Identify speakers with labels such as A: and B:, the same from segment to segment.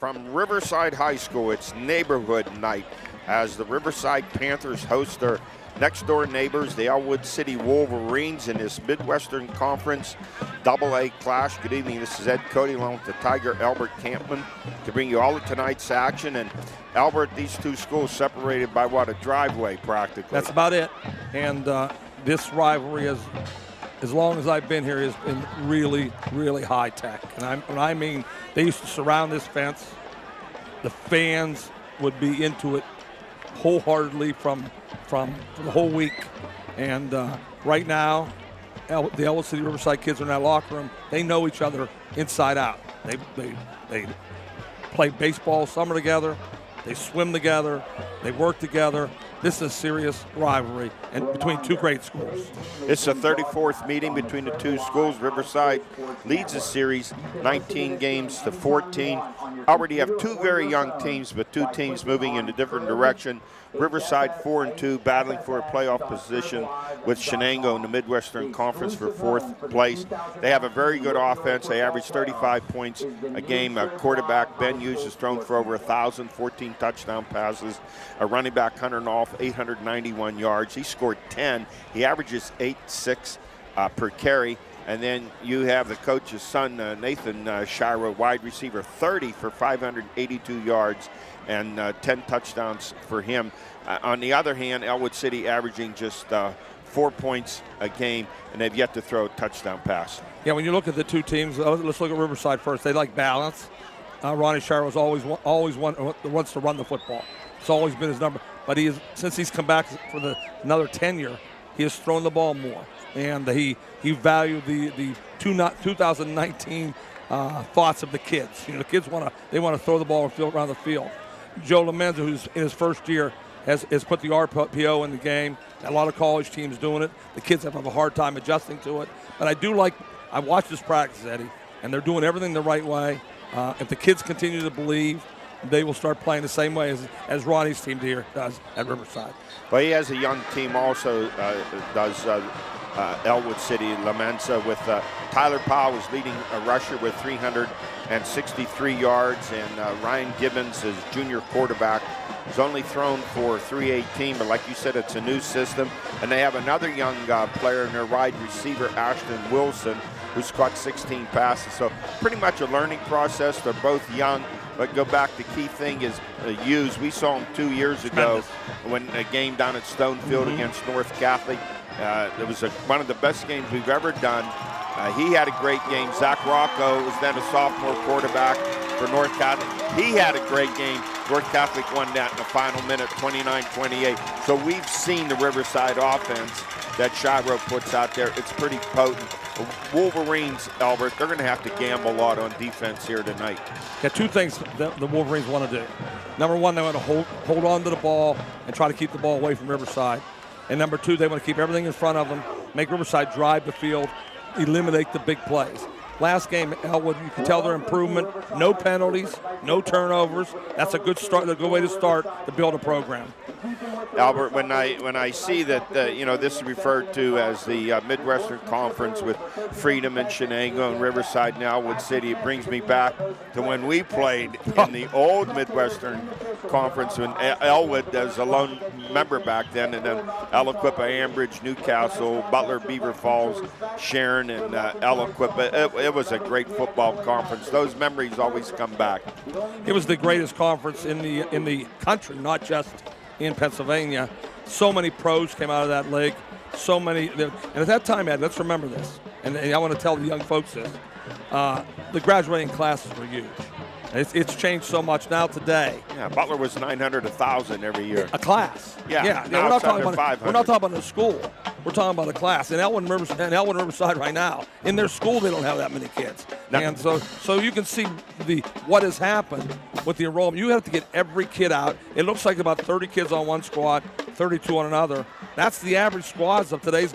A: from Riverside High School. It's neighborhood night as the Riverside Panthers host their next-door neighbors, the Ellwood City Wolverines, in this Midwestern Conference AA clash. Good evening. This is Ed Cody along with the Tiger Albert Campman to bring you all of tonight's action. And Albert, these two schools separated by what, a driveway practically.
B: That's about it. And this rivalry, as long as I've been here, has been really, really high tech. And I mean, they used to surround this fence. The fans would be into it wholeheartedly from the whole week. And right now, the Ellwood City Riverside kids are in that locker room. They know each other inside out. They play baseball summer together. They swim together. They work together. This is a serious rivalry and between two great schools.
A: It's the 34th meeting between the two schools. Riverside leads the series 19 games to 14. Already have two very young teams, but two teams moving in a different direction. Riverside 4-2, battling for a playoff position with Shenango in the Midwestern Conference for fourth place. They have a very good offense. They average 35 points a game. A quarterback, Ben Hughes, has thrown for over 1,000, 14 touchdown passes. A running back, Hunter Knopf, 891 yards. He scored 10. He averages 8.6 per carry. And then you have the coach's son, Nathan Shiro, wide receiver, 30 for 582 yards and 10 touchdowns for him. On the other hand, Ellwood City averaging just 4 points a game, and they've yet to throw a touchdown pass.
B: Yeah, when you look at the two teams, let's look at Riverside first. They like balance. Ronnie Shiro is always wants to run the football. It's always been his number. But since he's come back for another tenure, he has thrown the ball more. And he valued the 2019 thoughts of the kids. You know, the kids want to throw the ball around the field. Joe Lamenza, who's in his first year, has put the RPO in the game. A lot of college teams doing it. The kids have a hard time adjusting to it. But I watched this practice, Eddie, and they're doing everything the right way. If the kids continue to believe, they will start playing the same way as Ronnie's team here does at Riverside.
A: Well, he has a young team also, does Ellwood City. Lamenza with Tyler Powell was leading a rusher with 363 yards, and Ryan Gibbons, his junior quarterback, has only thrown for 318, but like you said, it's a new system. And they have another young player in their wide receiver, Ashton Wilson, who's caught 16 passes. So pretty much a learning process. They're both young. But go back, the key thing is Hughes. We saw him 2 years ago when a game down at Stonefield against North Catholic. It was one of the best games we've ever done. He had a great game. Zach Rocco was then a sophomore quarterback for North Catholic. He had a great game. North Catholic won that in the final minute, 29-28. So we've seen the Riverside offense that Shiro puts out there. It's pretty potent. Wolverines, Albert, they're going to have to gamble a lot on defense here tonight.
B: Yeah, two things that the Wolverines want to do. Number one, they want to hold on to the ball and try to keep the ball away from Riverside. And number two, they want to keep everything in front of them, make Riverside drive the field, eliminate the big plays. Last game at Ellwood, you can tell their improvement. No penalties, no turnovers. That's a good start, a good way to start to build a program.
A: Albert, when I see that this is referred to as the Midwestern Conference with Freedom and Shenango and Riverside and Ellwood City, it brings me back to when we played in the old Midwestern Conference when Ellwood was a lone member back then, and then Eloquippa, Ambridge, Newcastle, Butler, Beaver Falls, Sharon, and Eloquippa. It was a great football conference. Those memories always come back.
B: It was the greatest conference in the country, not just in Pennsylvania. So many pros came out of that league. So many, and at that time, Ed, let's remember this, and I want to tell the young folks this. The graduating classes were huge. It's changed so much now today.
A: Yeah, Butler was 900, 1,000 every year.
B: A class.
A: Yeah.
B: We're not talking about a school. We're talking about a class. In Ellwood and Riverside right now, in their school, they don't have that many kids. No. And so you can see what has happened with the enrollment. You have to get every kid out. It looks like about 30 kids on one squad, 32 on another. That's the average squads of today's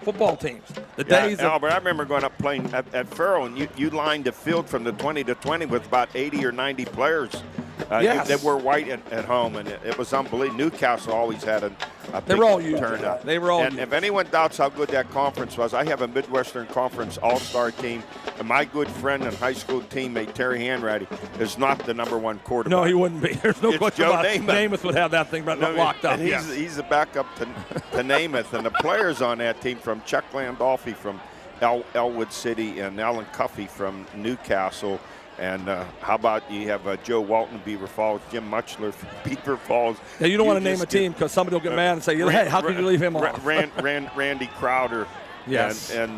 B: football teams.
A: Albert, I remember going up playing at Farrell, and you lined the field from the 20 to 20 with about 80 or 90 players
B: Yes.
A: They were white at home, and it was unbelievable. Newcastle always had a
B: They
A: big
B: were all huge.
A: turnout.
B: They were all
A: And
B: huge.
A: if anyone doubts how good that conference was, I have a Midwestern Conference all-star team, and my good friend and high school teammate, Terry Hanratty, is not the #1 quarterback.
B: No, he wouldn't be. There's no
A: It's
B: question
A: Joe
B: about it.
A: Namath.
B: Namath would have that thing locked up.
A: And he's the backup to Namath, and the players on that team from Chuck Landolfi from Ellwood City and Alan Cuffey from Newcastle. And how about you have Joe Walton, Beaver Falls, Jim Muchler from Beaver Falls.
B: Yeah, you don't want to name a team because somebody will get mad and say, hey, how could you leave him off?
A: Randy Crowder.
B: Yes.
A: And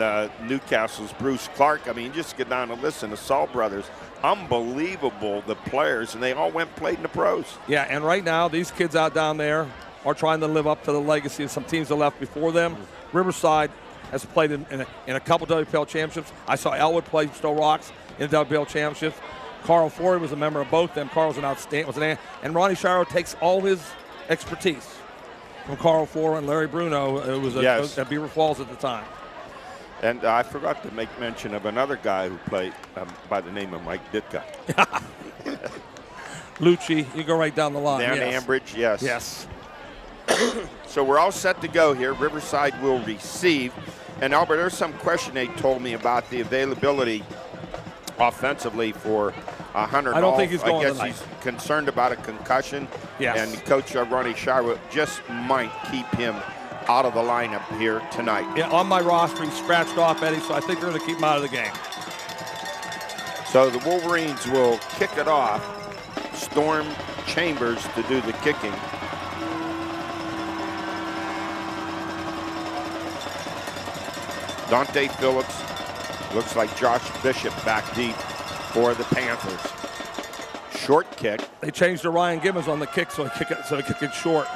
A: Newcastle's Bruce Clark. I mean, you just get down the list, and the Saul brothers. Unbelievable, the players, and they all went and played in the pros.
B: Yeah, and right now, these kids out down there are trying to live up to the legacy of some teams that left before them. Riverside has played in a couple WPL championships. I saw Ellwood play Stowe Rocks in the WPL championships. Carl Forey was a member of both them. Carl's an outstanding, and Ronnie Shiro takes all his expertise from Carl Forey and Larry Bruno, who was at Beaver Falls at the time.
A: And I forgot to make mention of another guy who played by the name of Mike Ditka.
B: Lucci, you go right down the line.
A: Dan Ambridge, yes.
B: Yes.
A: So we're all set to go here. Riverside will receive. And Albert, there's some question they told me about the availability offensively for Hunter.
B: I don't think he's going
A: I guess
B: tonight.
A: he's concerned about a concussion.
B: Yes.
A: And Coach Ronnie Shiro just might keep him out of the lineup here tonight.
B: Yeah, on my roster, he's scratched off, Eddie, so I think they're going to keep him out of the game.
A: So the Wolverines will kick it off. Storm Chambers to do the kicking. Dante Phillips, looks like Josh Bishop back deep for the Panthers. Short kick.
B: They changed to Ryan Gibbons on the kick, so he kick it short.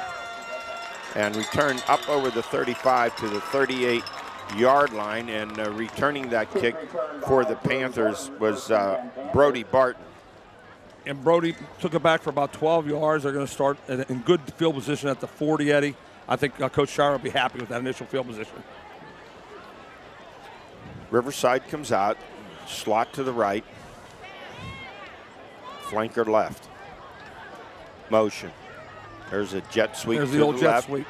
A: And return up over the 35 to the 38-yard line. And returning that kick for the Panthers was Brody Barton.
B: And Brody took it back for about 12 yards. They're going to start in good field position at the 40, Eddie. I think Coach Shire will be happy with that initial field position.
A: Riverside comes out, slot to the right, flanker left. Motion. There's a jet sweep.
B: There's
A: to
B: the old jet
A: left.
B: sweep.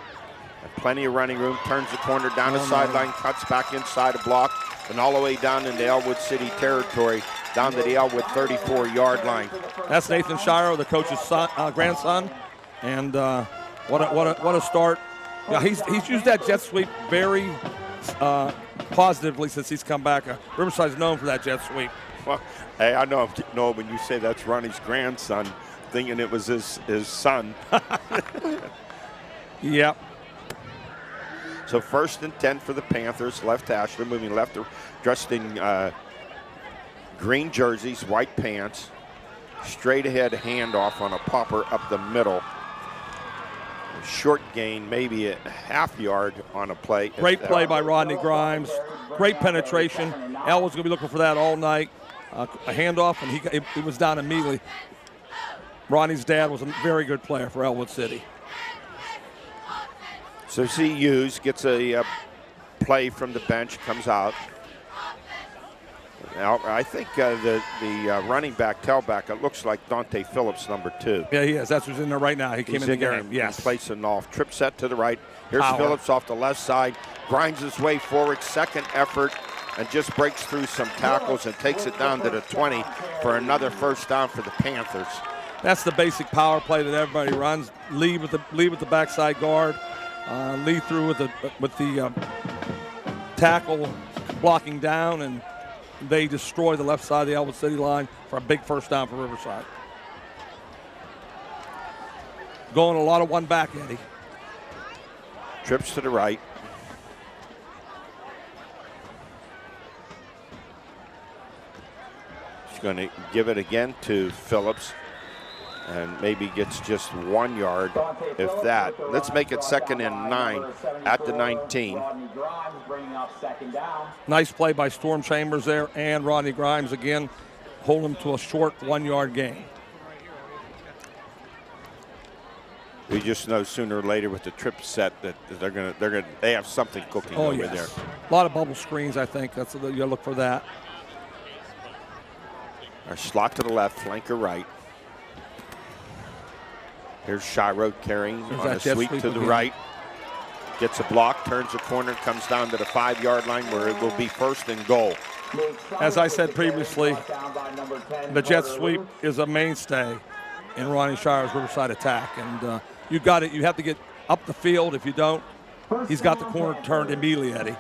A: And plenty of running room. Turns the corner down the sideline, cuts back inside a block, and all the way down into Ellwood City territory, down to the Ellwood 34-yard line.
B: That's Nathan Shiro, the coach's son, grandson, and what a start. Yeah, he's used that jet sweep very positively since he's come back. Riverside's known for that jet sweep.
A: Well, hey, I know when you say that's Ronnie's grandson, thinking it was his son.
B: Yep.
A: So 1st and 10 for the Panthers. Left hash. They're moving left, dressed in green jerseys, white pants. Straight ahead handoff on a popper up the middle. Short gain, maybe a half yard on a play.
B: Great play by Rodney Grimes. Great penetration. Elwood's going to be looking for that all night. A handoff, and he was down immediately. Rodney's dad was a very good player for Ellwood City.
A: So C. Hughes gets a play from the bench, comes out. Now, I think the running back, tailback, it looks like Dante Phillips, number 2.
B: Yeah, he is. That's who's in there right now. He came in the game. Yes.
A: Place and off. Trip set to the right. Here's
B: Power.
A: Phillips off the left side. Grinds his way forward. Second effort. And just breaks through some tackles and takes it down to the 20 for another first down for the Panthers.
B: That's the basic power play that everybody runs. Lead with the backside guard. Lead through with the tackle blocking down, and they destroy the left side of the Ellwood City line for a big first down for Riverside. Going a lot of one back, Eddie.
A: Trips to the right. He's going to give it again to Phillips. And maybe gets just 1 yard, if that. Let's make it 2nd and 9 at the 19.
B: Nice play by Storm Chambers there, and Rodney Grimes again, hold him to a short 1 yard gain.
A: We just know sooner or later with the trip set that they have something cooking over there.
B: A lot of bubble screens, I think. That's you look for that.
A: Our slot to the left, flanker right. Here's Shiro carrying on a sweep to the
B: again.
A: right. Gets a block, turns the corner, comes down to the 5-yard line where it will be 1st and goal.
B: As I said previously, the jet sweep is a mainstay in Ronnie Shire's Riverside attack. And you have to get up the field. If you don't, he's got the corner turned immediately, Eddie.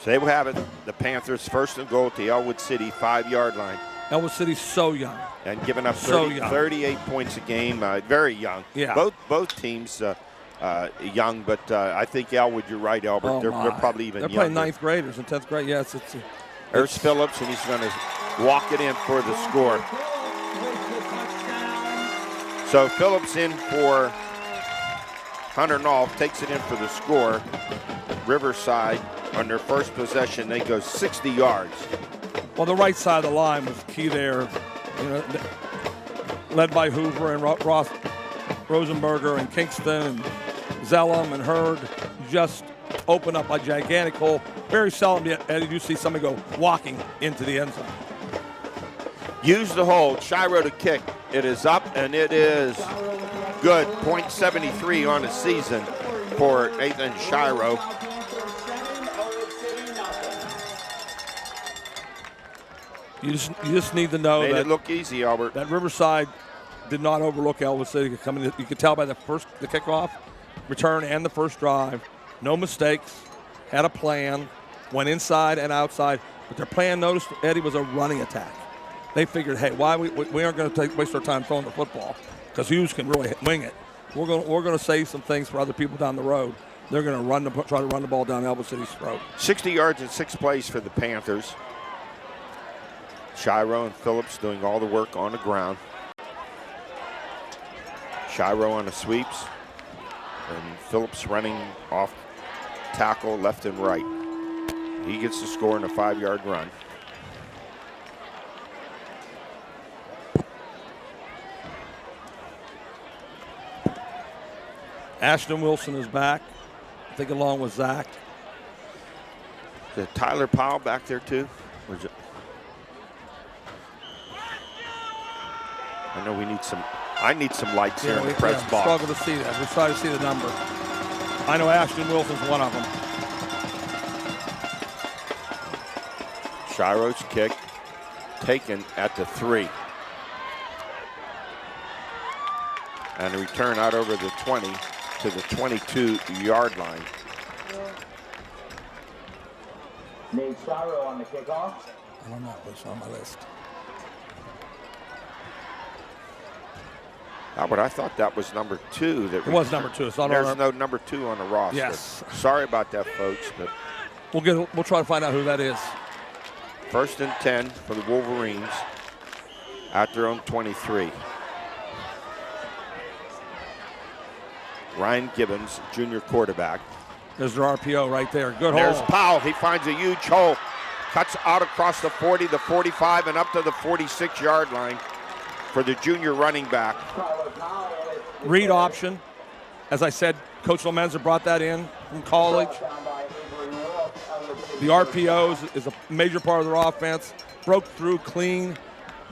A: So they will have it. The Panthers 1st and goal at the Ellwood City 5-yard line.
B: Ellwood City's so young.
A: And giving up 38 points a game, very young.
B: Yeah.
A: Both teams young, but I think Ellwood, you're right, Albert.
B: Oh,
A: they're probably even
B: They're
A: younger.
B: playing 9th graders and 10th grade. Yes,
A: There's Phillips, and he's going to walk it in for the score. So Phillips in for Hunter Nolf, takes it in for the score. Riverside, on their first possession, they go 60 yards.
B: Well, the right side of the line was key there. You know, led by Hoover and Ross Rosenberger and Kingston and Zellum and Hurd, just open up a gigantic hole. Very seldom did you see somebody go walking into the end zone.
A: Use the hold. Shiro to kick. It is up, and it is good. .73 on the season for Nathan Shiro.
B: You just need to know
A: Made
B: that
A: it look easy, Albert.
B: that Riverside did not overlook Ellwood City coming in. You could tell by the kickoff, return, and the first drive. No mistakes. Had a plan. Went inside and outside. But their plan, noticed, Eddie, was a running attack. They figured, hey, why we aren't going to waste our time throwing the football because Hughes can really wing it. We're going to save some things for other people down the road. They're going to try to run the ball down Ellwood City's throat. 60
A: yards in 6 plays for the Panthers. Shiro and Phillips doing all the work on the ground. Shiro on the sweeps, and Phillips running off tackle left and right. He gets the score in a 5-yard run.
B: Ashton Wilson is back, I think along with Zach.
A: Is Tyler Powell back there too? Or is it? I know I need some lights here in the press box.
B: Struggle to see that. We're trying to see the number. I know Ashton Wilson's one of them.
A: Shiro's kick taken at the 3. And a return out over the 20 to the 22-yard line.
C: Nate Shiro on the kickoff.
B: I don't know what's on my list.
A: Albert, I thought that was number 2.
B: It was number 2. It's not
A: There's no number 2 on the roster.
B: Yes.
A: Sorry about that, folks, but
B: we'll try to find out who that is.
A: 1st and 10 for the Wolverines at their own 23. Ryan Gibbons, junior quarterback.
B: There's their RPO right there. Good hole.
A: There's Powell. He finds a huge hole. Cuts out across the 40, the 45, and up to the 46-yard line for the junior running back.
B: Read option. As I said, Coach Lomenza brought that in from college. The RPOs is a major part of their offense. Broke through clean.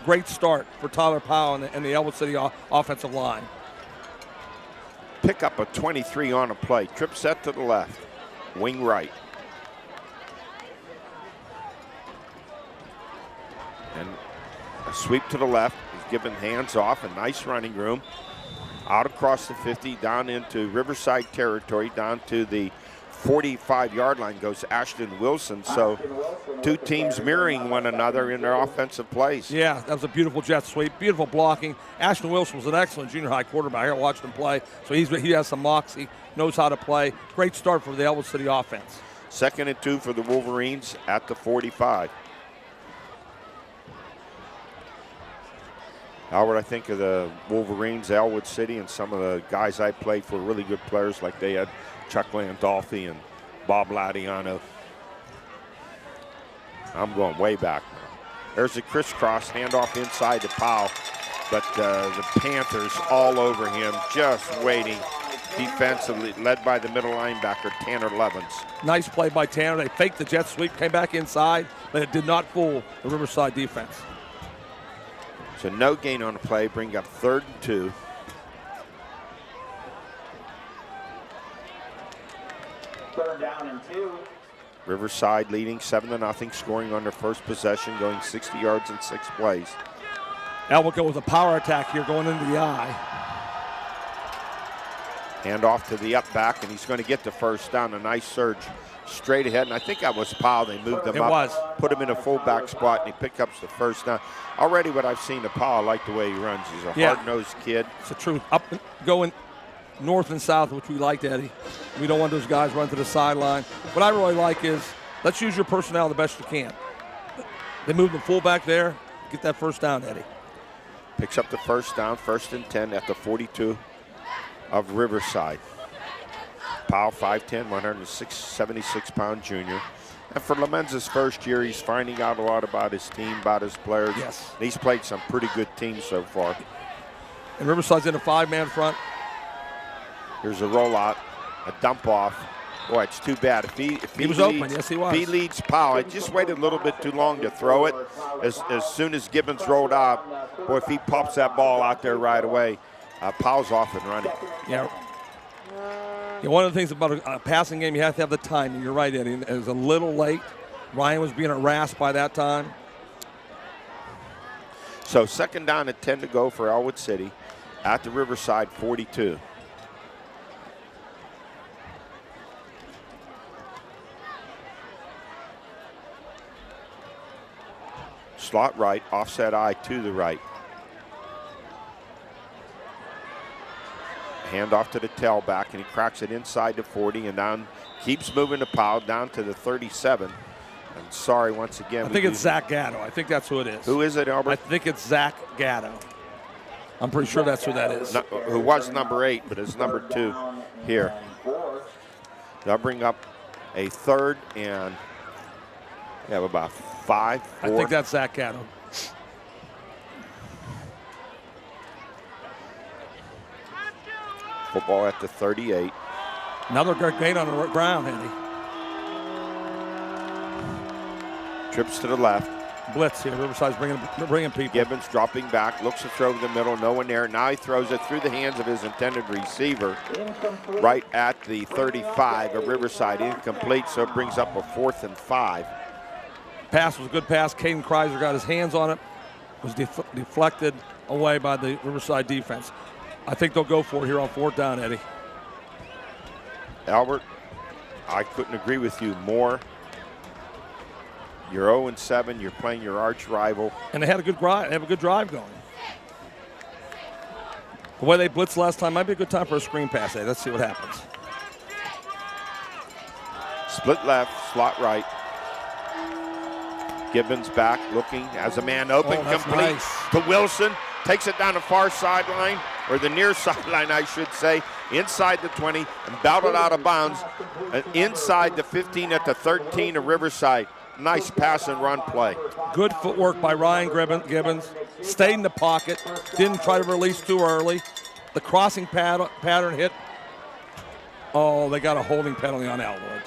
B: Great start for Tyler Powell and the Ellwood City offensive line.
A: Pick up a 23 on a play. Trip set to the left. Wing right. And a sweep to the left. He's given hands off. A nice running room. Out across the 50, down into Riverside territory, down to the 45-yard line goes Ashton Wilson. So two teams mirroring one another in their offensive plays.
B: Yeah, that was a beautiful jet sweep, beautiful blocking. Ashton Wilson was an excellent junior high quarterback. I watched him play, so he has some moxie, knows how to play. Great start for the Ellwood City offense.
A: 2nd and 2 for the Wolverines at the 45. Howard, I think of the Wolverines, Ellwood City, and some of the guys I played for, really good players, like they had Chuck Landolfi and Bob Ladiano. I'm going way back now. There's a crisscross handoff inside to Powell, but the Panthers all over him, just waiting defensively, led by the middle linebacker, Tanner Levins.
B: Nice play by Tanner. They faked the jet sweep, came back inside, but it did not fool the Riverside defense.
A: So no gain on the play, bring up 3rd and 2.
C: Third down and 2.
A: Riverside leading 7-0, scoring on their first possession, going 60 yards in 6 plays.
B: Ellwood go with a power attack here going into the eye.
A: Hand off to the up back, and he's going to get the first down. A nice surge straight ahead, and I think that was Powell. They moved him up, put him in a fullback spot, and he picked up the first down. Already what I've seen of Powell, I like the way he runs. He's a hard-nosed kid.
B: It's the truth. Up going north and south, which we liked, Eddie. We don't want those guys run to the sideline. What I really like is let's use your personnel the best you can. They moved the fullback there. Get that first down, Eddie.
A: Picks up the first down, 1st and 10 at the 42 of Riverside. Powell, 5'10", 176-pound junior. And for Lamenza's first year, he's finding out a lot about his team, about his players.
B: Yes.
A: And he's played some pretty good teams so far.
B: And Riverside's in a 5-man front.
A: Here's a rollout, a dump off. Boy, it's too bad. If he
B: was
A: leads,
B: open, yes he was.
A: If he leads Powell, it just waited a little bit too long to throw it. As soon as Gibbons rolled out, boy, if he pops that ball out there right away, Powell's off and running.
B: Yeah. One of the things about a passing game, you have to have the timing. You're right, Eddie. It was a little late. Ryan was being harassed by that time.
A: So 2nd down and 10 to go for Ellwood City at the Riverside 42. Slot right, offset eye to the right. Hand off to the tailback, and he cracks it inside the 40 and down, keeps moving the Powell down to the 37. I'm sorry once again.
B: I think it's Zach Gatto. I think that's who it is.
A: Who is it, Albert?
B: I think it's Zach Gatto. I'm pretty sure that's who that is.
A: No, who was number 8, but is number 2 here. They'll bring up a 3rd and we have about 5, 4.
B: I think that's Zach Gatto.
A: Football at the 38.
B: Another great gain on the ground, Andy.
A: Trips to the left.
B: Blitz here. Riverside's bringing people.
A: Gibbons dropping back, looks to throw to the middle, no one there. Now he throws it through the hands of his intended receiver right at the 35 of Riverside. Incomplete, so it brings up a 4th and 5.
B: Pass was a good pass. Caden Kreiser got his hands on it. Was deflected away by the Riverside defense. I think they'll go for it here on 4th down, Eddie.
A: Albert, I couldn't agree with you more. You're 0-7. You're playing your arch rival.
B: And they had a good drive. They have a good drive going. The way they blitzed last time might be a good time for a screen pass. Let's see what happens.
A: Split left, slot right. Gibbons back, looking as a man open, complete
B: nice.
A: to Wilson. Takes it down the far sideline, or the near sideline, I should say, inside the 20, and battled out of bounds inside the 15 at the 13 of Riverside. Nice pass and run play.
B: Good footwork by Ryan Gibbons. Stayed in the pocket. Didn't try to release too early. The crossing pattern hit. Oh, they got a holding penalty on Ellwood.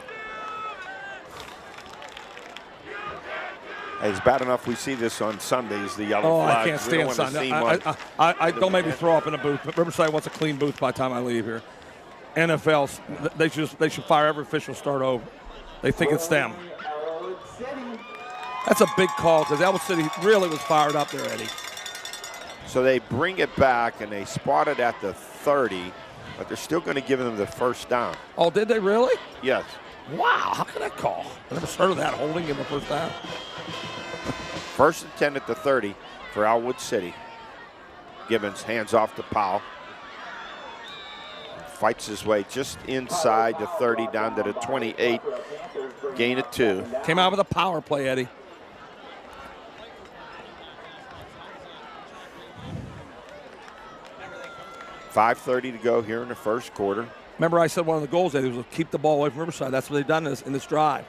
A: It's bad enough we see this on Sundays, the yellow flag.
B: I can't stand Sunday. I don't make me throw up in a booth. But Riverside wants a clean booth by the time I leave here. NFL, they should fire every official, start over. They think it's them. That's a big call because Ellwood City really was fired up there, Eddie.
A: So they bring it back and they spot it at the 30, but they're still going to give them the first down.
B: Oh, did they really?
A: Yes.
B: Wow, how could that call? I never heard of that, holding in the first down.
A: 1st and 10 at the 30 for Ellwood City. Gibbons hands off to Powell. Fights his way just inside the 30 down to the 28. Gain of 2.
B: Came out with a power play, Eddie.
A: .5:30 to go here in the first quarter.
B: Remember I said one of the goals, Eddie, was to keep the ball away from Riverside. That's what they've done in this drive.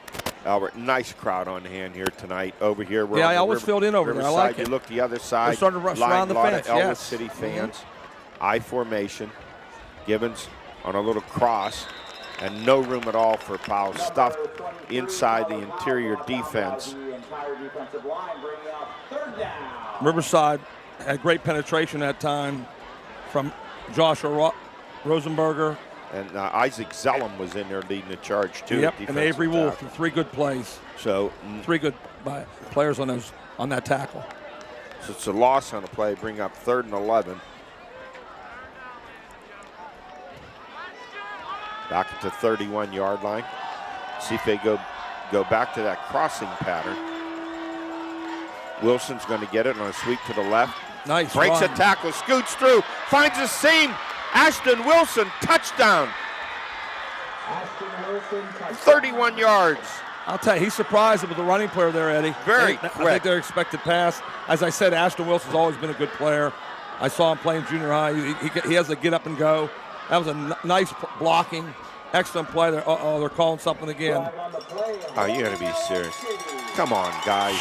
A: Albert, nice crowd on hand here tonight over here.
B: Yeah, I always filled in over
A: Riverside.
B: there. I like it.
A: You look the other side.
B: They're starting to rush around the fence,
A: A lot of Ellwood
B: yes.
A: City fans. I formation. Gibbons on a little cross. And no room at all for Powell. Stuffed inside the interior defense.
B: Riverside had great penetration that time from Joshua Rosenberger.
A: And Isaac Zellum was in there leading the charge too.
B: Yep, and Avery Wolf, 3 good plays.
A: So
B: 3 good players on that tackle.
A: So it's a loss on a play, bring up 3rd and 11. Back at the 31-yard line. See if they go back to that crossing pattern. Wilson's going to get it on a sweep to the left.
B: Nice
A: Breaks
B: run.
A: a tackle, scoots through, finds a seam. Ashton Wilson, touchdown. 31 yards.
B: I'll tell you, he surprised with the running player there, Eddie.
A: Very
B: I
A: quick.
B: think their expected pass. As I said, Ashton Wilson's always been a good player. I saw him playing junior high. He has a get up and go. That was a nice blocking, excellent play there. They're calling something again.
A: Oh, you got to be serious. Come on, guys.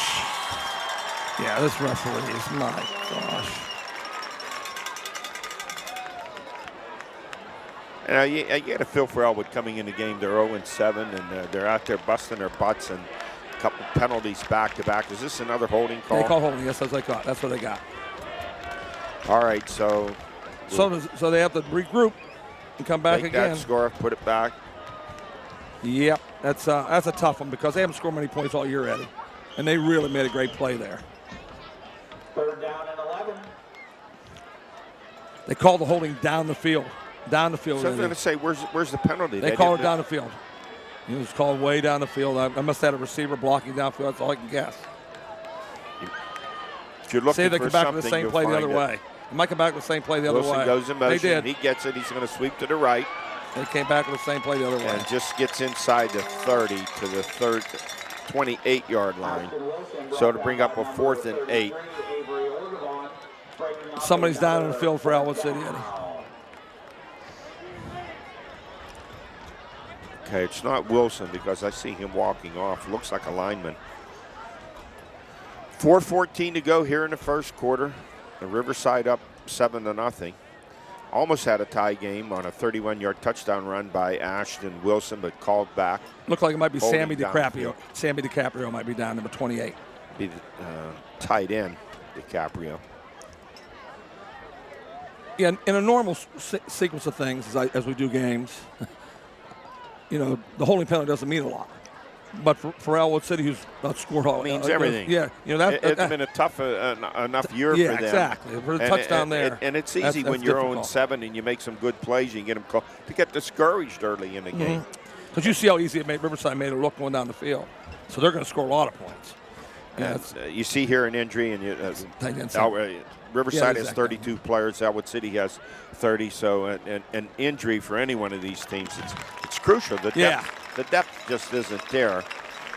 B: Yeah, this referee is my gosh.
A: You get a feel for Ellwood coming in the game. They're 0-7, and they're out there busting their butts and a couple penalties back-to-back. Is this another holding call?
B: They call holding, yes, that's what they got. That's what they got.
A: All right, so
B: they have to regroup and come back
A: take
B: again.
A: that score, put it back.
B: Yep, that's a tough one because they haven't scored many points all year, Eddie, and they really made a great play there.
C: 3rd down and 11.
B: They called the holding down the field. Down the field.
A: So I was going to say, where's the penalty?
B: They called it down the field. It was called way down the field. I must have had a receiver blocking downfield. That's all I can guess.
A: If you're looking
B: say they
A: for
B: come back to
A: something,
B: the same
A: you'll
B: play the
A: find
B: other
A: it.
B: way. It might come back to the same play the other
A: Wilson
B: way.
A: goes in motion.
B: They did.
A: He gets it. He's going to sweep to the right.
B: They came back to the same play the other way.
A: And just gets inside the 30 to the 28-yard line. So to bring up a 4th and 8.
B: Somebody's down in the field for Ellwood City, Eddie.
A: Okay, it's not Wilson because I see him walking off. Looks like a lineman. 4:14 to go here in the first quarter. The Riverside up 7-0. Almost had a tie game on a 31-yard touchdown run by Ashton Wilson, but called back.
B: Looked like it might be
A: Holding
B: Sammy DiCaprio.
A: downfield.
B: Sammy DiCaprio might be down, number 28.
A: Be the tight end, DiCaprio.
B: Yeah, in a normal sequence of things, as we do games, the holding penalty doesn't mean a lot. But for Ellwood City, who's not scored all,
A: It means everything.
B: Yeah,
A: It's been a tough enough year for them.
B: Exactly. For the touchdown there.
A: And it's easy when you're 0-7 and you make some good plays, you get them called to get discouraged early in the game.
B: Because you see how easy Riverside made it look going down the field. So they're going to score a lot of points.
A: And you see here an injury, and Riverside has 32 players. Elwood City has 30. So an injury for any one of these teams, it's crucial. The depth just isn't there.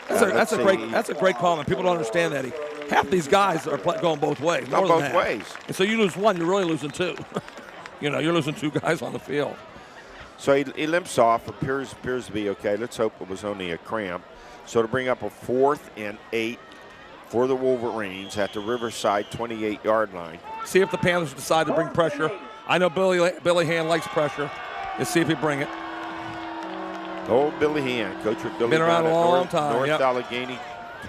B: That's a great comment. People don't understand that. Half these guys are going both ways.
A: Not both ways.
B: And so you lose one, you're really losing two. You're losing 2 guys on the field.
A: So he limps off. Appears to be okay. Let's hope it was only a cramp. So to bring up a 4th and 8 for the Wolverines at the Riverside 28-yard line.
B: See if the Panthers decide to bring pressure. I know Billy Hand likes pressure. Let's see if he bring it.
A: Old Billy Hand, coach with Billy.
B: Been around a long time.
A: North Allegheny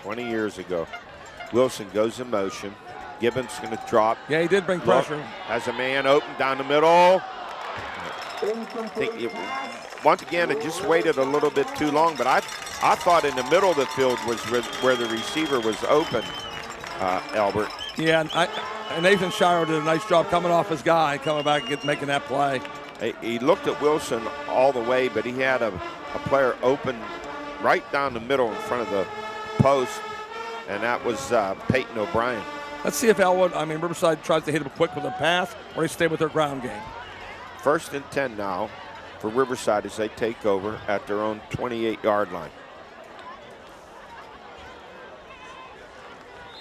A: 20 years ago. Wilson goes in motion. Gibbons going to drop.
B: Yeah, he did bring pressure.
A: Has a man open down the middle. Once again, it just waited a little bit too long, but I thought in the middle of the field was where the receiver was open, Albert.
B: Yeah, and Nathan Shiro did a nice job coming off his guy, coming back and making that play.
A: He looked at Wilson all the way, but he had a player open right down the middle in front of the post, and that was Peyton O'Brien.
B: Let's see if Riverside tries to hit him quick with a pass, or they stay with their ground game. 1st
A: and 10 now for Riverside as they take over at their own 28-yard line.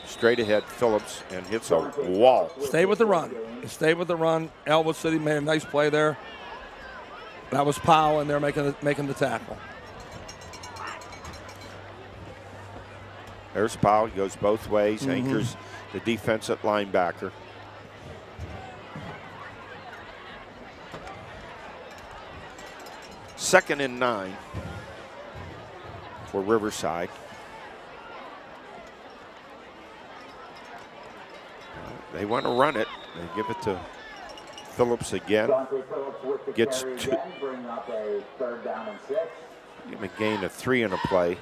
A: Straight ahead, Phillips, and hits a wall.
B: Stay with the run. Stay with the run. Ellwood City made a nice play there. That was Powell, and they're making the tackle.
A: There's Powell. He goes both ways, anchors the defensive linebacker. Second and 9 for Riverside. They want to run it. They give it to Phillips again. Gets two.
C: Bring up a 3rd down and 6.
A: Give him a gain of 3 in a play.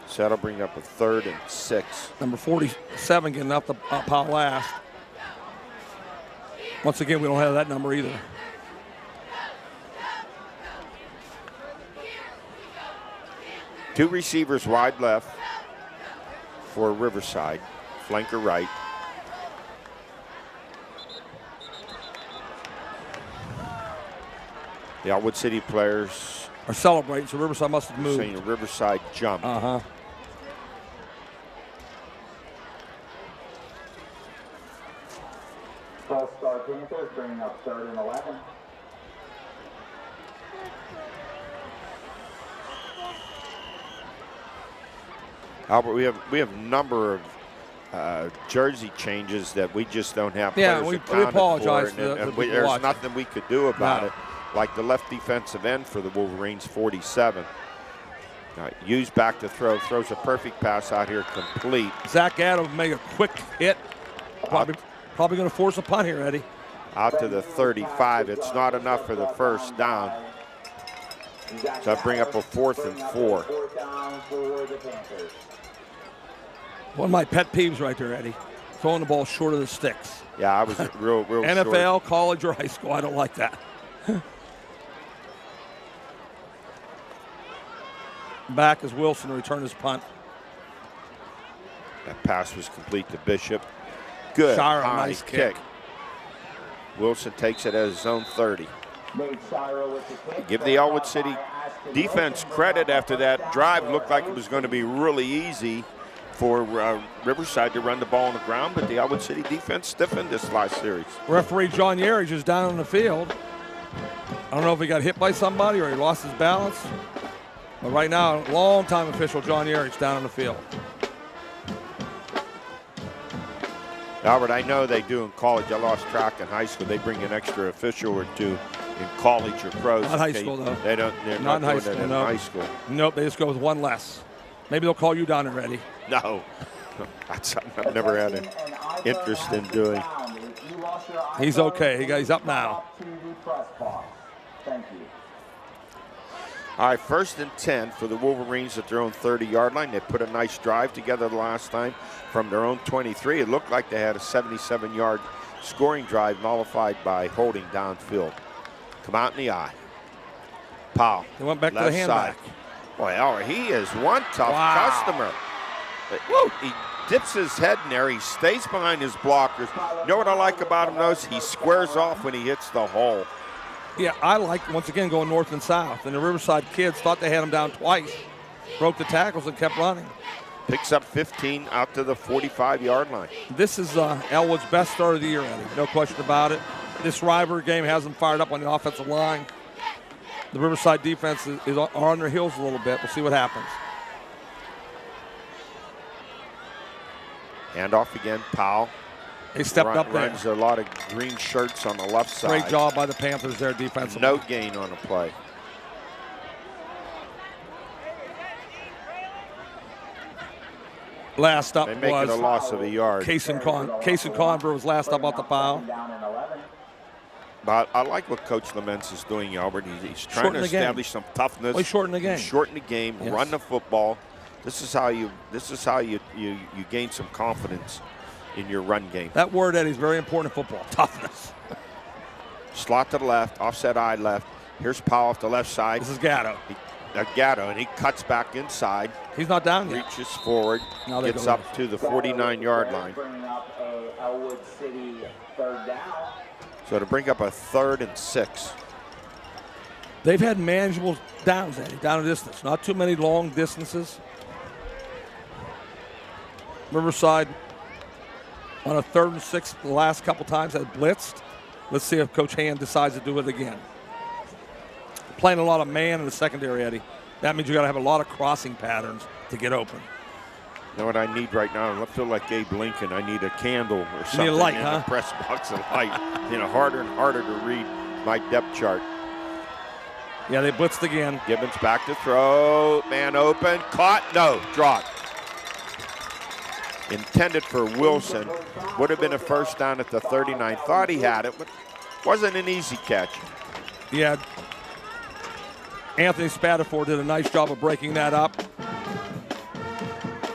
A: So that'll bring up a 3rd and 6.
B: Number 47 getting up the pile last. Once again, we don't have that number either.
A: Two receivers wide left for Riverside. Flanker right. The Ellwood City players
B: are celebrating, so Riverside must have moved.
A: Saying Riverside jumped.
B: Uh-huh.
C: Star Panthers bringing up 3rd and 11.
A: Albert, we have a number of jersey changes that we just don't have.
B: Yeah,
A: players
B: we apologize
A: for,
B: and
A: there's
B: watching.
A: nothing we could do about it. Like the left defensive end for the Wolverines, 47. Hughes back to throw, throws a perfect pass out here, complete.
B: Zach Gatto make a quick hit. Probably going to force a punt here, Eddie.
A: Out to the 35. It's not enough for the first down. So I bring up a 4th and 4.
B: One of my pet peeves right there, Eddie. Throwing the ball short of the sticks.
A: Yeah, I was real
B: NFL,
A: short.
B: college, or high school. I don't like that. Back as Wilson to return his punt.
A: That pass was complete to Bishop. Good
B: Shire,
A: high
B: nice kick.
A: Wilson takes it as his own 30. Give the Ellwood City defense credit after that drive. Looked like it was going to be really easy for Riverside to run the ball on the ground, but the Ellwood City defense stiffened this last series.
B: Referee John Yerridge is down on the field. I don't know if he got hit by somebody or he lost his balance. But right now, long-time official John Yerridge down on the field.
A: Albert, I know they do in college. I lost track in high school. They bring an extra official or two in college or pros.
B: Not high school, though.
A: They're not
B: in high
A: doing
B: school,
A: that in
B: no.
A: high school.
B: Nope, they just go with one less. Maybe they'll call you down there, Eddie.
A: No. That's something I've never had an interest in doing.
B: He's okay. He's up now.
C: Thank you.
A: All right, 1st and 10 for the Wolverines at their own 30-yard line. They put a nice drive together the last time from their own 23. It looked like they had a 77-yard scoring drive nullified by holding downfield. Come out in the eye. Powell.
B: They went back to
A: left
B: the
A: side.
B: handback.
A: Boy, he is one tough customer.
B: Woo.
A: He dips his head in there. He stays behind his blockers. You know what I like about him, though? He squares off when he hits the hole.
B: Yeah, I like, once again, going north and south. And the Riverside kids thought they had him down twice. Broke the tackles and kept running.
A: Picks up 15 out to the 45-yard line.
B: This is Ellwood's best start of the year, Eddie. No question about it. This Rivalry game has them fired up on the offensive line. The Riverside defense are on their heels a little bit. We'll see what happens.
A: Handoff again, Powell.
B: They stepped up there.
A: Runs a lot of green shirts on the left side.
B: Great job by the Panthers there defensively.
A: No gain on the play.
B: Last up
A: They make
B: was
A: it a loss of a yard.
B: Cason Conver was last up off the pile.
A: But I like what Coach Laments is doing, Albert. He's trying to establish some toughness.
B: Well, he shortened the game.
A: Shorten the game.
B: Yes.
A: Run the football. This is how you gain some confidence in your run game.
B: That word, Eddie, is very important in football. Toughness.
A: Slot to the left, offset eye left. Here's Powell off the left side.
B: This is Gatto.
A: Gatto, and he cuts back inside.
B: He's not down yet.
A: Reaches forward,
B: now
A: gets up to the 49-yard line.
C: Bringing up a Ellwood City 3rd down.
A: So to bring up a 3rd and 6.
B: They've had manageable downs, Eddie, down a distance. Not too many long distances. Riverside on a 3rd and 6 the last couple times has blitzed. Let's see if Coach Hand decides to do it again. Playing a lot of man in the secondary, Eddie. That means you got to have a lot of crossing patterns to get open.
A: You know what I need right now? I feel like Gabe Lincoln. I need a candle or something
B: a light,
A: in
B: huh?
A: the press box of light. Harder and harder to read my depth chart.
B: Yeah, they blitzed again.
A: Gibbons back to throw. Man open. Caught. No. Dropped. intended for Wilson. Would have been a first down at the 39. Thought he had it, but wasn't an easy catch.
B: Yeah. Anthony Spatafor did a nice job of breaking that up.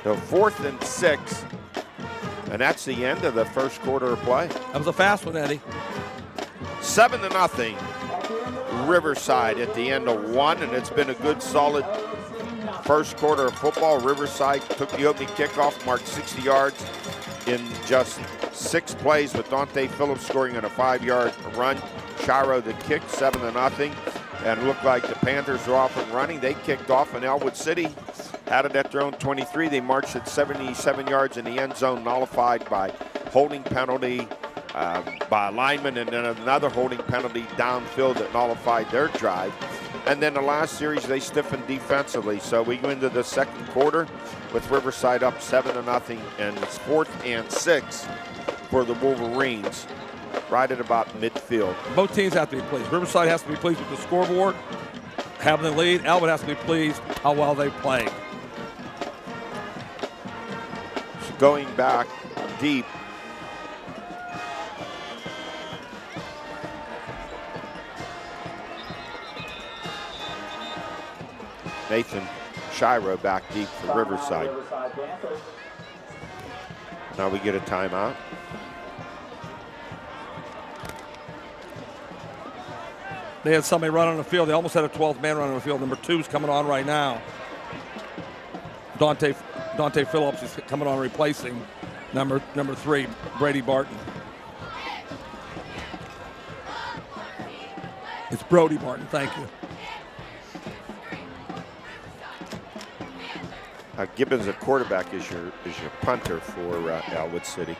A: So 4th and 6. And that's the end of the first quarter of play.
B: That was a fast one, Eddie.
A: 7-0. Riverside at the end of one, and it's been a good, solid first quarter of football. Riverside took the opening kickoff, marked 60 yards in just 6 plays, with Dante Phillips scoring on a 5-yard run. Shiro the kick, 7-0, and it looked like the Panthers were off and running. They kicked off, and Ellwood City had it at their own 23. They marched at 77 yards in the end zone, nullified by holding penalty by a lineman, and then another holding penalty downfield that nullified their drive. And then the last series, they stiffened defensively. So we go into the second quarter with Riverside up 7-0, and it's 4th and 6 for the Wolverines, right at about midfield.
B: Both teams have to be pleased. Riverside has to be pleased with the scoreboard, having the lead. Ellwood has to be pleased how well they played.
A: Going back deep, Nathan Shiro back deep for Riverside. Now we get a timeout.
B: They had somebody run on the field. They almost had a 12th man run on the field. Number 2 is coming on right now. Dante Phillips is coming on, replacing number 3, Brady Barton. It's Brody Barton, thank you.
A: Gibbons, a quarterback, is your punter for Ellwood City.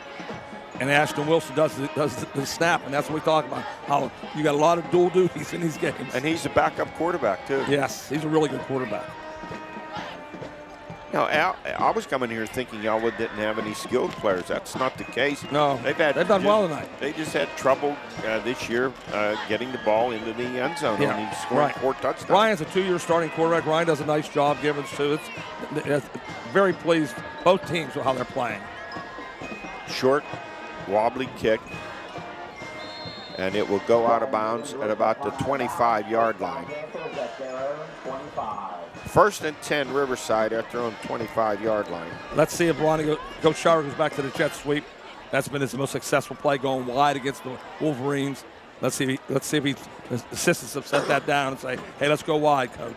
B: And Ashton Wilson does the snap, and that's what we talk about, how you got a lot of dual duties in these games.
A: And he's a backup quarterback, too.
B: Yes, he's a really good quarterback.
A: Now, I was coming here thinking Ellwood didn't have any skilled players. That's not the case.
B: No, they've done well tonight.
A: They just had trouble this year getting the ball into the end zone.
B: Yeah,
A: and he's scoring 4 touchdowns.
B: Ryan's a 2-year starting quarterback. Ryan does a nice job. Gibbons, too. It's very pleased, both teams, with how they're playing. Short,
A: wobbly kick, and it will go out of bounds at about the 25-yard line. 1st and 10, Riverside at their own 25-yard line.
B: Let's see if Coach Shire goes back to the jet sweep. That's been his most successful play, going wide against the Wolverines. Let's see if the assistants have set that down and say, hey, let's go wide, Coach.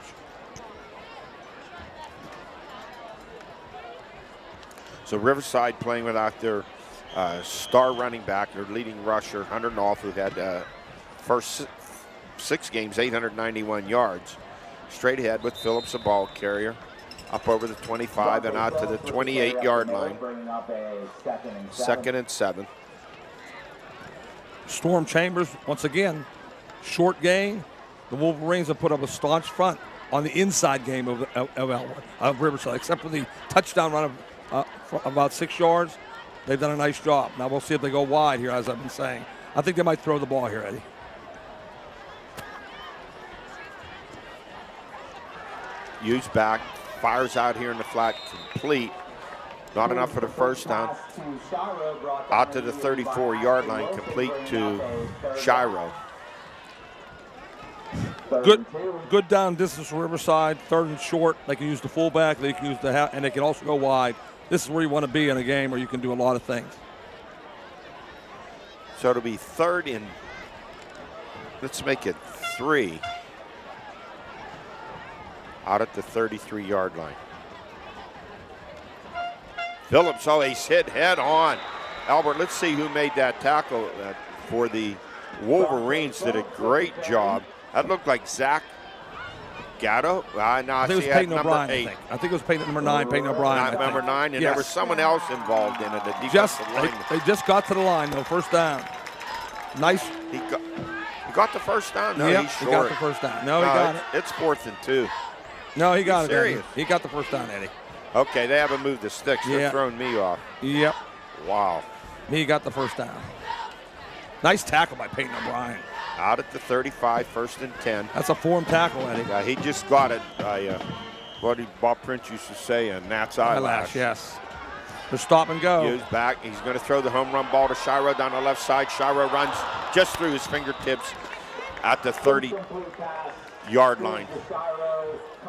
A: So Riverside playing without their star running back, their leading rusher, Hunter Knopf, who had first 6 games, 891 yards. Straight ahead with Phillips, a ball carrier, up over the 25 and out to the 28-yard line. 2nd and 7.
B: Storm Chambers, once again, short gain. The Wolverines have put up a staunch front on the inside game of Riverside, except for the touchdown run of about 6 yards. They've done a nice job. Now we'll see if they go wide here, as I've been saying. I think they might throw the ball here, Eddie.
A: Hughes back, fires out here in the flat, complete. Not enough for the first down. Out to the 34-yard line, complete to Shiro.
B: Good down distance for Riverside. 3rd and short. They can use the fullback. They can use the half, and they can also go wide. This is where you want to be in a game where you can do a lot of things.
A: So it'll be 3rd and, let's make it 3. Out at the 33-yard line. Phillips, he's hit head on. Albert, let's see who made that tackle for the Wolverines. Did a great job. That looked like Zach Gatto.
B: I think it was Peyton O'Brien. I think it was Number 9, Peyton O'Brien.
A: Not number 9, and there was someone else involved in it.
B: They just got to the line, though. First down. Nice.
A: He got the first down. No,
B: yep,
A: he's short.
B: He got the first down. No, he got it.
A: It's 4th and 2.
B: No, he got it.
A: Serious?
B: Eddie. He got the first down, Eddie.
A: Okay, they haven't moved the sticks. They're throwing me off.
B: Yep.
A: Wow.
B: He got the first down. Nice tackle by Peyton O'Brien.
A: Out at the 35, 1st and 10.
B: That's a form tackle, Eddie.
A: Yeah, he just got it by what did Bob Prince used to say, a gnat's eyelash.
B: Yes. The stop and go.
A: Hughes back. He's going to throw the home run ball to Shiro down the left side. Shiro runs just through his fingertips at the 30-yard line.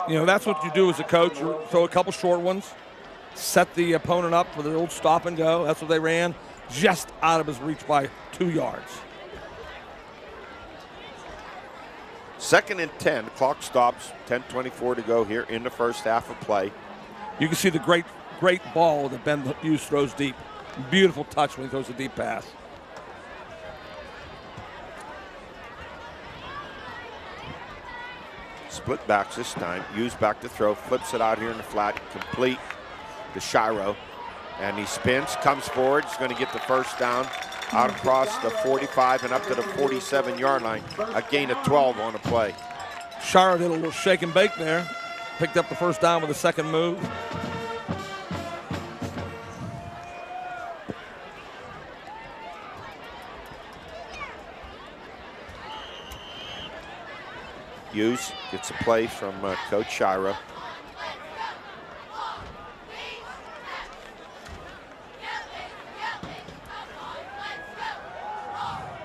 B: You know, that's what you do as a coach. You throw a couple short ones, set the opponent up for the old stop and go. That's what they ran, just out of his reach by 2 yards.
A: 2nd and 10. The clock stops. 10:24 to go here in the first half of play.
B: You can see the great ball that Ben Hughes throws deep. Beautiful touch when he throws a deep pass.
A: Split backs this time. Hughes back to throw. Flips it out here in the flat. Complete to Shiro. And he spins, comes forward. He's going to get the first down out across the 45 and up to the 47-yard line. A gain of 12 on the play.
B: Shiro did a little shake and bake there. Picked up the first down with a second move.
A: Hughes gets a play from Coach Shiro.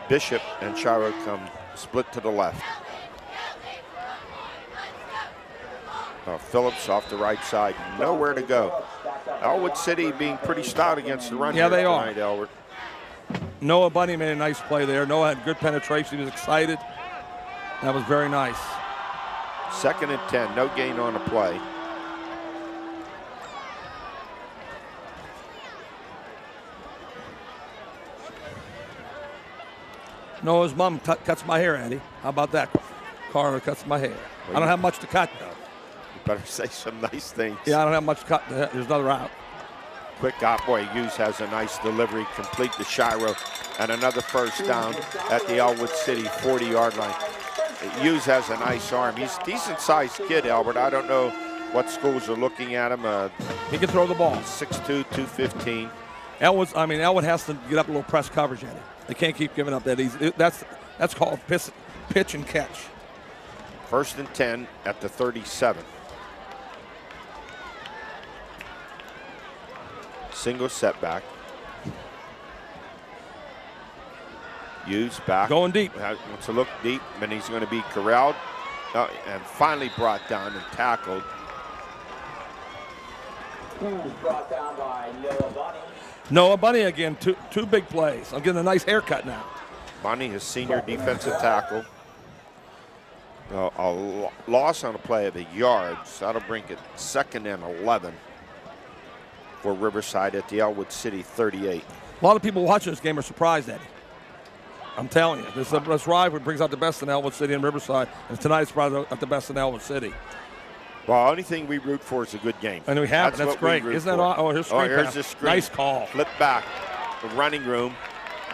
A: Bishop and Shiro come split to the left. Phillips off the right side, nowhere to go. Ellwood City being pretty stout against the run.
B: Yeah, they are.
A: Tonight, Ellwood.
B: Noah Bunny made a nice play there. Noah had good penetration. He was excited. That was very nice.
A: 2nd and 10, no gain on the play.
B: Noah's mom cuts my hair, Andy. How about that? Carla cuts my hair.
A: Well,
B: I don't have much to cut, though.
A: You better say some nice things.
B: Yeah, I don't have much to cut. There's another out.
A: Quick out, boy, Hughes has a nice delivery, complete to Shiro, and another first down at the Ellwood City 40-yard line. Hughes has a nice arm. He's a decent-sized kid, Albert. I don't know what schools are looking at him.
B: He can throw the ball.
A: 6'2", 215.
B: Ellwood has to get up a little press coverage, Andy. They can't keep giving up that easy. That's called pitch and catch.
A: 1st and 10 at the 37. Single setback. Hughes back.
B: Going deep.
A: Wants to look deep, and he's going to be corralled and finally brought down and tackled.
C: Brought down by Noah Bunny.
A: Noah Bunny again, two big plays. I'm getting a nice haircut now.
B: Bunny, his senior defensive tackle. A loss on a play of a yard, so that'll bring it 2nd and 11 for Riverside at the Ellwood City 38.
A: A lot of people watching this game are surprised at it. I'm telling you, this rivalry brings out the best in Ellwood City and Riverside, and tonight's brought out the best in Ellwood City.
B: Well, only thing we root for is a good game.
A: And we have. That's great. Isn't that all? Oh, here's
B: the screen.
A: Nice call.
B: Flip back, the running room,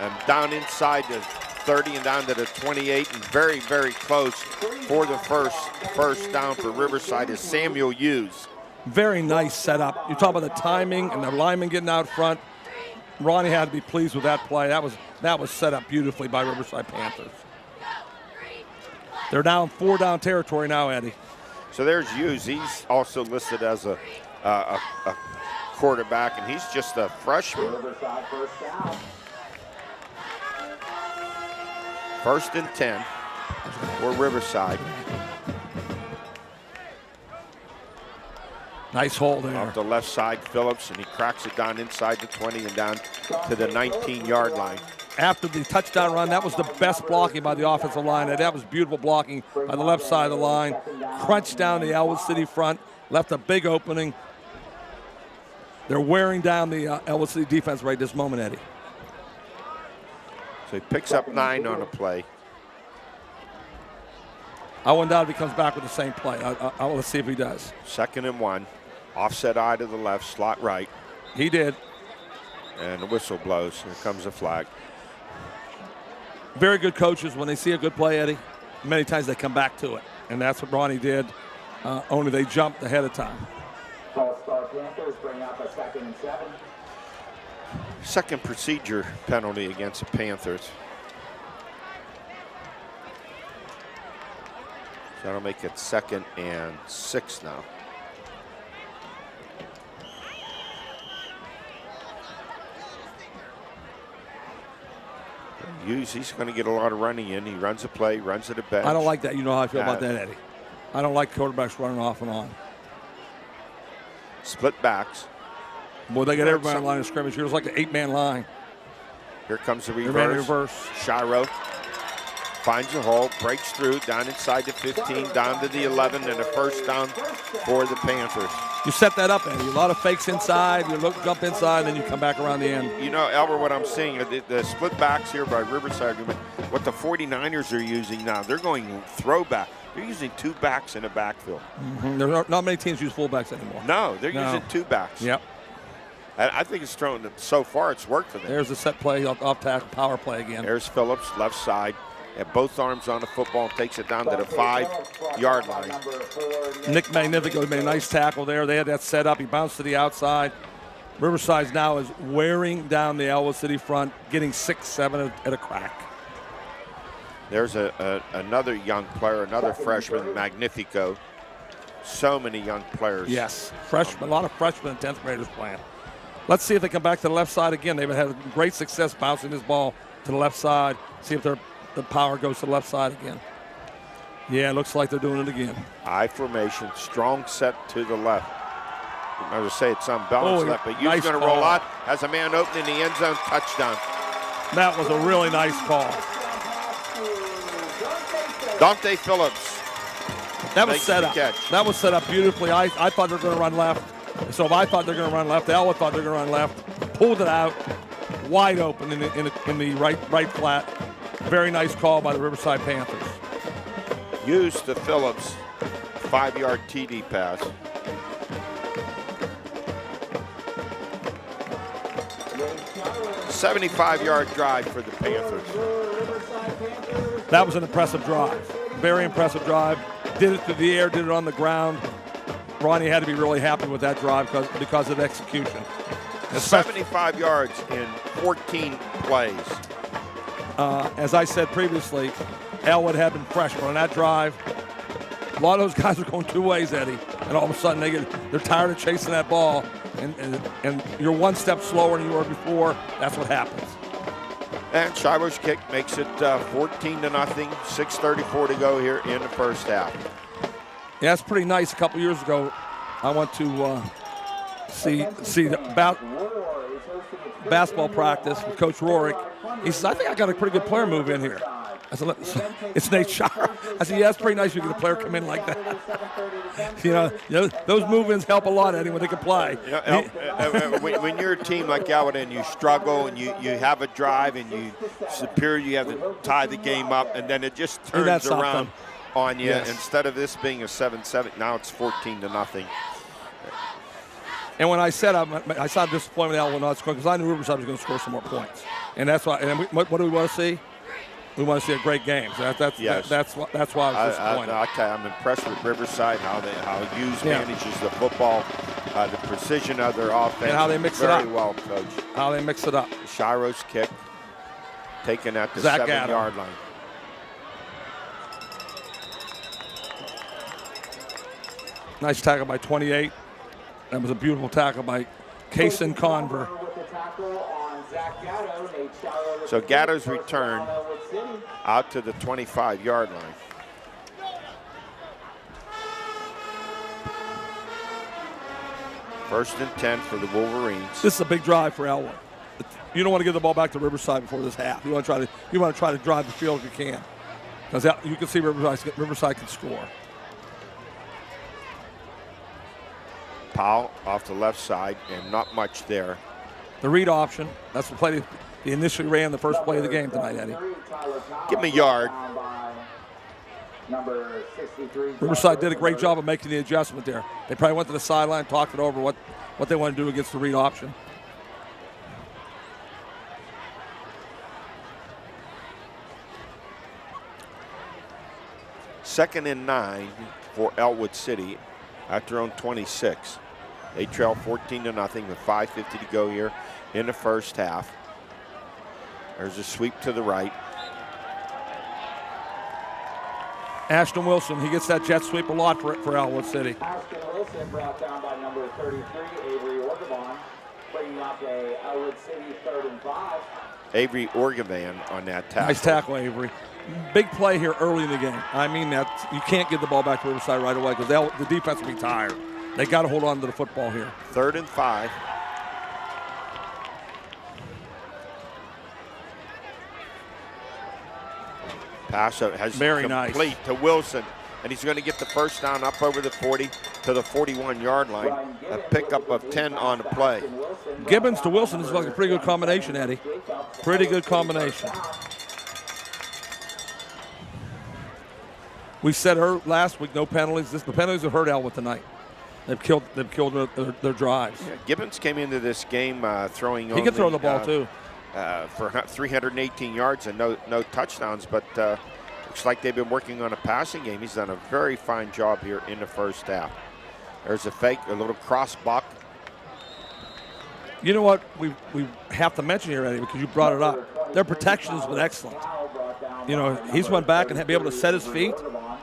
B: and down inside the 30 and down to the 28, and very, very close for the first down for Riverside is Samuel Hughes.
A: Very nice setup. You talk about the timing and the lineman getting out front. Ronnie had to be pleased with that play. That was set up beautifully by Riverside Panthers. They're now in 4-down territory now, Eddie.
B: So there's Hughes. He's also listed as a quarterback, and he's just a freshman.
C: Riverside first down.
B: 1st and 10 for Riverside.
A: Nice hole there.
B: Off the left side, Phillips, and he cracks it down inside the 20 and down to the 19-yard line.
A: After the touchdown run, that was the best blocking by the offensive line. That was beautiful blocking by the left side of the line. Crunched down the Ellwood City front, left a big opening. They're wearing down the Ellwood City defense right this moment, Eddie.
B: So he picks up 9 on a play.
A: I wonder if he comes back with the same play. I want to see if he does.
B: 2nd and 1. Offset eye to the left, slot right.
A: He did.
B: And the whistle blows. Here comes the flag.
A: Very good coaches, when they see a good play, Eddie, many times they come back to it. And that's what Ronnie did, only they jumped ahead of time.
C: All-Star Panthers bring up a 2nd and 7.
B: Second procedure penalty against the Panthers. So that'll make it 2nd and 6 now.
A: He's going to get a lot of running in. He runs a play, runs to the bench.
B: I don't like that. You know how I feel about that, Eddie. I don't like quarterbacks running off and on.
A: Split backs.
B: Boy, they got everybody on the line of scrimmage. Here was like an 8-man line.
A: Here comes the reverse. Shiro finds a hole, breaks through, down inside the 15, down to the 11, and a first down for the Panthers.
B: You set that up, Eddie. A lot of fakes inside. You jump inside, then you come back around the end.
A: You know, Ellwood, what I'm seeing, the split backs here by Riverside, what the 49ers are using now, they're going throwback. They're using 2 backs in a backfield.
B: There's not many teams use fullbacks anymore.
A: No, they're using 2 backs.
B: Yep.
A: I think it's thrown, so far it's worked for them.
B: There's a set play, off tackle, power play again.
A: There's Phillips, left side. At both arms on the football, takes it down to the 5-yard line.
B: Nick Magnifico made a nice tackle there. They had that set up. He bounced to the outside. Riverside now is wearing down the Ellwood City front, getting 6-7 at a crack.
A: There's another young player, another freshman, Magnifico. So many young players.
B: Yes, a lot of freshmen and 10th graders playing. Let's see if they come back to the left side again. They've had great success bouncing this ball to the left side. See if the power goes to the left side again. Yeah, it looks like they're doing it again. I
A: formation, strong set to the left. I would say it's unbalanced left, but you're going to roll out. Has a man open in the end zone, touchdown.
B: That was a really nice call.
A: Dante Phillips.
B: That was set up. That was set up beautifully. I thought they were going to run left. So if I thought they were going to run left, Ellwood thought they were going to run left. Pulled it out, wide open in the right flat. Very nice call by the Riverside Panthers.
A: Used the Phillips 5-yard TD pass. $75-yard drive for the Panthers.
B: That was an impressive drive. Very impressive drive. Did it through the air, did it on the ground. Ronnie had to be really happy with that drive because of execution.
A: 75 yards in 14 plays.
B: As I said previously, Ellwood had been fresh, but on that drive, a lot of those guys are going 2 ways, Eddie. And all of a sudden they're tired of chasing that ball, and you're 1 step slower than you were before. That's what happens.
A: And Shiro's kick makes it 14-0, 6:34 to go here in the first half.
B: Yeah, it's pretty nice. A couple years ago, I went to see the basketball practice with Coach Rorick. He says, I think I got a pretty good player move in here. I said, it's Nate Shire. I said, yeah, it's pretty nice you get a player come in like that. you know those move-ins help a lot, Eddie, when they can play.
A: When you're a team like Ellwood and you struggle and you have a drive and you have to tie the game up, and then it just turns around on you. Yes. Instead of this being a 7-7, now it's 14-0.
B: And when I said I saw disappointment in Ellwood not scoring, because I knew Riverside was going to score some more points. And that's why. And what do we want to see? We want to see a great game. So that's why I was disappointed.
A: I'm impressed with Riverside, how Hughes manages the football, the precision of their offense,
B: and how they mix it up.
A: Very well, Coach.
B: How they mix it up.
A: Shiro's kick, taken at the 7-yard line.
B: Nice tackle by 28. That was a beautiful tackle by Kaysen Conver.
A: So Gatto's return out to the 25-yard line. First and 10 for the Wolverines.
B: This is a big drive for Ellwood. You don't want to give the ball back to Riverside before this half. You want to try to drive the field if you can, because you can see Riverside can score.
A: Powell off the left side, and not much there.
B: The read option. That's the play they initially ran the first play of the game tonight, Eddie.
A: Give me a yard.
B: Riverside did a great job of making the adjustment there. They probably went to the sideline, talked it over what they want to do against the read option.
A: Second and 9 for Ellwood City at their own 26. They trail 14-0 with 5:50 to go here in the first half. There's a sweep to the right.
B: Ashton Wilson, he gets that jet sweep a lot for Ellwood City.
C: Ashton Wilson brought down by number 33, Avery Orgabon, bringing up a Ellwood City 3rd and 5.
A: Avery Orgavan on that tackle.
B: Nice tackle, Avery. Big play here early in the game. I mean, that you can't give the ball back to Riverside right away because the defense will be tired. They got to hold on to the football here.
A: 3rd and 5. Pass has
B: Very
A: complete
B: nice
A: to Wilson, and he's going to get the first down up over the 40 to the 41-yard line. A pickup of 10 on the play.
B: Gibbons to Wilson is like a pretty good combination, Eddie. Pretty good combination. We said last week, no penalties. The penalties have hurt Ellwood tonight. They've killed their drives.
A: Yeah, Gibbons came into this game throwing.
B: He can throw the ball too.
A: For 318 yards and no touchdowns, but looks like they've been working on a passing game. He's done a very fine job here in the first half. There's a fake, a little cross buck.
B: You know what we have to mention here, Eddie, because you brought it up. Their protection has been excellent. You know, he's went back and be able to set his feet.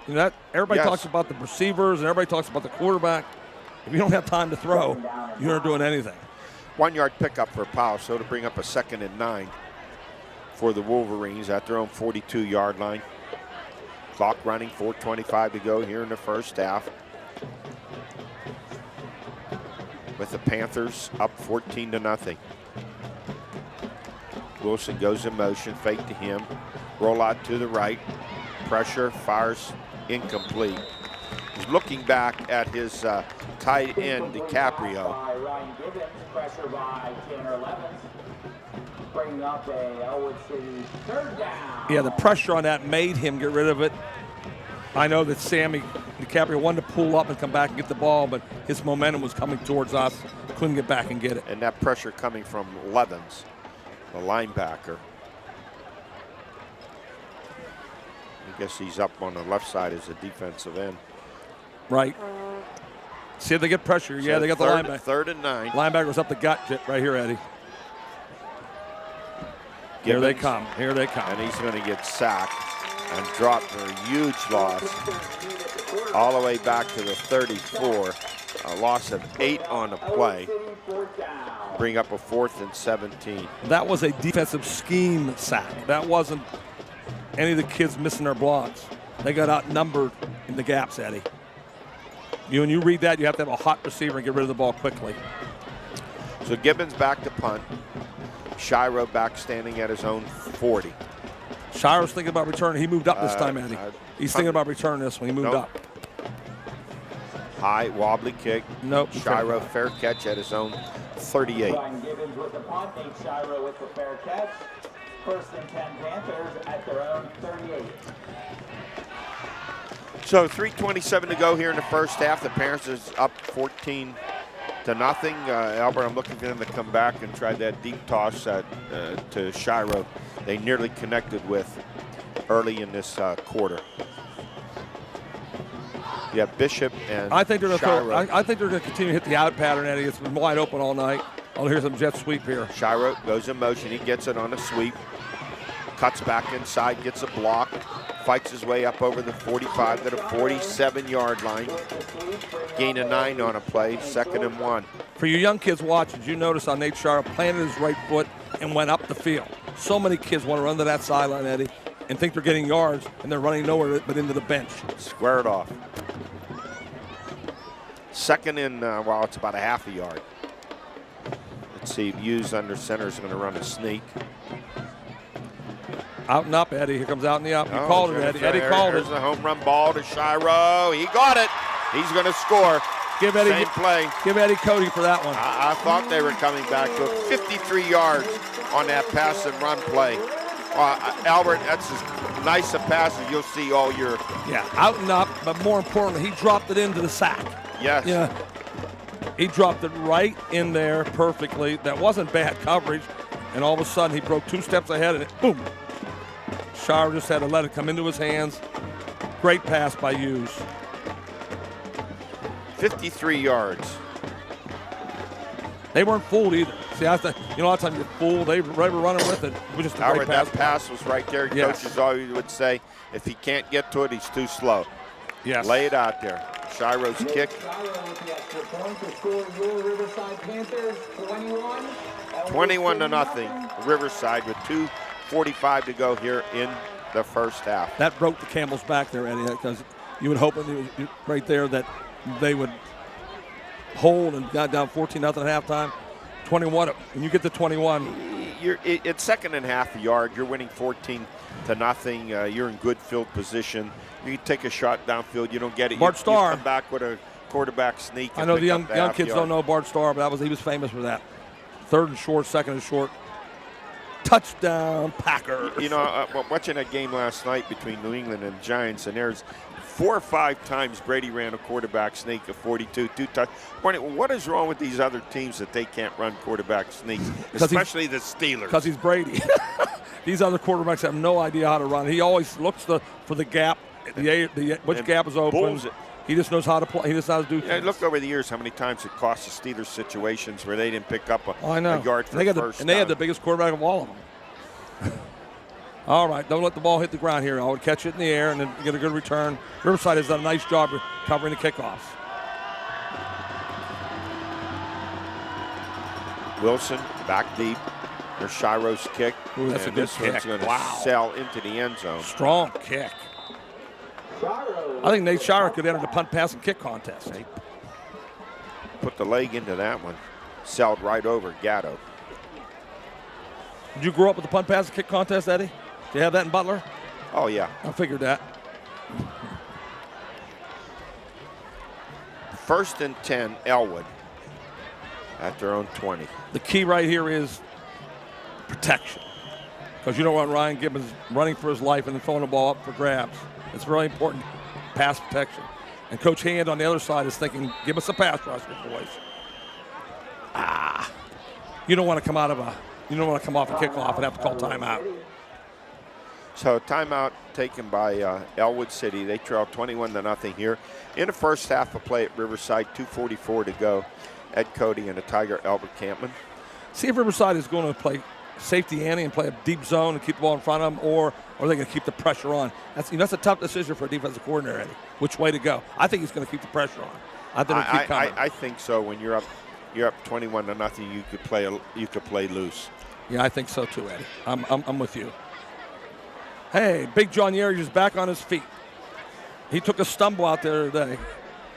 B: You know, that everybody talks about the receivers and everybody talks about the quarterback. If you don't have time to throw, you're not doing anything.
A: 1-yard pickup for Powell, so to bring up a 2nd and 9 for the Wolverines at their own 42-yard line. Clock running, 4:25 to go here in the first half. With the Panthers up 14-0. Wilson goes in motion, fake to him, roll out to the right, pressure, fires incomplete. He's looking back at his tight end, DiCaprio.
C: Pressure by Tanner Levens. Bringing up a Ellwood City 3rd down.
B: Yeah, the pressure on that made him get rid of it. I know that Sammy DiCaprio wanted to pull up and come back and get the ball, but his momentum was coming towards us. Couldn't get back and get it.
A: And that pressure coming from Levens, the linebacker. I guess he's up on the left side as a defensive end.
B: Right. See if they get pressure. Yeah,
A: So
B: they got the linebacker.
A: 3rd and 9.
B: Linebacker's up the gut right here, Eddie. Here they come. Here they come.
A: And he's going to get sacked and dropped for a huge loss all the way back to the 34. A loss of 8 on the play. Bring up a 4th and 17.
B: That was a defensive scheme sack. That wasn't any of the kids missing their blocks. They got outnumbered in the gaps, Eddie. When you read that, you have to have a hot receiver and get rid of the ball quickly.
A: So Gibbons back to punt. Shiro back standing at his own 40.
B: Shiro's thinking about returning. He moved up this time, Eddie. He's thinking about returning this one. He moved up.
A: High, wobbly kick.
B: Nope.
A: Shiro, fair catch at his own 38.
C: Brian Gibbons with the punt, Nate Shiro with the fair catch. 1st and 10 Panthers at their own 38.
A: So 3:27 to go here in the first half. The Panthers up 14-0. Albert, I'm looking for them to come back and try that deep toss to Shiro. They nearly connected with early in this quarter. Yeah, Bishop and
B: I think they're going to
A: Shiro.
B: throw. I think they're going to continue to hit the out pattern, Eddie. It's been wide open all night. I'll hear some jet sweep here.
A: Shiro goes in motion. He gets it on a sweep. Cuts back inside, gets a block. Fights his way up over the 45 to the 47-yard line. Gain of 9 on a play, 2nd and 1.
B: For you young kids watching, you notice on Nate Shiro planted his right foot and went up the field. So many kids want to run to that sideline, Eddie, and think they're getting yards, and they're running nowhere but into the bench.
A: Square it off. 2nd and, well, it's about a half a yard. Let's see, Hughes under center is going to run a sneak.
B: Out and up, Eddie. Here comes out and the up. You called it, Eddie. Eddie called it.
A: Here's the home run ball to Shiro. He got it. He's going to score.
B: Give Eddie,
A: Same play.
B: Give Eddie Cody for that one.
A: I thought they were coming back to 53 yards on that pass and run play. Albert, that's as nice a pass as you'll see all year.
B: Yeah, out and up, but more importantly, he dropped it into the sack.
A: Yes.
B: Yeah. He dropped it right in there perfectly. That wasn't bad coverage. And all of a sudden, he broke 2 steps ahead, and it, boom. Shire just had to let it come into his hands. Great pass by Hughes.
A: 53 yards.
B: They weren't fooled either. See, a lot of times you're fooled. They were running with it. It was just a great pass.
A: That pass was right there.
B: Yes.
A: Coaches always would say, if he can't get to it, he's too slow.
B: Yes.
A: Lay it out there. Shiro's kick.
C: Shiro with the extra point to score your Riverside Panthers 21.
A: 21-0. Riverside with 2:45 to go here in the first half.
B: That broke the Camel's back there, Eddie, because you would hope right there that they would hold and got down 14-0 at halftime. 21. When you get to 21,
A: It's second and half a yard. You're winning 14-0. You're in good field position. You take a shot downfield. You don't get it.
B: Bart Starr.
A: You come back with a quarterback sneak.
B: I know the young kids don't know Bart Starr, but he was famous for that. Third and short, second and short. Touchdown, Packers.
A: You know, watching that game last night between New England and Giants, and there's 4 or 5 times Brady ran a quarterback sneak of 42, 2 touchdowns. What is wrong with these other teams that they can't run quarterback sneaks, especially the Steelers?
B: Because he's Brady. These other quarterbacks have no idea how to run. He always looks for the gap, which gap is open. He just knows how to play. He just knows how to do things.
A: I looked over the years how many times it cost the Steelers situations where they didn't pick up a yard for first
B: down. They had the biggest quarterback of all of them. All right, don't let the ball hit the ground here. I would catch it in the air and then get a good return. Riverside has done a nice job covering the kickoffs.
A: Wilson back deep. There's Shiro's kick.
B: Ooh, that's a good kick.
A: This one's going to sail into the end zone.
B: Strong kick. I think Nate Shiro could enter the punt, pass, and kick contest.
A: Put the leg into that one. Sailed right over Gatto.
B: Did you grow up with the punt, pass, and kick contest, Eddie? Do you have that in Butler?
A: Oh, yeah.
B: I figured that.
A: 1st and 10, Ellwood at their own 20.
B: The key right here is protection. Because you don't want Ryan Gibbons running for his life and then throwing the ball up for grabs. It's really important, pass protection. And Coach Hand on the other side is thinking, give us a pass rush, boys. You don't want to come off a kickoff and have to call timeout.
A: So timeout taken by Ellwood City. They trail 21-0 here. In the first half of play at Riverside, 2:44 to go. Ed Cody and the Tiger Albert Campman.
B: See if Riverside is going to play safety ante and play a deep zone and keep the ball in front of them, or are they going to keep the pressure on? That's a tough decision for a defensive coordinator, Eddie. Which way to go? I think he's going to keep the pressure on. I think he'll keep coming.
A: I think so. When you're up 21-0, you could play loose.
B: Yeah, I think so too, Eddie. I'm with you. Hey, Big John Yerry is back on his feet. He took a stumble out there today.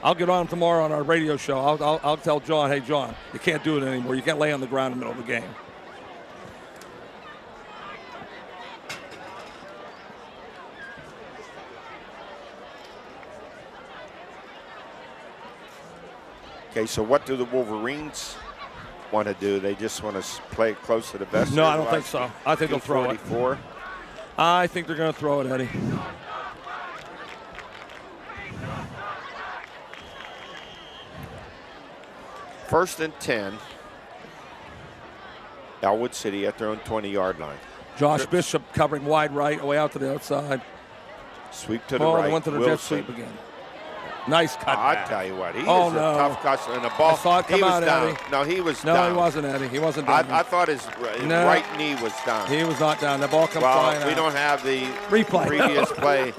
B: I'll get on him tomorrow on our radio show. I'll tell John, hey, John, you can't do it anymore. You can't lay on the ground in the middle of the game.
A: Okay, so what do the Wolverines want to do? They just want to play it close to the vest?
B: No, I don't think so. I think they'll throw it. I think they're going to throw it, Eddie.
A: First and 10. Ellwood City at their own 20-yard line.
B: Josh Bishop covering wide right, way out to the outside.
A: Sweep to the right.
B: They went to the jet sweep again. Nice cut.
A: I'll tell you what, he is a tough customer. And the ball,
B: I saw it come out,
A: down.
B: Eddie.
A: No, he was down.
B: No, he wasn't, Eddie. He wasn't down.
A: I thought his right knee was down.
B: He was not down. The ball comes flying out.
A: We don't have the
B: replay.
A: Previous play.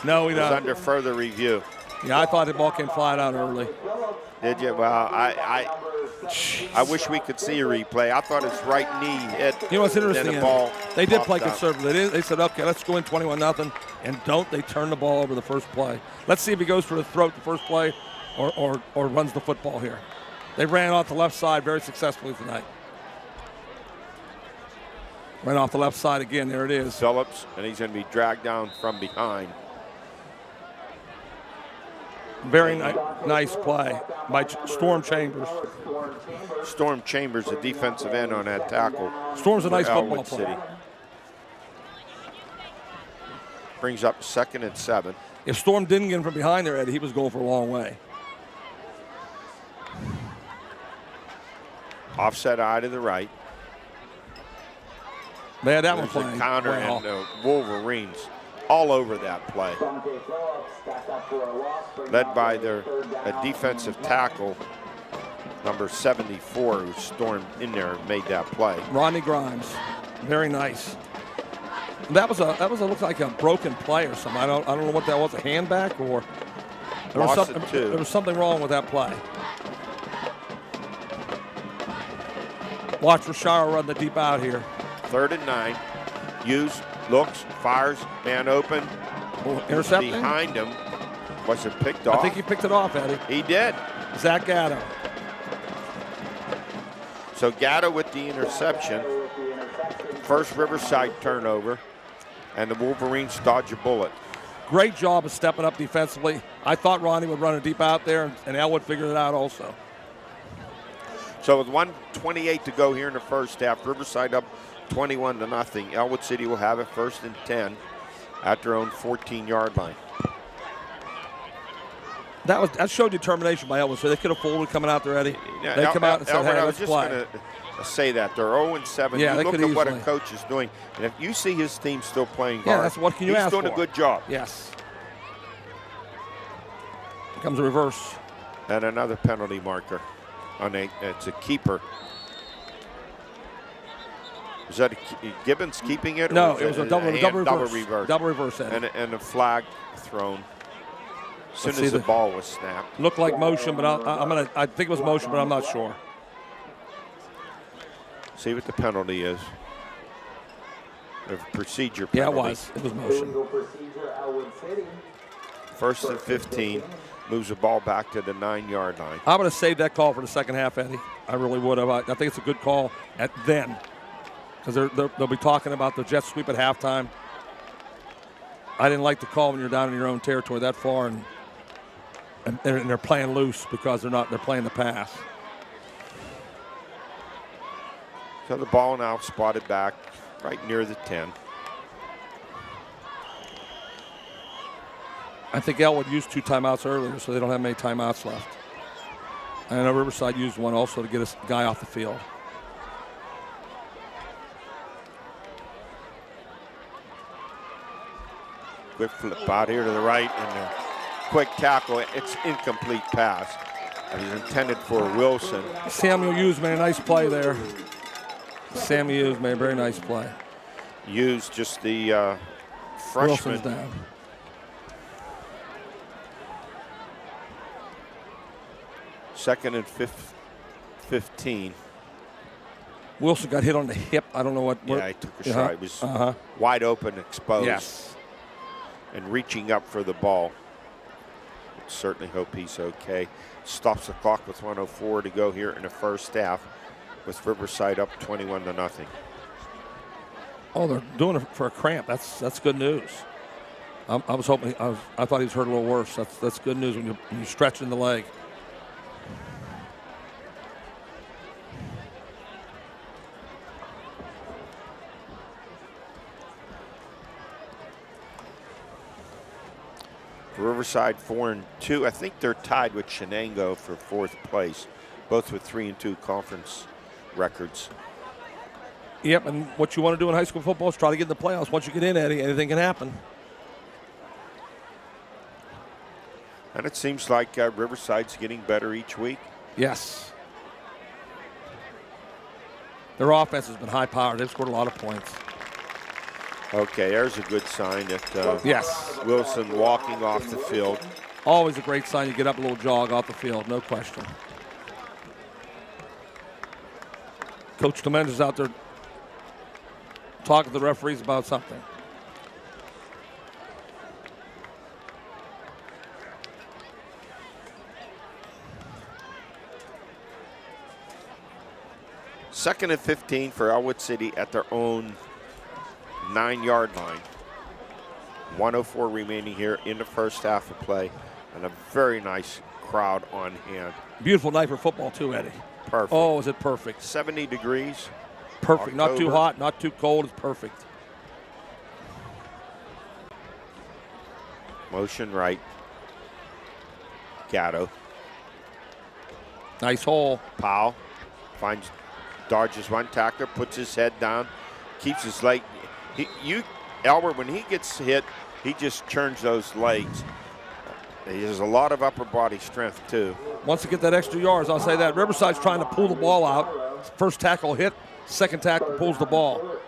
B: No, we don't.
A: It was under further review.
B: Yeah, I thought the ball came flying out early.
A: Did you? Well, I wish we could see a replay. I thought his right knee hit.
B: You know what's interesting?
A: The ball
B: they did play conservative. They said, okay, let's go in 21-0, and don't they turn the ball over the first play. Let's see if he goes for the throat the first play or runs the football here. They ran off the left side very successfully tonight. Ran off the left side again. There it is.
A: Phillips, and he's going to be dragged down from behind.
B: Very nice play by Storm Chambers.
A: Storm Chambers, a defensive end on that tackle.
B: Storm's a nice football player.
A: Brings up 2nd and 7.
B: If Storm didn't get him from behind there, Eddie, he was going for a long way.
A: Offset eye to the right.
B: They had that one playing.
A: Counter and the Wolverines all over that play. Led by their defensive tackle, number 74, who stormed in there and made that play.
B: Rodney Grimes, very nice. That was looks like a broken play or something. I don't know what that was, a handback or.
A: Lost it 2.
B: There was something wrong with that play. Watch for Shire run the deep out here.
A: 3rd and 9. Hughes looks, fires, man open.
B: Intercepting?
A: Behind him. Was it picked off?
B: I think he picked it off, Eddie.
A: He did.
B: Zach Gatto.
A: So Gatto with the interception. First Riverside turnover. And the Wolverines dodge a bullet.
B: Great job of stepping up defensively. I thought Ronnie would run it deep out there, and Ellwood figured it out also.
A: So with 1:28 to go here in the first half, Riverside up 21-0. Ellwood City will have it 1st and 10 at their own 14-yard line.
B: That showed determination by Ellwood. So they could have folded coming out there, Eddie. They come out and said, "Hey, let's play."
A: I was just going to say that they're 0-7.
B: Yeah,
A: you
B: they
A: look
B: could
A: at what a
B: easily.
A: coach is doing, and if you see his team still playing hard,
B: Yeah, that's what can you ask
A: he's doing
B: for.
A: a good job.
B: Yes. Here comes a reverse.
A: And another penalty marker. It's a keeper. Is that Gibbons keeping it?
B: No,
A: or
B: it was a double reverse. Double reverse. Eddie.
A: And a flag thrown as soon as the ball was snapped.
B: Looked like motion, but I think it was motion, but I'm not sure.
A: See what the penalty is. A procedure penalty.
B: Yeah, it was. It was motion.
A: 1st and 15. Moves the ball back to the 9-yard line.
B: I'm going to save that call for the second half, Eddie. I really would have. I think it's a good call at then, because they'll be talking about the jet sweep at halftime. I didn't like the call when you're down in your own territory that far, and they're playing loose because they're playing the pass.
A: So the ball now spotted back right near the 10.
B: I think Ellwood used 2 timeouts earlier, so they don't have many timeouts left. And I know Riverside used one also to get a guy off the field.
A: Quick flip out here to the right, and a quick tackle. It's incomplete pass. It was intended for Wilson.
B: Samuel Hughes made a nice play there. Samuel Hughes made a very nice play.
A: Hughes, just the freshman.
B: Wilson's down.
A: Second and 15.
B: Wilson got hit on the hip. I don't know what.
A: Yeah, he took a shot. He was wide open, exposed.
B: Yes.
A: And reaching up for the ball. Certainly hope he's okay. Stops the clock with 1:04 to go here in the first half, with Riverside up 21-0.
B: Oh, they're doing it for a cramp. That's good news. I was hoping. I thought he was hurt a little worse. That's good news when you're stretching the leg.
A: Riverside 4-2. I think they're tied with Shenango for 4th place, both with 3-2 conference records.
B: Yep, and what you want to do in high school football is try to get in the playoffs. Once you get in, Eddie, anything can happen.
A: And it seems like Riverside's getting better each week.
B: Yes. Their offense has been high-powered. They've scored a lot of points.
A: Okay, there's a good sign that
B: yes.
A: Wilson walking off the field.
B: Always a great sign. You get up a little jog off the field, no question. Coach Clemens is out there talking to the referees about something.
A: Second and 15 for Ellwood City at their own 9-yard line. 1:04 remaining here in the first half of play, and a very nice crowd on hand.
B: Beautiful night for football too, Eddie.
A: Perfect.
B: Oh, is it perfect?
A: 70 degrees.
B: Perfect.
A: October.
B: Not too hot, not too cold. It's perfect.
A: Motion right. Gatto.
B: Nice hole.
A: Powell dodges one tackler, puts his head down, keeps his leg. Ellwood, when he gets hit, he just churns those legs. He has a lot of upper body strength too.
B: Wants to get that extra yards, I'll say that. Riverside's trying to pull the ball out. First tackle hit, second tackle pulls the ball.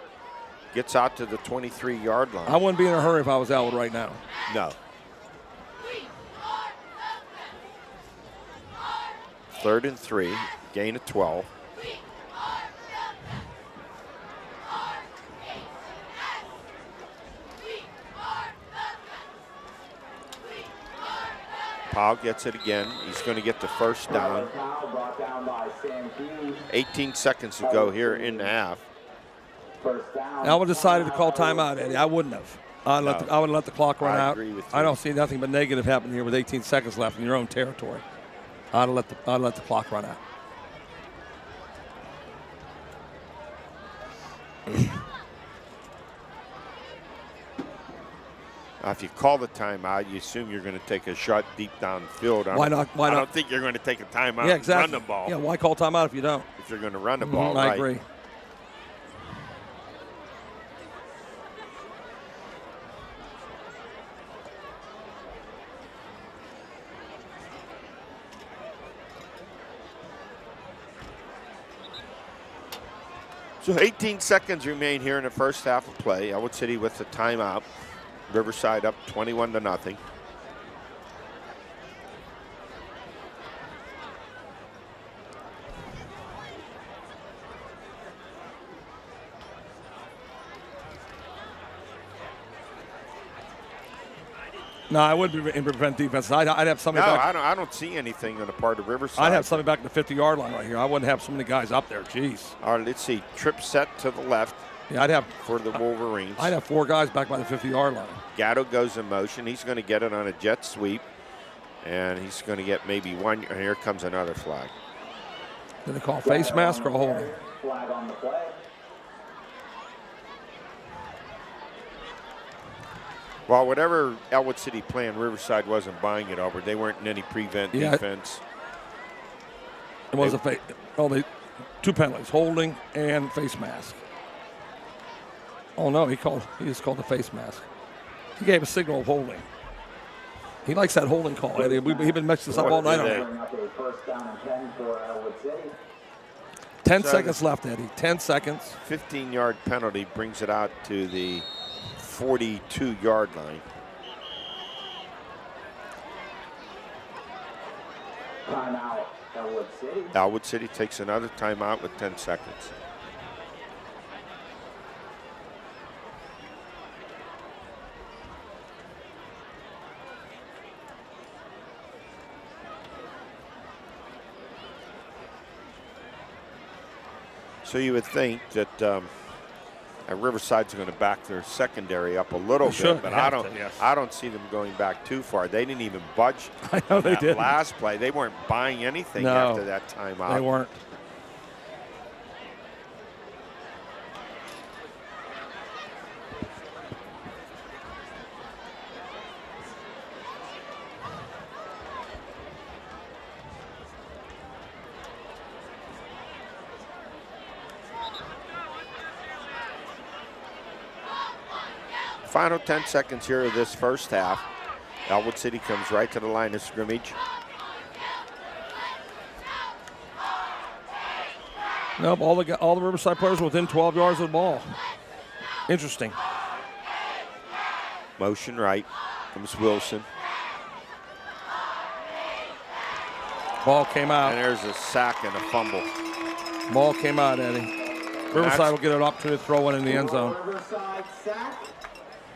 A: Gets out to the 23-yard line.
B: I wouldn't be in a hurry if I was Ellwood right now.
A: No. 3rd and 3, gain of 12. Powell gets it again. He's going to get the first down. 18 seconds to go here in the half.
B: Ellwood decided to call timeout, Eddie. I wouldn't have. I would let the clock run out.
A: Agree with you.
B: I don't see nothing but negative happening here with 18 seconds left in your own territory. I'd let the clock run out.
A: If you call the timeout, you assume you're going to take a shot deep downfield.
B: Why not?
A: I don't think you're going to take a timeout
B: Yeah, exactly.
A: and run the ball.
B: Yeah, why call timeout if you don't?
A: If you're going to run the ball,
B: I
A: right.
B: agree.
A: So 18 seconds remain here in the first half of play. Ellwood City with the timeout. Riverside up 21-0.
B: No, I wouldn't be in prevent defense. I'd have somebody
A: No,
B: back.
A: I don't see anything on the part of Riverside.
B: I'd have somebody back at the 50-yard line right here. I wouldn't have so many guys up there. Jeez.
A: All right, let's see. Trip set to the left
B: Yeah, I'd have
A: for the Wolverines.
B: I'd have 4 guys back by the 50-yard line.
A: Gatto goes in motion. He's going to get it on a jet sweep. And he's going to get maybe one. And here comes another flag.
B: Did they call face mask or holding?
C: Flag on the play.
A: Well, whatever Ellwood City planned, Riverside wasn't buying it over. They weren't in any prevent defense.
B: It was a face. Oh, they 2 penalties, holding and face mask. Oh no, he just called the face mask. He gave a signal of holding. He likes that holding call, Eddie. He's been messing this up all night.
C: Bring up a first down and 10 for Ellwood City.
B: 10 seconds left, Eddie. 10 seconds.
A: 15-yard penalty brings it out to the 42-yard line.
C: Timeout, Ellwood City.
A: Ellwood City takes another timeout with 10 seconds. So you would think that Riverside's going to back their secondary up a little bit, but I don't see them going back too far. They didn't even budge.
B: I know they did.
A: Last play, they weren't buying anything after that timeout.
B: They weren't.
A: Final 10 seconds here of this first half. Ellwood City comes right to the line of scrimmage.
B: Nope, all the Riverside players within 12 yards of the ball. Interesting.
A: Motion right comes Wilson.
B: Ball came out.
A: And there's a sack and a fumble.
B: Ball came out, Eddie. Riverside will get an opportunity to throw one in the end zone.
C: Riverside sack.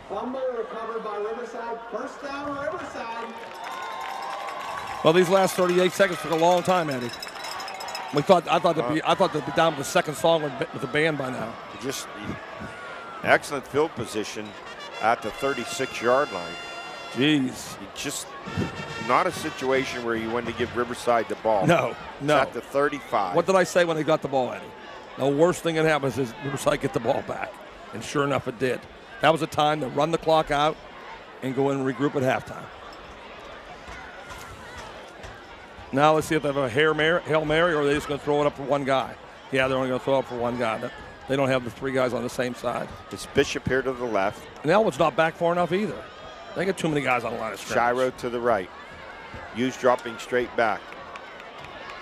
C: Fumble recovered by Riverside. First down, Riverside.
B: Well, these last 38 seconds took a long time, Eddie. I thought they'd be down with the second song with the band by now.
A: Just excellent field position at the 36-yard line.
B: Jeez.
A: Just not a situation where you want to give Riverside the ball.
B: No.
A: It's at the 35.
B: What did I say when they got the ball, Eddie? The worst thing that happens is Riverside get the ball back. And sure enough, it did. That was a time to run the clock out and go in and regroup at halftime. Now let's see if they have a Hail Mary or are they just going to throw it up for one guy. Yeah, they're only going to throw it up for one guy. They don't have the 3 guys on the same side.
A: It's Bishop here to the left.
B: And Ellwood's not back far enough either. They got too many guys on the line of scrimmage.
A: Shiro to the right. Hughes dropping straight back.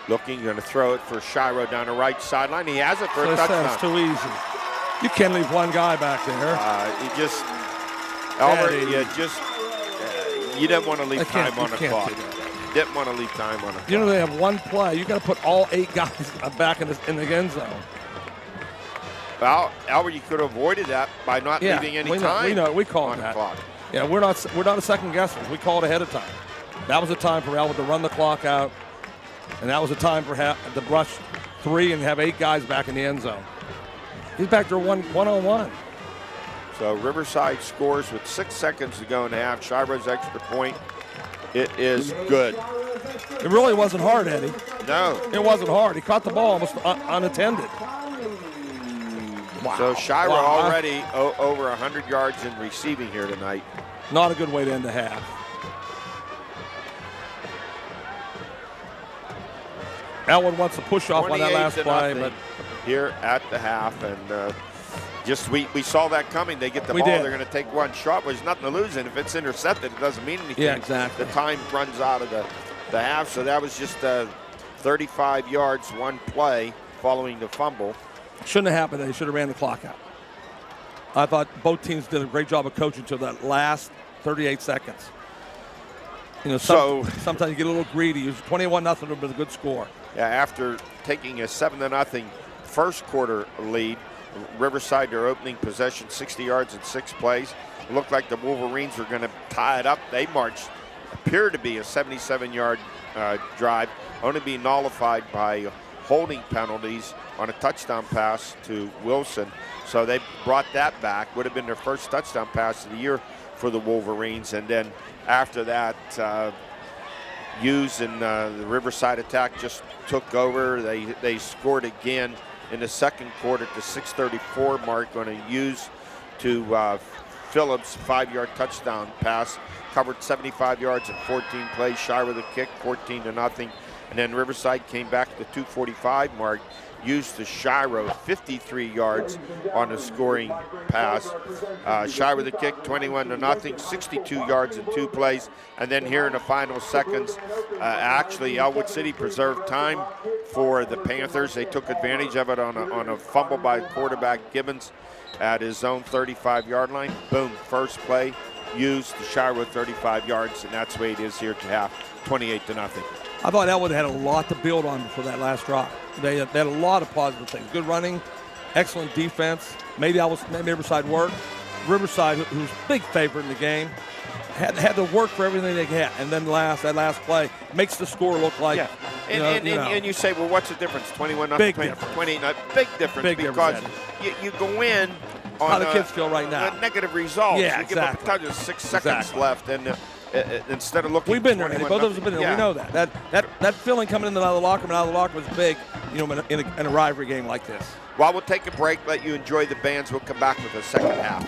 A: Looking, going to throw it for Shiro down the right sideline. He has it for a touchdown.
B: It's too easy. You can't leave one guy back there.
A: You didn't want to leave time on the clock. didn't want to leave time on it.
B: You know they have one play. You got to put all 8 guys back in the end zone.
A: Well, Albert, you could have avoided that by not leaving any time.
B: We know. We call
A: on
B: that.
A: The clock.
B: Yeah, we're not a second guessers. We call it ahead of time. That was a time for Ellwood to run the clock out, and that was a time for to brush 3 and have 8 guys back in the end zone. He's back there one-on-one.
A: So Riverside scores with 6 seconds to go in the half. Shiro's extra point. It is good.
B: It really wasn't hard, Eddie.
A: No.
B: It wasn't hard. He caught the ball almost unattended. Wow.
A: So Shiro already over 100 yards in receiving here tonight.
B: Not a good way to end the half. Ellwood wants to push off on that last play, but
A: here at the half, and we saw that coming. They get the ball, they're going to take one shot. But there's nothing to lose, and if it's intercepted, it doesn't mean anything.
B: Yeah, exactly.
A: The time runs out of the half, so that was just 35 yards, one play following the fumble.
B: Shouldn't have happened. They should have ran the clock out. I thought both teams did a great job of coaching to that last 38 seconds. You know, sometimes you get a little greedy. 21-0 would have been a good score.
A: Yeah, after taking a 7-0 first quarter lead, Riverside, their opening possession, 60 yards in 6 plays. It looked like the Wolverines were going to tie it up. They marched, appeared to be a 77-yard drive, only being nullified by holding penalties on a touchdown pass to Wilson. So they brought that back. Would have been their first touchdown pass of the year for the Wolverines. And then after that, Hughes and the Riverside attack just took over. They scored again in the second quarter at the 6:34 mark on a Hughes to Phillips 5-yard touchdown pass. Covered 75 yards in 14 plays. Shire with a kick, 14-0. And then Riverside came back to the 2:45 mark. Used to Shiro 53 yards on a scoring pass. Shire with a kick, 21-0, 62 yards in 2 plays. And then here in the final seconds, actually Ellwood City preserved time for the Panthers. They took advantage of it on a fumble by quarterback Gibbons at his own 35-yard line. Boom, first play, used to Shiro 35 yards, and that's the way it is here to half, 28-0.
B: I thought Ellwood had a lot to build on for that last drive. They had a lot of positive things. Good running, excellent defense. Maybe Riverside work. Riverside, who's big favorite in the game, had to work for everything they had. And then that last play makes the score look like.
A: Yeah. And you say, well, what's the difference? 21-0,
B: big difference.
A: 28. Big difference.
B: Big
A: because
B: difference,
A: you go in on
B: how the kids feel right now.
A: A negative result.
B: Yeah,
A: you
B: exactly.
A: give up a touch of 6 seconds left, and instead of looking.
B: We've been there, both of us have been there.
A: Yeah.
B: We know that feeling coming into the locker room and out of the locker room is big, in a rivalry game like this.
A: Well, we'll take a break, let you enjoy the bands. We'll come back with the second half.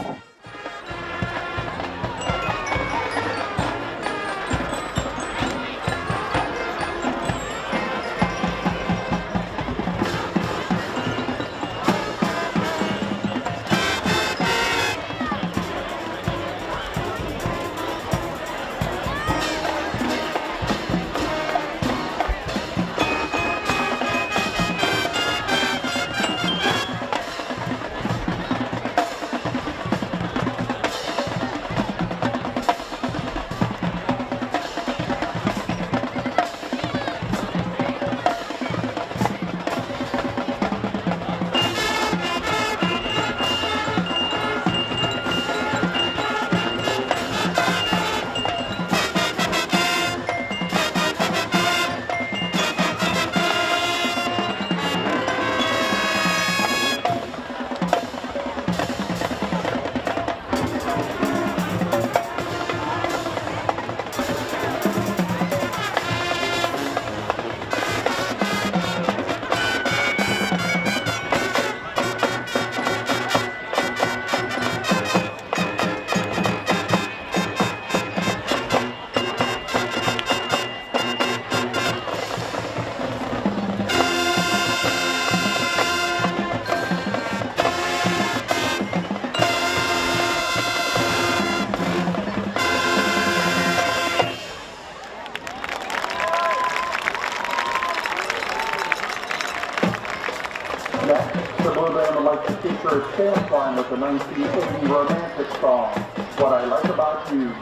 D: Stand line with the 1980 romantic song, What I Like About You.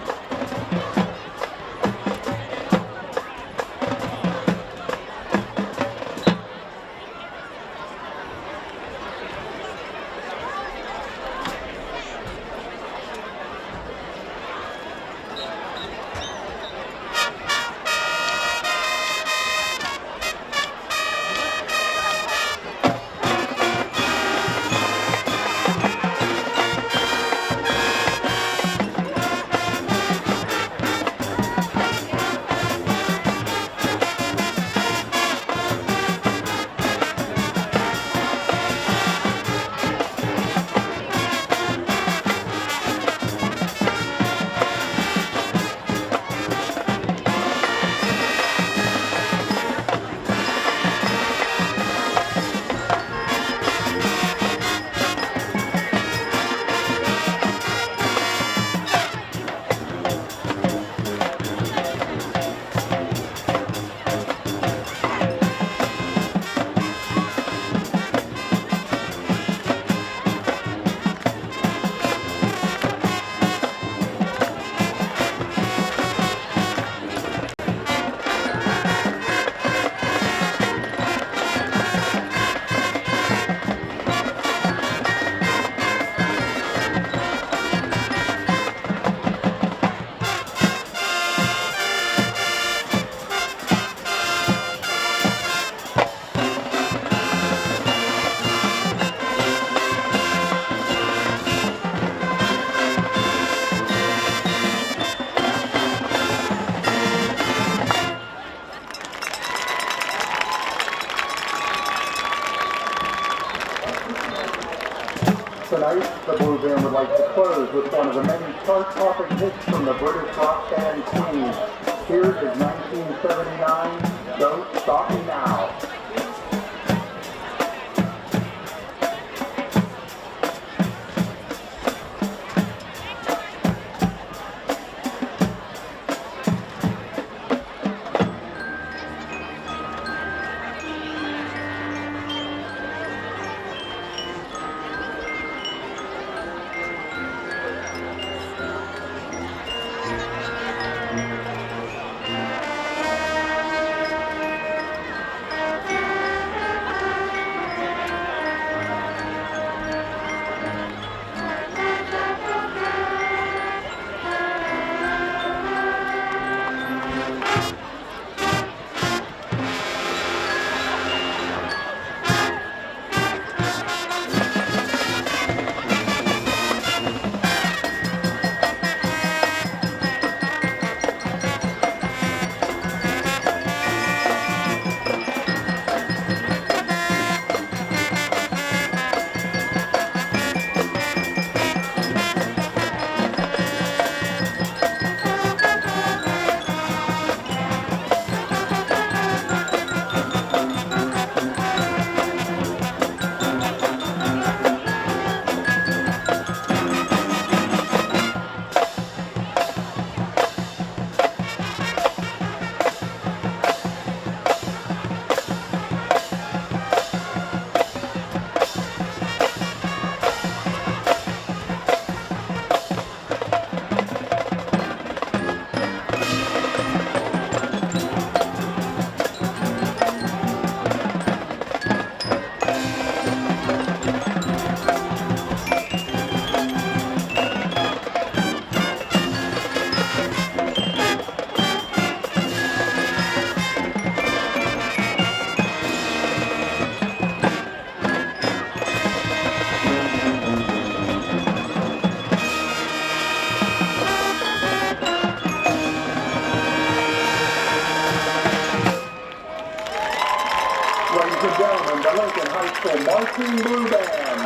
D: Tonight, the Blue Band would like to close with one of the many chart-topping hits from the British rock band Queen. Here is 1979, Don't Stop Me Now. Marching Blue Band.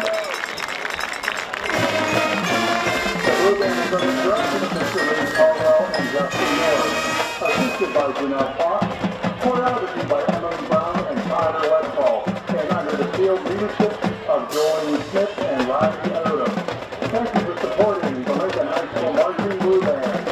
D: The Blue Band is under the direction of Mr. Lee Caldwell and Justin Moore. Assisted by Janelle Fox, choreography by Emily Brown and Tyler Westfall, and under the field leadership of Jolene Smith and Rodney Odom. Thank you for supporting the Lincoln High School Marching Blue Band.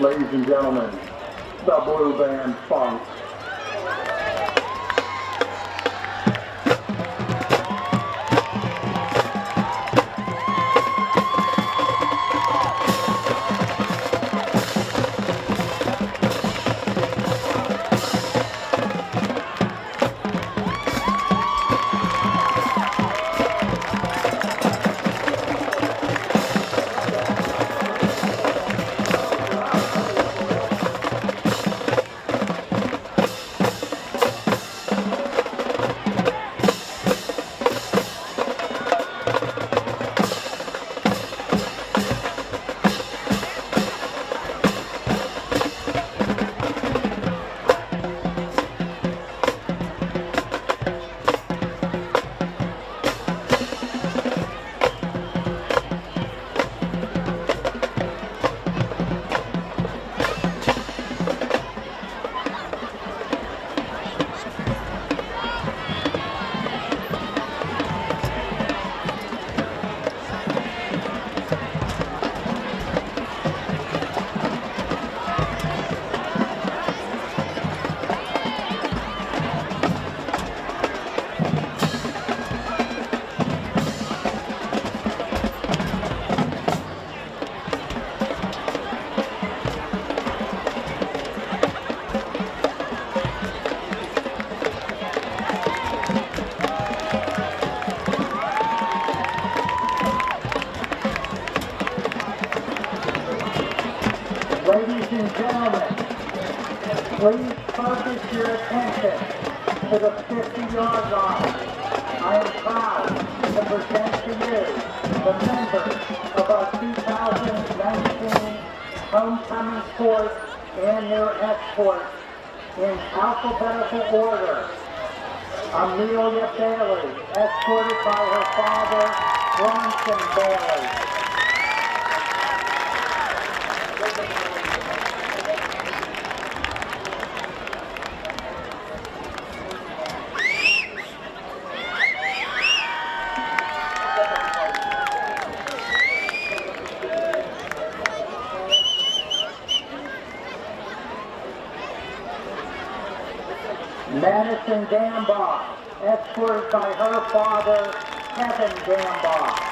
D: Ladies and gentlemen, the Blue Band Funk. Ladies and gentlemen, please focus your attention to the 50-yard line. I am proud to present to you the members of our 2019 homecoming sports and their escorts in alphabetical order. Amelia Bailey, escorted by her father, Bronson Bailey. Madison Gambaugh, escorted by her father, Kevin Gambaugh.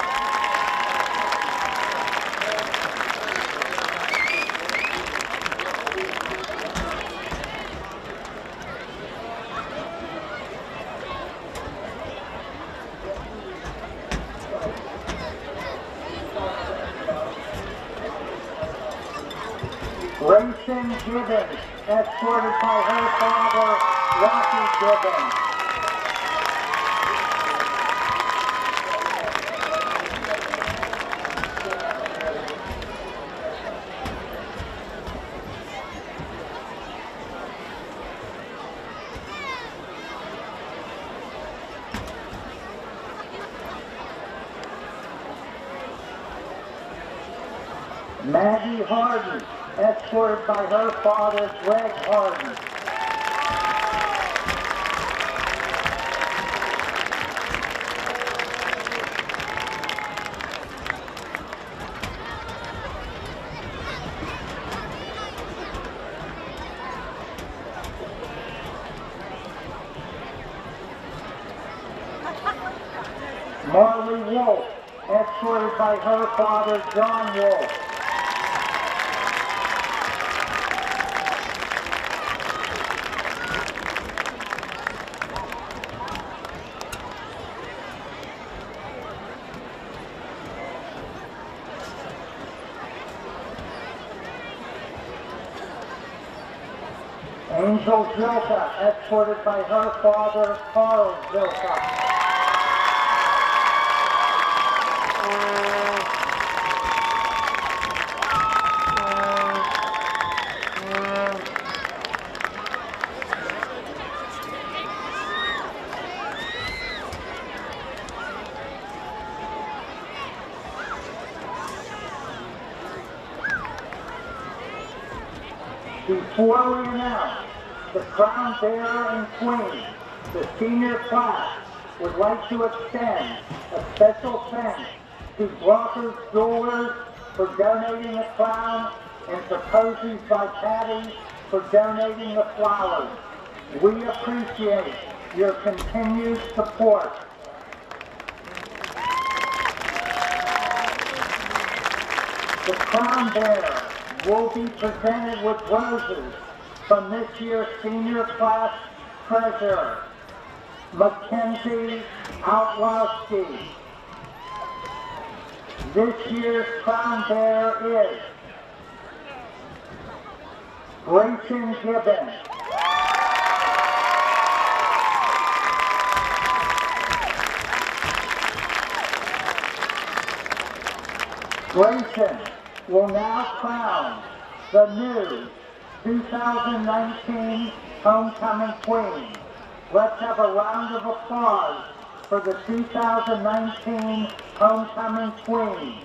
D: Grayson Gibbons, escorted by her father, Rocky Gibbons. Maggie Harden, escorted by her father, Greg Harden. Marley Wolf, escorted by her father, John Wolf. Angel Zilka, escorted by her father, Carl Zilka. Before we announce the crown bearer and queen, the senior class would like to extend a special thanks to Brockers Jewelers for donating the crown and to Posey's by Patty for donating the flowers. We appreciate your continued support. The crown bearer will be presented with roses from this year's senior class treasurer, Mackenzie Outlowski. This year's crown bearer is Grayson Gibbons. Grayson will now crown the new 2019 homecoming queen. Let's have a round of applause for the 2019 homecoming queen.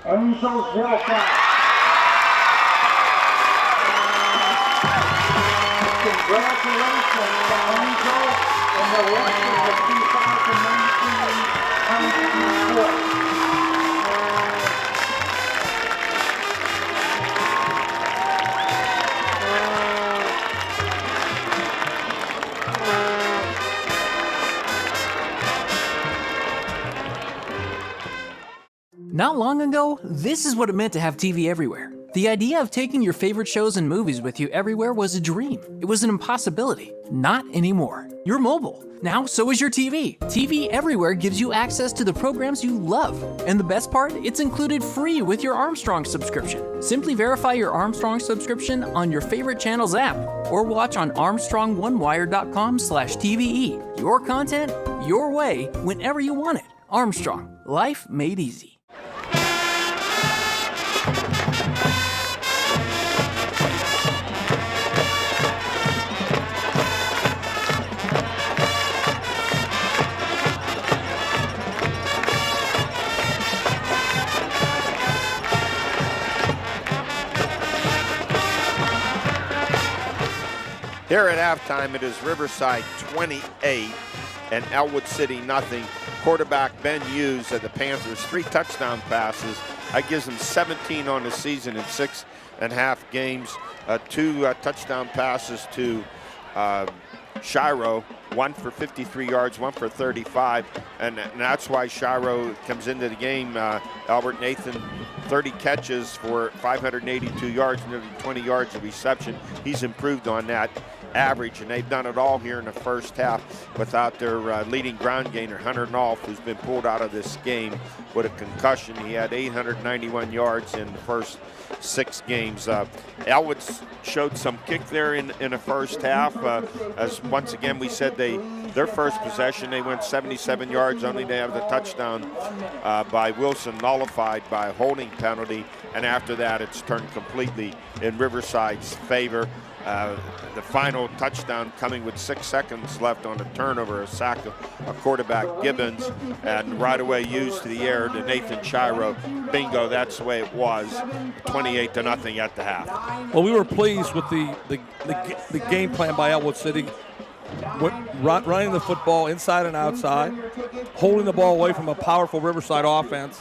D: Angel Zilka. Congratulations to Angel and the rest of the 2019 homecoming court.
E: Not long ago, this is what it meant to have TV everywhere. The idea of taking your favorite shows and movies with you everywhere was a dream. It was an impossibility. Not anymore. You're mobile. Now, so is your TV. TV Everywhere gives you access to the programs you love. And the best part? It's included free with your Armstrong subscription. Simply verify your Armstrong subscription on your favorite channel's app or watch on ArmstrongOneWire.com/TVE. Your content, your way, whenever you want it. Armstrong. Life made easy.
A: Here at halftime, it is Riverside 28 and Ellwood City nothing. Quarterback Ben Hughes of the Panthers, 3 touchdown passes. That gives him 17 on the season in 6.5 games. 2 touchdown passes to Shiro, 1 for 53 yards, 1 for 35, and that's why Shiro comes into the game. Albert Nathan, 30 catches for 582 yards, nearly 20 yards of reception. He's improved on that average, and they've done it all here in the first half without their leading ground gainer, Hunter Nolf, who's been pulled out of this game with a concussion. He had 891 yards in the first 6 games. Ellwood showed some kick there in the first half. As once again we said, their first possession, they went 77 yards, only they have the touchdown by Wilson nullified by a holding penalty, and after that it's turned completely in Riverside's favor. The final touchdown coming with 6 seconds left on a turnover, a sack of a quarterback Gibbons, and right away used to the air to Nathan Shiro. Bingo, that's the way it was, 28-0 at the half.
B: Well, we were pleased with the game plan by Ellwood City, running the football inside and outside, holding the ball away from a powerful Riverside offense,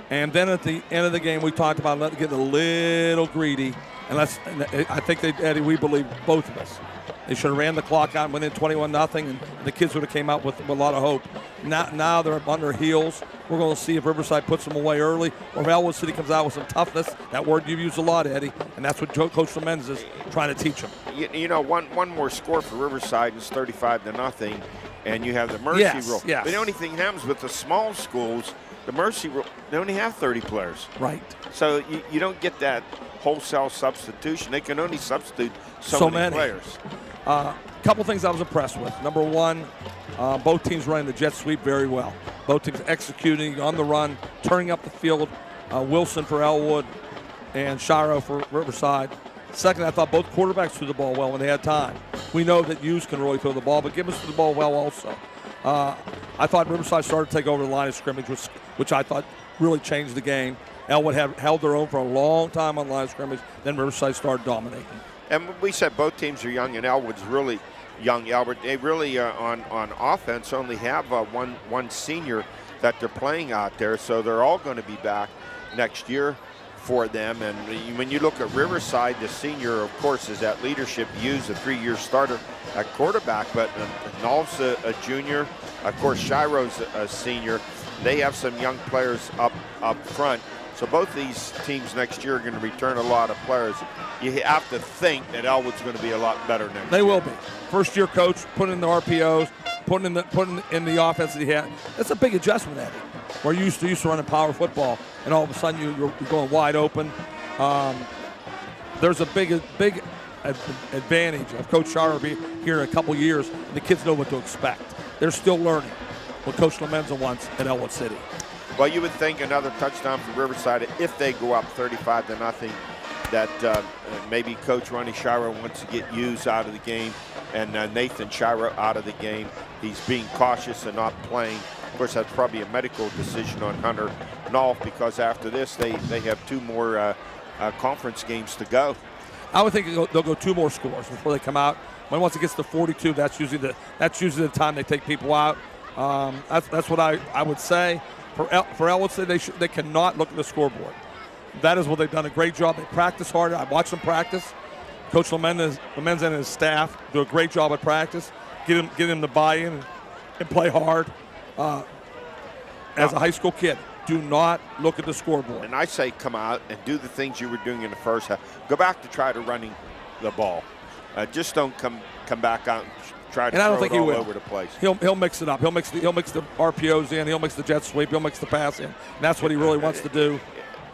B: and then at the end of the game we talked about letting it get a little greedy. And I think Eddie, we believe both of us. They should have ran the clock out and went in 21-0, and the kids would have came out with a lot of hope. Now they're on their heels. We're going to see if Riverside puts them away early, or if Ellwood City comes out with some toughness. That word you've used a lot, Eddie, and that's what Coach Lemens is trying to teach them.
A: You know, one more score for Riverside is 35-0, and you have the mercy rule.
B: Yes.
A: But the only thing happens with the small schools, the mercy rule, they only have 30 players.
B: Right.
A: So you don't get that wholesale substitution. They can only substitute so many players.
B: Couple things I was impressed with. Number one, both teams running the jet sweep very well. Both teams executing on the run, turning up the field. Wilson for Ellwood and Shiro for Riverside. Second, I thought both quarterbacks threw the ball well when they had time. We know that Hughes can really throw the ball, but Gibbons threw the ball well also. I thought Riverside started to take over the line of scrimmage, which I thought really changed the game. Ellwood held their own for a long time on the line of scrimmage. Then Riverside started dominating.
A: And we said both teams are young, and Ellwood's really young. Albert, they really on offense only have one senior that they're playing out there, so they're all going to be back next year for them. And when you look at Riverside, the senior, of course, is that leadership Hughes, a 3-year starter at quarterback, but Nolf's a junior. Of course, Shiro's a senior. They have some young players up front. So both these teams next year are going to return a lot of players. You have to think that Ellwood's going to be a lot better next year.
B: They will be. First-year coach, putting in the RPOs, putting in the offense that he had. That's a big adjustment, Eddie. We're used to running power football, and all of a sudden you're going wide open. There's a big advantage of Coach Shire being here in a couple years, and the kids know what to expect. They're still learning what Coach Lemenza wants at Ellwood City.
A: Well, you would think another touchdown for Riverside if they go up 35-0, that maybe Coach Ronnie Shiro wants to get Hughes out of the game and Nathan Shiro out of the game. He's being cautious and not playing. Of course, that's probably a medical decision on Hunter Nolf, because after this they have 2 more conference games to go.
B: I would think they'll go 2 more scores before they come out. When once it gets to 42, that's usually the time they take people out. That's what I would say. For Ellwood City, they cannot look at the scoreboard. That is what they've done a great job. They practice hard. I watched them practice. Coach Lemenza and his staff do a great job at practice. Get him to buy in and play hard as a high school kid. Do not look at the scoreboard.
A: And I say come out and do the things you were doing in the first half. Go back to try to running the ball. Just don't come back out and try to throw it all over the place.
B: He'll mix it up. He'll mix the RPOs in. He'll mix the jet sweep. He'll mix the pass in. And that's what he really wants to do.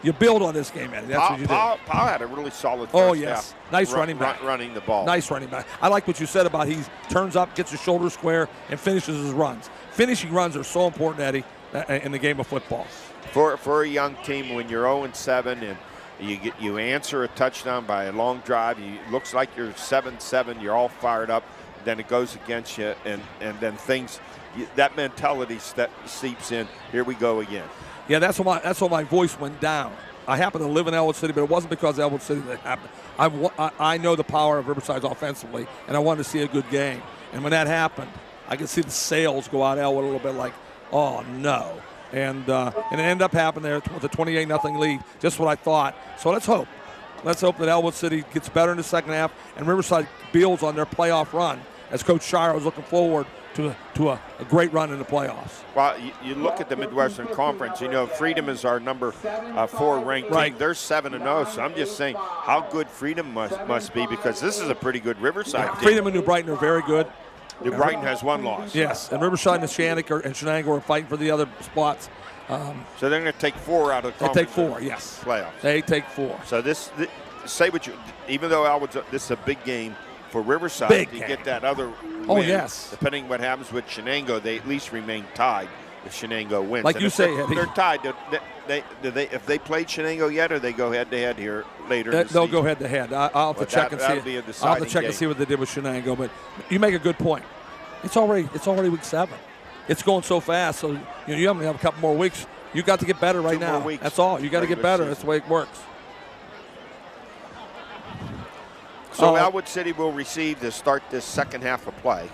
B: You build on this game, Eddie. That's what you do.
A: Powell had a really solid first half.
B: Nice running back.
A: Running the ball.
B: Nice running back. I like what you said about he turns up, gets his shoulder square, and finishes his runs. Finishing runs are so important, Eddie, in the game of football.
A: For a young team, when you're 0-7 and you answer a touchdown by a long drive, it looks like you're 7-7. You're all fired up. Then it goes against you, and then that mentality seeps in. Here we go again.
B: Yeah, that's why my voice went down. I happen to live in Ellwood City, but it wasn't because of Ellwood City that happened. I know the power of Riverside offensively, and I wanted to see a good game. And when that happened, I could see the sails go out Ellwood a little bit like, oh, no. And it ended up happening there with a 28-0 lead, just what I thought. So let's hope. Let's hope that Ellwood City gets better in the second half and Riverside builds on their playoff run, as Coach Shire was looking forward to a great run in the playoffs.
A: Well, you look at the Midwestern Conference, Freedom is our number 4 ranked team. They're 7-0, so I'm just saying how good Freedom must be, because this is a pretty good Riverside team.
B: Freedom and New Brighton are very good.
A: New Brighton has 1 loss.
B: Yes, and Riverside and Shenango are fighting for the other spots.
A: So they're going to take 4 out of the conference.
B: They take 4, yes.
A: Playoffs.
B: They take 4.
A: So even though Elwood's, this is a big game for Riverside to get that other win.
B: Oh, yes.
A: Depending what happens with Shenango, they at least remain tied if Shenango wins.
B: Like you say,
A: they're tied. If they played Shenango yet, or they go head-to-head here later this
B: They'll
A: season?
B: go head-to-head. I'll have to check and see. I'll have to check and see what they did with Shenango. But you make a good point. It's already week 7. It's going so fast. So you only have a couple more weeks. You got to get better right now. That's all. You got to get better. That's the way it works.
A: So Ellwood City will receive to start this second half of play.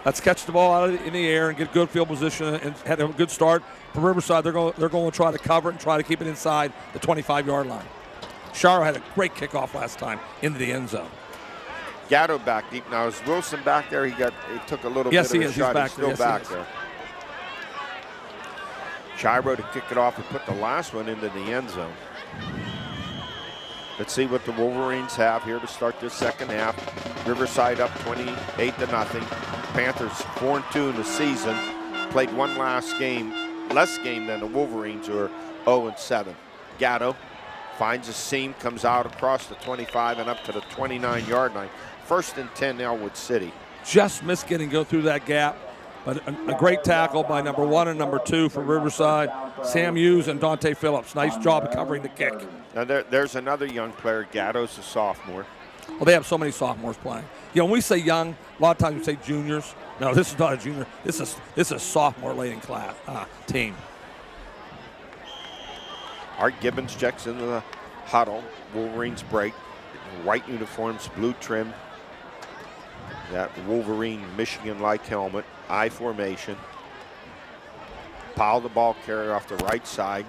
B: Let's catch the ball out in the air and get good field position and have a good start. For Riverside, they're going to try to cover it and try to keep it inside the 25-yard line. Sharo had a great kickoff last time into the end zone.
A: Gatto back deep. Now is Wilson back there? He took a little bit of a shot.
B: He's back
A: He's still back there. Shiro to kick it off and put the last one into the end zone. Let's see what the Wolverines have here to start this second half. Riverside up 28-0. Panthers 4-2 in the season. Played one less game than the Wolverines, who are 0-7. Gatto finds a seam, comes out across the 25 and up to the 29-yard line. 1st and 10, Ellwood City.
B: Just missed go through that gap. But a great tackle by number 1 and number 2 for Riverside, Sam Hughes and Dante Phillips. Nice job of covering the kick.
A: Now there's another young player. Gatto's a sophomore.
B: Well, they have so many sophomores playing. When we say young, a lot of times we say juniors. No, this is not a junior. This is a sophomore late in class team. Art
A: Gibbons checks into the huddle. Wolverines break. White uniforms, blue trim. That Wolverine Michigan-like helmet, I formation. Powell, the ball carrier, off the right side.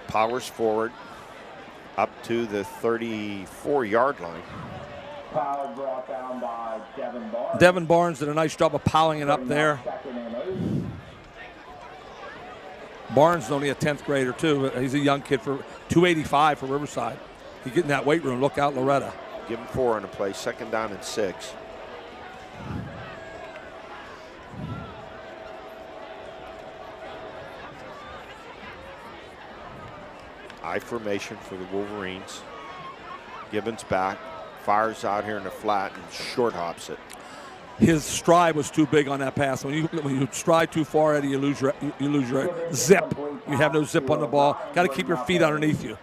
A: Powers forward up to the 34-yard line.
C: Powell brought down by Devin Barnes.
B: Devin Barnes did a nice job of powering it up there. Barnes is only a 10th grader, too. He's a young kid for 285 for Riverside. He's getting that weight room. Look out, Loretta.
A: Give him 4 on the play. 2nd down and 6. I formation for the Wolverines. Gibbons back, fires out here in the flat and short hops it.
B: His stride was too big on that pass. When you stride too far, Eddie, you lose your zip. You have no zip on the ball. Got to keep your feet underneath you.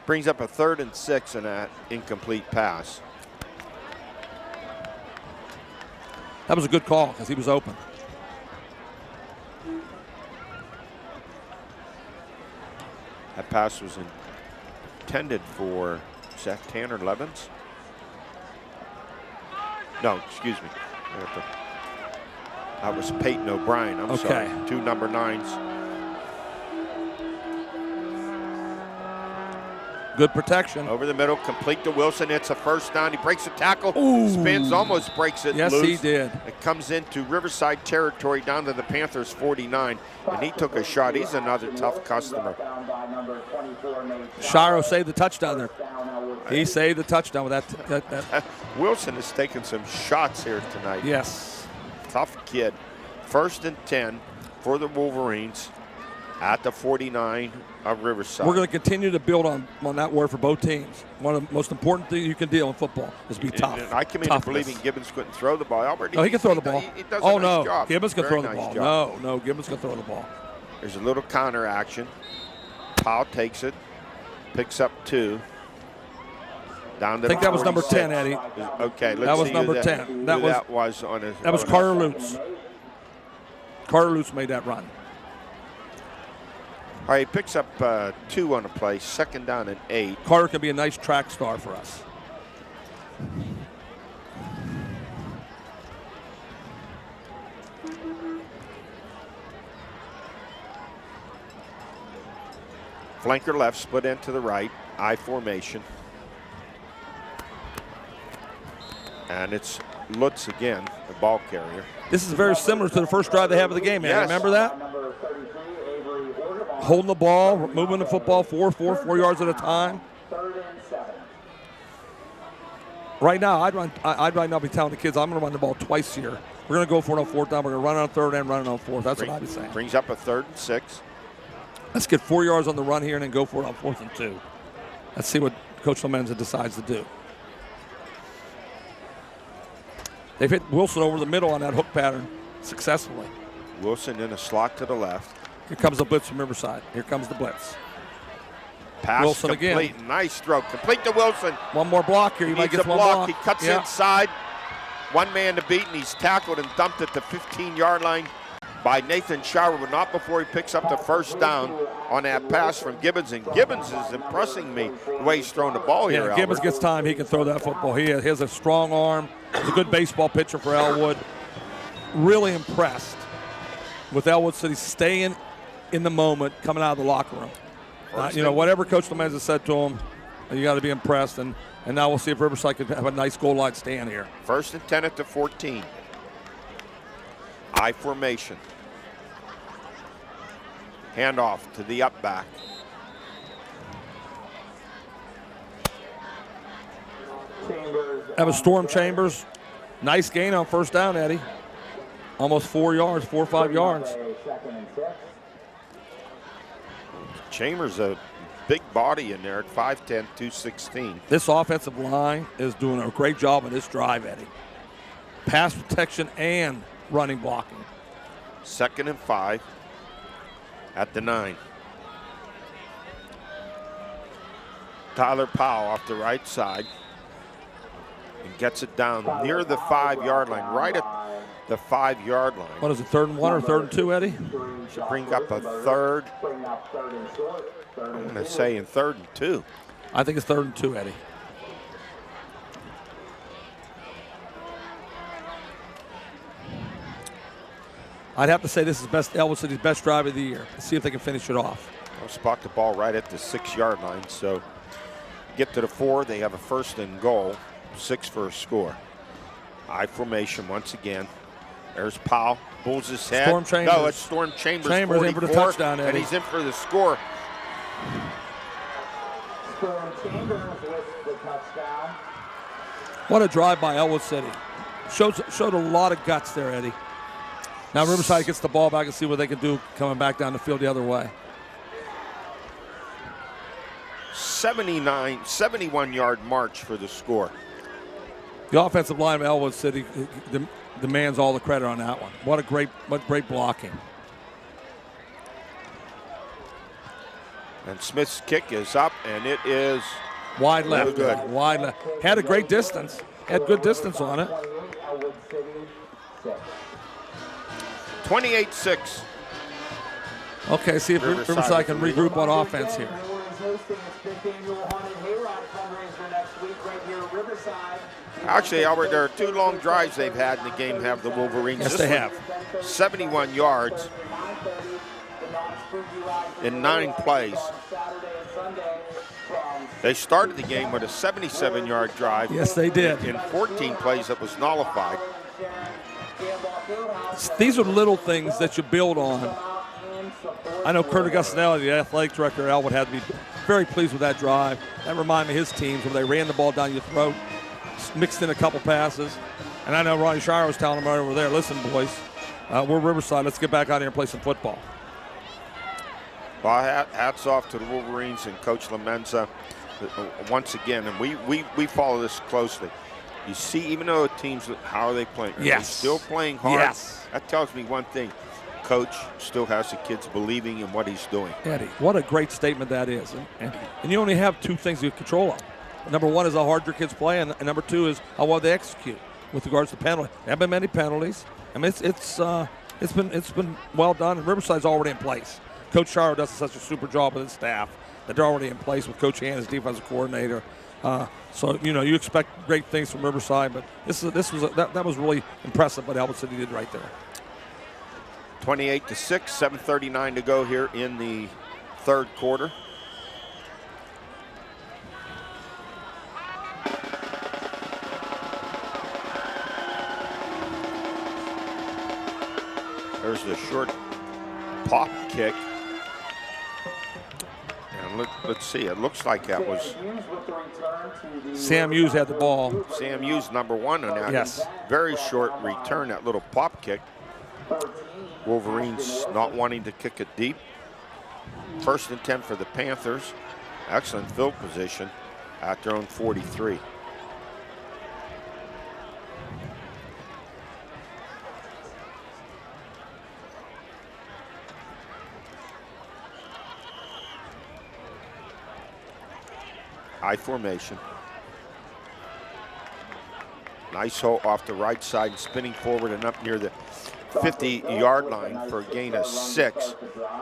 A: Brings up a 3rd and 6 in that incomplete pass.
B: That was a good call because he was open.
A: That pass was intended for, is that Tanner Levens? No, excuse me. That was Peyton O'Brien. I'm sorry. 2 number 9s.
B: Good protection.
A: Over the middle, complete to Wilson. It's a first down. He breaks a tackle,
B: Ooh.
A: spins, almost breaks it
B: Yes,
A: loose.
B: he did.
A: It comes into Riverside territory down to the Panthers 49, and he took a shot. He's another tough customer.
B: Shiro saved the touchdown there. He saved the touchdown with that.
A: Wilson has taken some shots here tonight.
B: Yes.
A: Tough kid. 1st and 10 for the Wolverines at the 49 of Riverside.
B: We're going to continue to build on that word for both teams. One of the most important things you can deal in football is be tough.
A: And I came into believing Gibbons couldn't throw the ball. Albert,
B: No, he can throw the ball.
A: He does
B: Oh,
A: a nice
B: no.
A: job.
B: Gibbons can
A: Very
B: throw the
A: nice
B: ball.
A: job.
B: No, Gibbons can throw the ball.
A: There's a little counter action. Powell takes it, picks up 2. Down to
B: I think that was number 10, Eddie.
A: Okay, let's
B: That was
A: see
B: number
A: who
B: 10.
A: That was on his.
B: That was Carter Lutz. Carter Lutz made that run.
A: All right, he picks up 2 on the play, 2nd down and 8.
B: Carter can be a nice track star for us.
A: Flanker left, split end to the right, I formation. And it's Lutz again, the ball carrier.
B: This is very similar to the first drive they have of the game, man.
A: Yes.
B: Remember that? Holding the ball, moving the football 4 yards at a time. Right now, I'd right now be telling the kids, I'm going to run the ball twice here. We're going to go for it on 4th down. We're going to run it on 3rd and run it on 4th. That's what I'd be saying.
A: Brings up a 3rd and 6.
B: Let's get 4 yards on the run here and then go for it on 4th and 2. Let's see what Coach Lamenza decides to do. They've hit Wilson over the middle on that hook pattern successfully.
A: Wilson in a slot to the left.
B: Here comes the blitz from Riverside. Here comes the blitz.
A: Pass
B: Wilson
A: complete.
B: again.
A: Nice throw. Complete to Wilson.
B: One more block here.
A: He
B: You might
A: needs
B: get
A: a
B: one
A: block.
B: block.
A: He cuts
B: Yeah.
A: inside. One man to beat, and he's tackled and dumped at the 15-yard line by Nathan Shire, but not before he picks up the 1st down on that pass from Gibbons. And Gibbons is impressing me the way he's throwing the ball here.
B: Yeah, Gibbons
A: Albert.
B: gets time. He can throw that football. He has a strong arm. He's a good baseball pitcher for Ellwood. Really impressed with Ellwood City staying in the moment, coming out of the locker room. Whatever Coach Lamenza said to him, you got to be impressed. And now we'll see if Riverside can have a nice goal line stand here.
A: 1st and 10 at the 14. I formation. Handoff to the up back.
B: That was Storm Chambers. Nice gain on 1st down, Eddie. Almost 4 yards, 4 or 5 yards.
A: Chambers a big body in there at 5'10", 216.
B: This offensive line is doing a great job on this drive, Eddie. Pass protection and running blocking.
A: 2nd and 5 at the 9. Tyler Powell off the right side and gets it down near the 5-yard line, right at the 5-yard line.
B: What is it, 3rd and 1 or 3rd and 2, Eddie?
A: Should bring up a 3rd. I'm going to say in 3rd and 2.
B: I think it's 3rd and 2, Eddie. I'd have to say this is Ellwood City's best drive of the year. Let's see if they can finish it off.
A: They'll spot the ball right at the 6-yard line. So get to the 4. They have a 1st and goal. 6 for a score. I formation once again. There's Powell. Pulls his head.
B: Storm Chambers.
A: No, it's Storm Chambers.
B: Chambers
A: 44,
B: in for the touchdown, Eddie.
A: and he's in for the score.
C: Storm Chambers with the touchdown.
B: What a drive by Ellwood City. Showed a lot of guts there, Eddie. Now Riverside gets the ball back and see what they can do coming back down the field the other way.
A: 71-yard march for the score.
B: The offensive line of Ellwood City demands all the credit on that one. What great blocking.
A: And Smith's kick is up, and it is
B: Wide left.
A: good.
B: Wide left. Had a great distance. Had good distance on it.
A: 28-6.
B: Okay, see if Riverside can regroup on offense here.
A: Actually, Albert, there are 2 long drives they've had in the game, have the Wolverines.
B: Yes,
A: This
B: they
A: one,
B: have.
A: 71 yards in 9 plays. They started the game with a 77-yard drive.
B: Yes, they did.
A: In 14 plays that was nullified.
B: These are little things that you build on. I know Kurt Augustinelli, the athletic director at Ellwood, had to be very pleased with that drive. That reminded me of his teams where they ran the ball down your throat, mixed in a couple passes. And I know Ronnie Shire was telling them right over there, listen, boys, we're Riverside. Let's get back out here and play some football.
A: Well, hats off to the Wolverines and Coach Lamenza once again. And we follow this closely. You see, even though teams, how are they playing? Are they still playing hard?
B: Yes.
A: That tells me one thing. Coach still has the kids believing in what he's doing.
B: Eddie, what a great statement that is. And you only have two things you control of. Number one is how hard your kids play, and number two is how well they execute with regards to penalty. There have been many penalties. I mean, it's been well done. Riverside's already in place. Coach Charo does such a super job with his staff that they're already in place with Coach Hand as defensive coordinator. So you expect great things from Riverside, but that was really impressive what Ellwood City did right there.
A: 28-6, 7:39 to go here in the third quarter. There's the short pop kick. And let's see, it looks like that was
B: Sam Hughes had the ball.
A: Sam Hughes, number one on that.
B: Yes.
A: Very short return, that little pop kick. Wolverines not wanting to kick it deep. 1st and 10 for the Panthers. Excellent field position at their own 43. High formation. Nice hole off the right side, spinning forward and up near the 50-yard line for a gain of 6.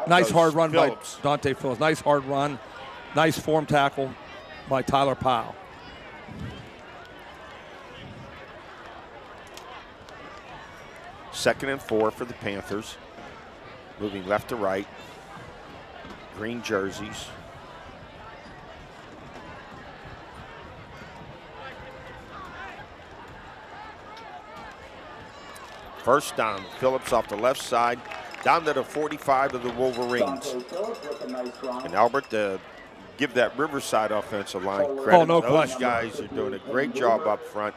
B: Nice hard run
A: Phillips.
B: by Dante Phillips. Nice hard run. Nice form tackle by Tyler Powell.
A: Second and 4 for the Panthers. Moving left to right. Green jerseys. First down, Phillips off the left side, down to the 45 of the Wolverines. And Albert, give that Riverside offensive line credit.
B: Oh, no
A: Those
B: question.
A: guys are doing a great job up front.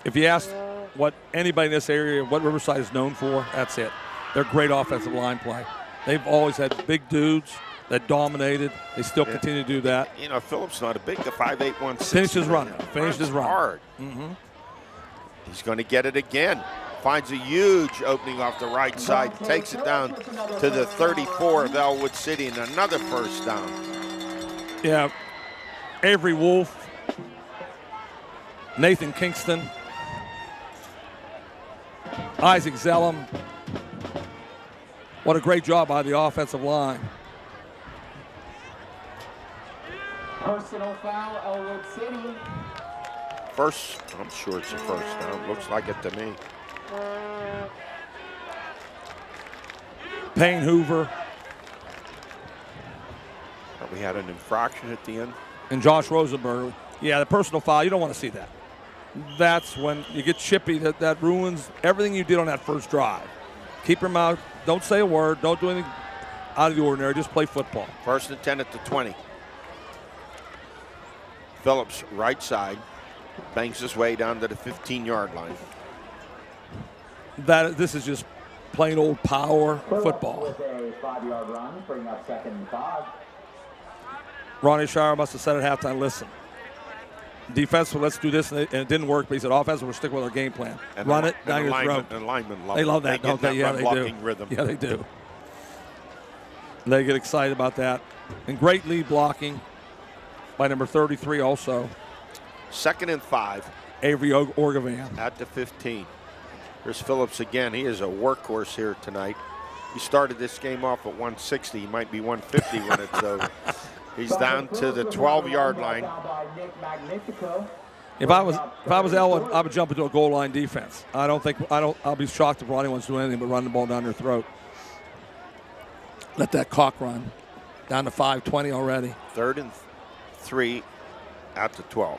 B: If you ask what anybody in this area, what Riverside is known for, that's it. They're great offensive line play. They've always had big dudes that dominated. They still continue to do that.
A: You know, Phillips not a big, the 5'8", 160.
B: Finish his run. Finish his run.
A: Hard.
B: Mm-hmm.
A: He's going to get it again. Finds a huge opening off the right side. Takes it down to the 34 of Ellwood City, and another first down.
B: Yeah. Avery Wolf, Nathan Kingston, Isaac Zellum. What a great job by the offensive line.
C: Personal foul, Ellwood City.
A: First, I'm sure it's a first down. Looks like it to me.
B: Payne Hoover.
A: We had an infraction at the end.
B: And Josh Rosenberg. Yeah, the personal foul, you don't want to see that. That's when you get chippy. That ruins everything you did on that first drive. Keep your mouth. Don't say a word. Don't do anything out of the ordinary. Just play football.
A: 1st and 10 at the 20. Phillips, right side, bangs his way down to the 15-yard line.
B: This is just plain old power football.
C: With a 5-yard run, bring up 2nd and 5.
B: Ronnie Shire must have said at halftime, listen, defensive, let's do this, and it didn't work, but he said offensive, we'll stick with our game plan.
A: And
B: run it down your throat.
A: And linemen love
B: They love that, don't they? Yeah, they do.
A: Rhythm.
B: Yeah, they do. They get excited about that. And great lead blocking by number 33 also.
A: 2nd and 5.
B: Avery Orgavan.
A: At the 15. Here's Phillips again. He is a workhorse here tonight. He started this game off at 160. He might be 150 when it's over. He's down to the 12-yard line.
B: If I was Ellwood, I would jump into a goal line defense. I'll be shocked if anyone's doing anything but run the ball down their throat. Let that cock run down to 5:20 already.
A: 3rd and 3 at the 12.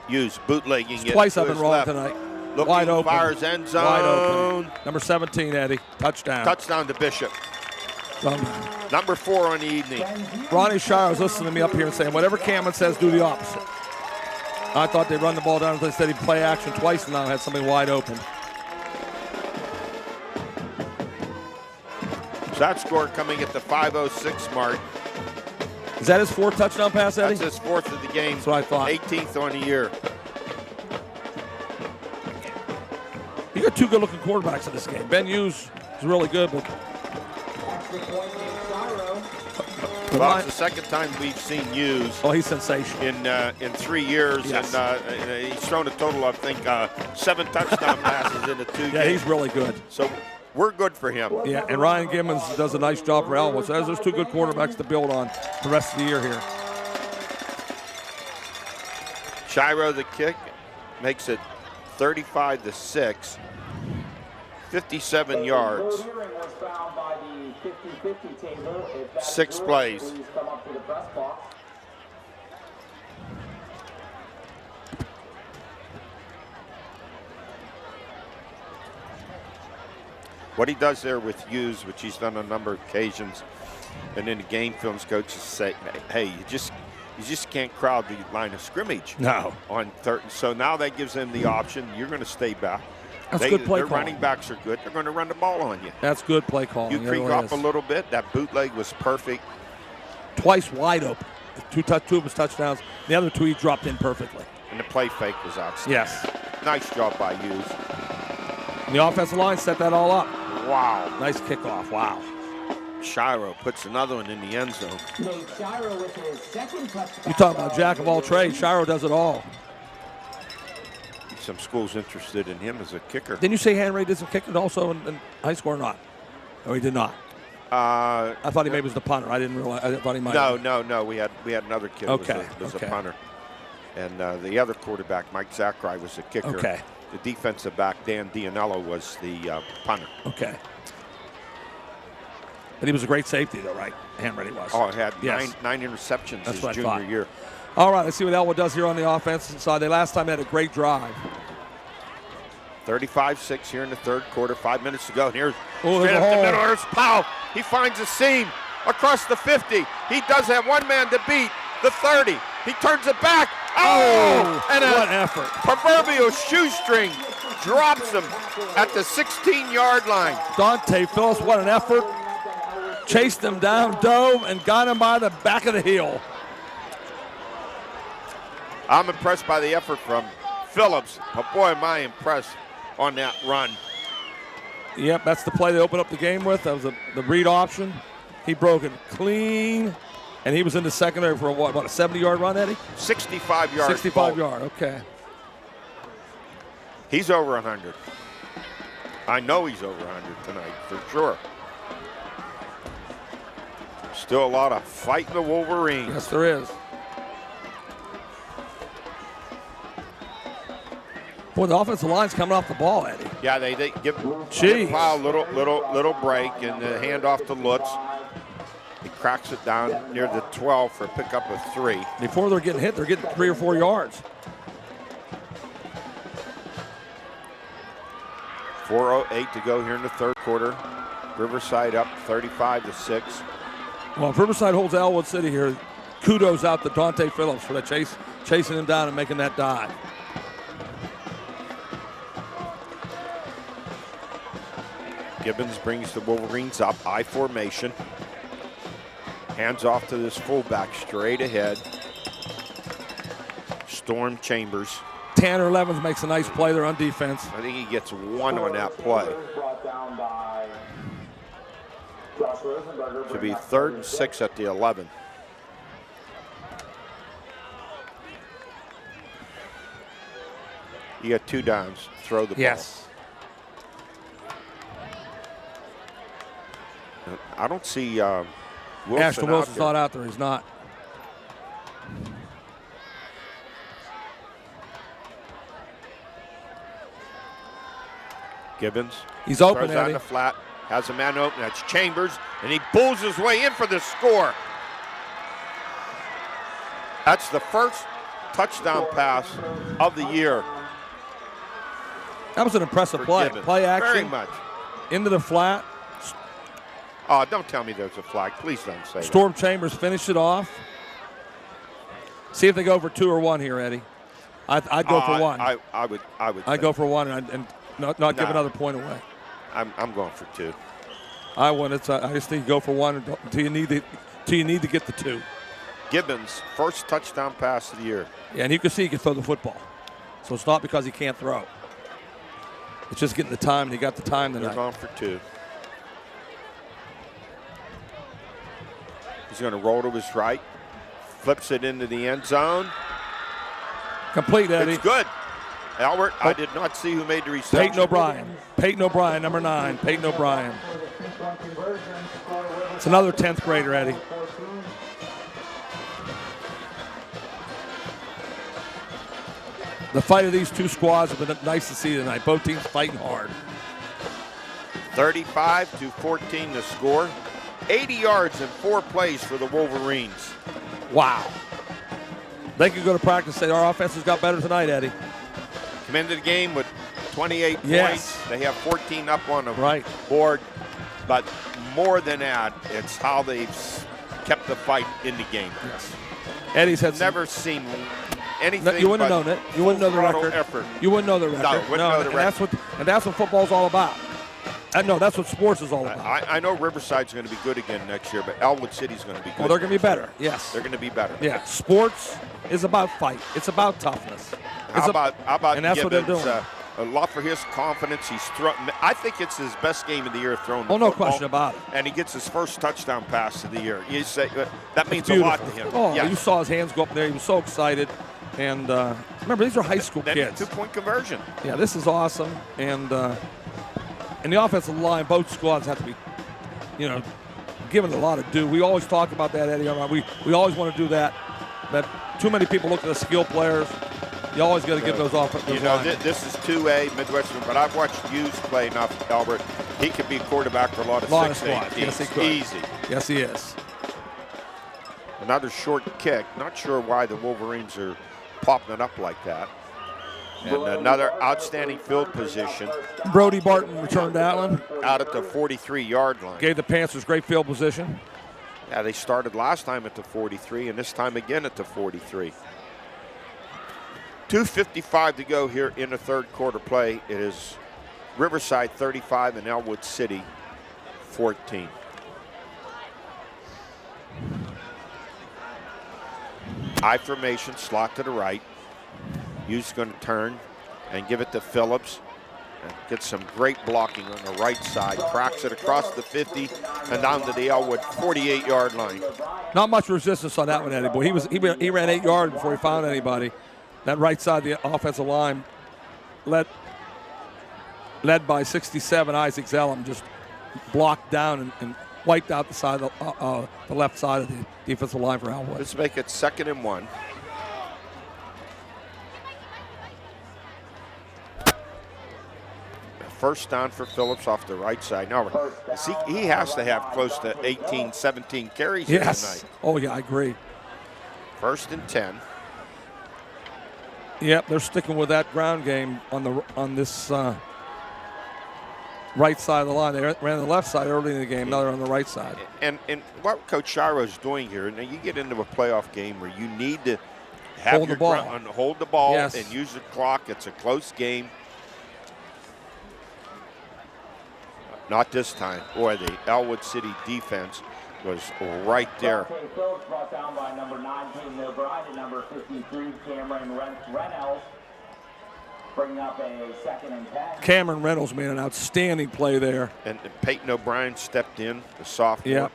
A: Hughes bootlegging it.
B: Twice I've
A: to
B: been
A: his
B: wrong
A: left.
B: tonight.
A: Looking,
B: Wide open.
A: fires end zone.
B: Wide open. Number 17, Eddie. Touchdown.
A: Touchdown to Bishop.
B: Um,
A: Number 4 on the evening.
B: Ronnie Shire was listening to me up here and saying, whatever Cameron says, do the opposite. I thought they'd run the ball down. Instead, he'd play action twice and now had somebody wide open.
A: So that score coming at the 5:06 mark.
B: Is that his 4th touchdown pass, Eddie?
A: That's his 4th of the game.
B: That's what I thought.
A: 18th on the year.
B: You got 2 good-looking quarterbacks in this game. Ben Hughes is really good, but
A: Well, it's the second time we've seen Hughes.
B: Oh, he's sensational.
A: In 3 years,
B: Yes.
A: and he's thrown a total, I think, 7 touchdown passes in the 2 games.
B: Yeah, he's really good.
A: So we're good for him.
B: Yeah, and Ryan Gibbons does a nice job for Ellwood. So there's 2 good quarterbacks to build on the rest of the year here.
A: Shiro, the kick, makes it 35-6, 57 yards. 6 plays. What he does there with Hughes, which he's done on a number of occasions, and then the game films coaches say, hey, you just can't crowd the line of scrimmage.
B: No.
A: On third. So now that gives them the option. You're going to stay back.
B: That's good play
A: Their
B: calling.
A: running backs are good. They're going to run the ball on you.
B: That's good play calling.
A: You creep up a little bit. That bootleg was perfect.
B: Twice wide open. 2 of his touchdowns. The other 2 he dropped in perfectly.
A: And the play fake was outstanding.
B: Yes.
A: Nice job by Hughes.
B: And the offensive line set that all up.
A: Wow.
B: Nice kickoff. Wow.
A: Shiro puts another one in the end zone.
B: You talk about jack of all trades. Shiro does it all.
A: Some schools interested in him as a kicker.
B: Didn't you say Henry did some kicking also in high school or not? No, he did not. I thought he maybe was the punter. I didn't realize. I thought he might.
A: No. We had another kid who was
B: Okay.
A: a punter, and the other quarterback, Mike Zachary, was the kicker.
B: Okay.
A: The defensive back, Dan Dianello, was the punter.
B: Okay. But he was a great safety, though, right? Henry was.
A: Oh, he had
B: Yes.
A: nine interceptions
B: That's
A: his
B: what I
A: junior
B: thought.
A: year.
B: All right, let's see what Ellwood does here on the offensive side. They last time had a great drive.
A: 35-6 here in the third quarter. 5 minutes to go. And here's
B: Oh,
A: straight
B: there's
A: up
B: a
A: the
B: hole.
A: middle. There's Powell. He finds a seam across the 50. He does have one man to beat. The 30. He turns it back. Oh! And
B: what
A: a
B: effort.
A: proverbial shoestring drops him at the 16-yard line.
B: Dante Phillips, what an effort. Chased him down, dove, and got him by the back of the heel.
A: I'm impressed by the effort from Phillips, but boy, am I impressed on that run.
B: Yep, that's the play they opened up the game with. That was the read option. He broke it clean, and he was in the secondary for about a 70-yard run, Eddie?
A: 65 yards.
B: 65-yard, okay.
A: He's over 100. I know he's over 100 tonight, for sure. Still a lot of fight in the Wolverines.
B: Yes, there is. Boy, the offensive line's coming off the ball, Eddie.
A: Yeah, they give
B: Jeez.
A: Powell a little break, and the handoff to Lutz. He cracks it down near the 12 for a pickup of 3.
B: Before they're getting hit, they're getting 3 or 4 yards.
A: 4:08 to go here in the third quarter. Riverside up 35-6.
B: Well, if Riverside holds Ellwood City here, kudos out to Dante Phillips for that chasing him down and making that dive.
A: Gibbons brings the Wolverines up, I formation. Hands off to this fullback straight ahead. Storm Chambers.
B: Tanner Levens makes a nice play there on defense.
A: I think he gets 1 on that play. Should be 3rd and 6 at the 11. You got 2 downs. Throw the ball.
B: Yes.
A: I don't see Wilson
B: Ashton Wilson's
A: out there.
B: not out there. He's not.
A: Gibbons.
B: He's open,
A: Throws out
B: Eddie.
A: the flat. Has a man open. That's Chambers, and he pulls his way in for the score. That's the first touchdown pass of the year.
B: That was an impressive play.
A: Gibbons.
B: Play action.
A: Very much.
B: Into the flat.
A: Oh, don't tell me there's a flag. Please don't say
B: Storm Chambers finished it off. See if they go for 2 or 1 here, Eddie. I'd go for 1.
A: I would.
B: I'd go for 1 and not give another point away.
A: I'm going for 2.
B: I wouldn't. I just think you go for 1 until you need to get the 2.
A: Gibbons, first touchdown pass of the year.
B: Yeah, and you can see he can throw the football. So it's not because he can't throw. It's just getting the time, and he got the time tonight.
A: They're going for 2. He's going to roll to his right, flips it into the end zone.
B: Complete, Eddie.
A: It's good. Albert, I did not see who made the reception.
B: Peyton O'Brien. Peyton O'Brien, number 9. Peyton O'Brien. It's another 10th grader, Eddie. The fight of these two squads have been nice to see tonight. Both teams fighting hard.
A: 35-14 the score. 80 yards in 4 plays for the Wolverines.
B: Wow. They could go to practice and say our offense has got better tonight, Eddie.
A: Come into the game with 28
B: Yes.
A: points. They have 14 up on the
B: Right.
A: board. But more than that, it's how they've kept the fight in the game.
B: Yes. Eddie's had
A: Never seen anything.
B: you wouldn't
A: but
B: have known it. You wouldn't know the
A: full-throttle
B: record.
A: Effort.
B: You wouldn't know the record.
A: No, wouldn't know the record.
B: And that's what football's all about. No, that's what sports is all about.
A: I know Riverside's going to be good again next year, but Ellwood City's going to be good.
B: Well, they're going to be better. Yes.
A: They're going to be better.
B: Yeah. Sports is about fight. It's about toughness.
A: How about
B: and that's what they're
A: Gibbons,
B: doing.
A: A lot for his confidence. He's I think it's his best game of the year thrown.
B: Oh, no question about it.
A: And he gets his first touchdown pass of the year. You say that means
B: Beautiful.
A: a lot to him.
B: Oh,
A: yes.
B: you saw his hands go up there. He was so excited. And remember, these are high school
A: Then
B: kids.
A: 2-point conversion.
B: Yeah, this is awesome. And the offensive line, both squads have to be, given a lot of due. We always talk about that, Eddie. We always want to do that. But too many people look at the skill players. You always got to give those offensive linemen.
A: This is 2A Midwestern, but I've watched Hughes play enough, Albert. He could be a quarterback for a lot of 6A
B: squads.
A: teams.
B: Yes, he could.
A: Easy.
B: Yes, he is.
A: Another short kick. Not sure why the Wolverines are popping it up like that. And another outstanding field position.
B: Brody Barton returned that one.
A: Out at the 43-yard line.
B: Gave the Panthers great field position.
A: Yeah, they started last time at the 43 and this time again at the 43. 2:55 to go here in the third quarter play. It is Riverside 35 and Ellwood City 14. I formation, slot to the right. Hughes going to turn and give it to Phillips. And get some great blocking on the right side. Cracks it across the 50 and down to the Ellwood 48-yard line. Not
B: much resistance on that one, Eddie. Boy, he ran 8 yards before he found anybody. That right side of the offensive line, led by 67 Isaac Zellum, just blocked down and wiped out the side of the left side of the defensive line for Ellwood.
A: Let's make it 2nd and 1. First down for Phillips off the right side. Now, he has to have close to 18, 17 carries tonight.
B: Oh, yeah, I agree.
A: 1st and 10.
B: Yep, they're sticking with that ground game on this right side of the line. They ran the left side early in the game. Now they're on the right side.
A: And what Coach Shiro is doing here, now you get into a playoff game where you need to have
B: hold
A: the ball
B: yes.
A: and use the clock. It's a close game. Not this time. Boy, the Ellwood City defense was right there.
C: Phillips brought down by number 19, O'Brien, and number 53, Cameron Reynolds. Bringing up a 2nd and 10.
B: Cameron Reynolds made an outstanding play there.
A: And Peyton O'Brien stepped in, the sophomore.
B: Yeah,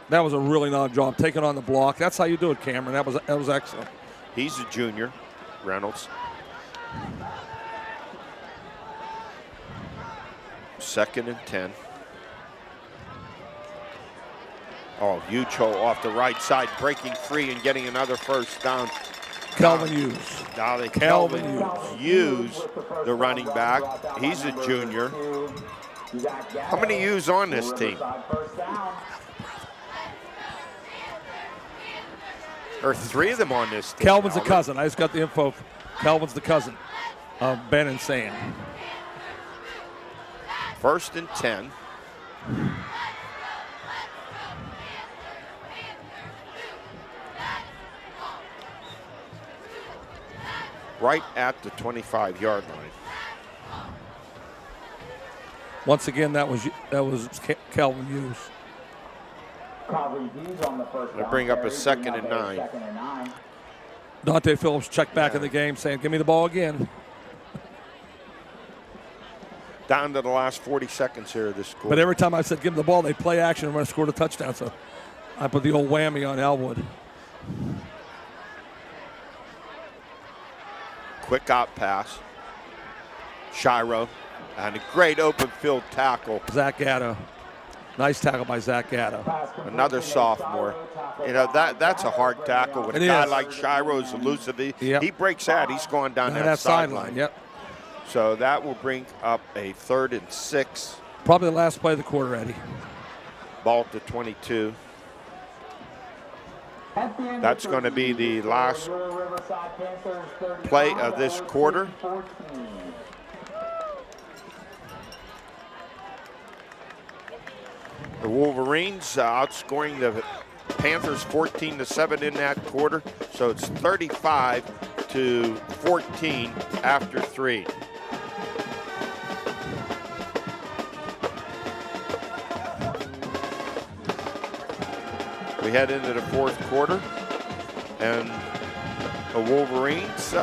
B: that was a really nice job, taking on the block. That's how you do it, Cameron. That was excellent.
A: He's a junior, Reynolds. 2nd and 10. Oh, huge hole off the right side, breaking free and getting another first down.
B: Calvin Hughes.
A: Now Calvin Hughes, the running back. He's a junior. How many U's on this team?
C: First down.
A: There are 3 of them on this team.
B: Calvin's a cousin. I just got the info. Calvin's the cousin of Ben and Sam.
A: 1st and 10. Right at the 25-yard line.
B: Once again, that was Calvin Hughes.
A: They bring up a 2nd and 9.
B: Dante Phillips checked back in the game saying, give me the ball again.
A: Down to the last 40 seconds here of this score.
B: But every time I said give them the ball, they play action and run, scored a touchdown. So I put the old whammy on Ellwood.
A: Quick out pass. Shiro. And a great open field tackle.
B: Zach Gatto. Nice tackle by Zach Gatto.
A: Another sophomore. You know, that's a hard tackle with a guy like Shiro's elusive. He breaks out, he's going down that sideline.
B: Yep.
A: So that will bring up a 3rd and 6.
B: Probably the last play of the quarter, Eddie.
A: Ball to 22. That's going to be the last play of this quarter. The Wolverines outscoring the Panthers 14-7 in that quarter. So it's 35-14 after 3. We head into the 4th quarter, and the Wolverines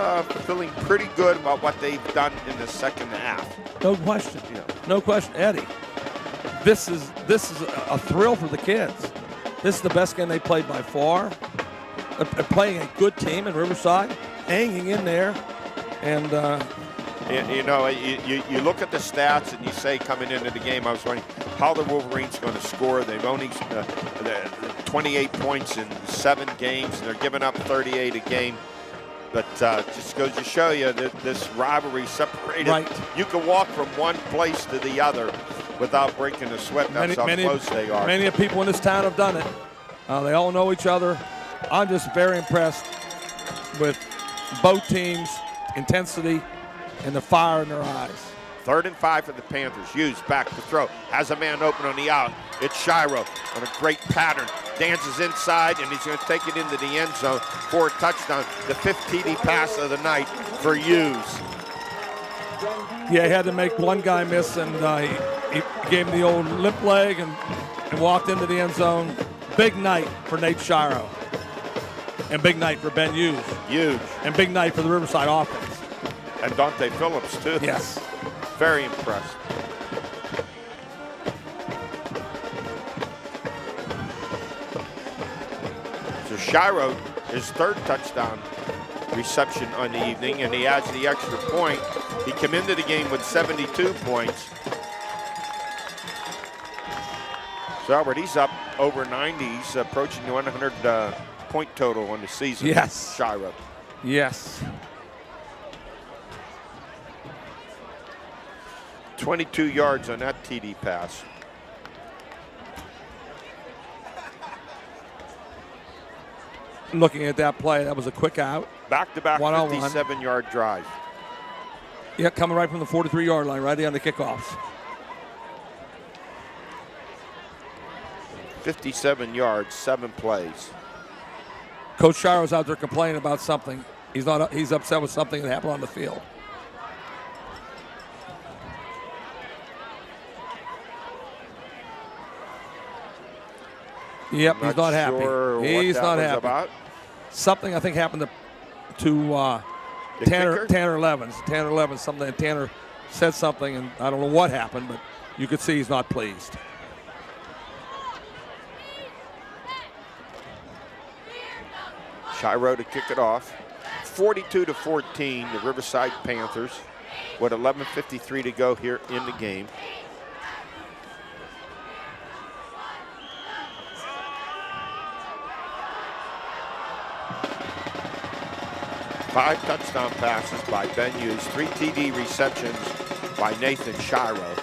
A: feeling pretty good about what they've done in the 2nd half.
B: No question. No question, Eddie. This is a thrill for the kids. This is the best game they played by far. They're playing a good team in Riverside, hanging in there, and
A: you know, you look at the stats and you say coming into the game, I was wondering how the Wolverines going to score. They've only 28 points in 7 games, and they're giving up 38 a game. But just goes to show you that this rivalry separated.
B: Right.
A: You can walk from one place to the other without breaking a sweat. That's how close they are.
B: Many of the people in this town have done it. They all know each other. I'm just very impressed with both teams' intensity and the fire in their eyes.
A: 3rd and 5 for the Panthers. Hughes back to throw. Has a man open on the out. It's Shiro on a great pattern. Dances inside, and he's going to take it into the end zone for a touchdown. The 5th TD pass of the night for Hughes.
B: Yeah, he had to make one guy miss, and he gave him the old limp leg and walked into the end zone. Big night for Nate Shiro. And big night for Ben Hughes.
A: Huge.
B: And big night for the Riverside offense.
A: And Dante Phillips, too.
B: Yes.
A: Very impressed. So Shiro, his 3rd touchdown reception on the evening, and he adds the extra point. He came into the game with 72 points. So Albert, he's up over 90. He's approaching the 100 point total on the season.
B: Yes.
A: Shiro.
B: Yes.
A: 22 yards on that TD pass.
B: Looking at that play, that was a quick out.
A: Back-to-back 57-yard drive.
B: Yeah, coming right from the 43-yard line, right on the kickoffs.
A: 57 yards, 7 plays.
B: Coach Shiro's out there complaining about something. He's upset with something that happened on the field. Yep, he's not happy. He's not happy.
A: About.
B: Something I think happened to Tanner Levens. Tanner Levens, something. Tanner said something, and I don't know what happened, but you could see he's not pleased.
A: Shiro to kick it off. 42-14, the Riverside Panthers with 11:53 to go here in the game. Five touchdown passes by Ben Hughes, 3 TD receptions by Nathan Shiro.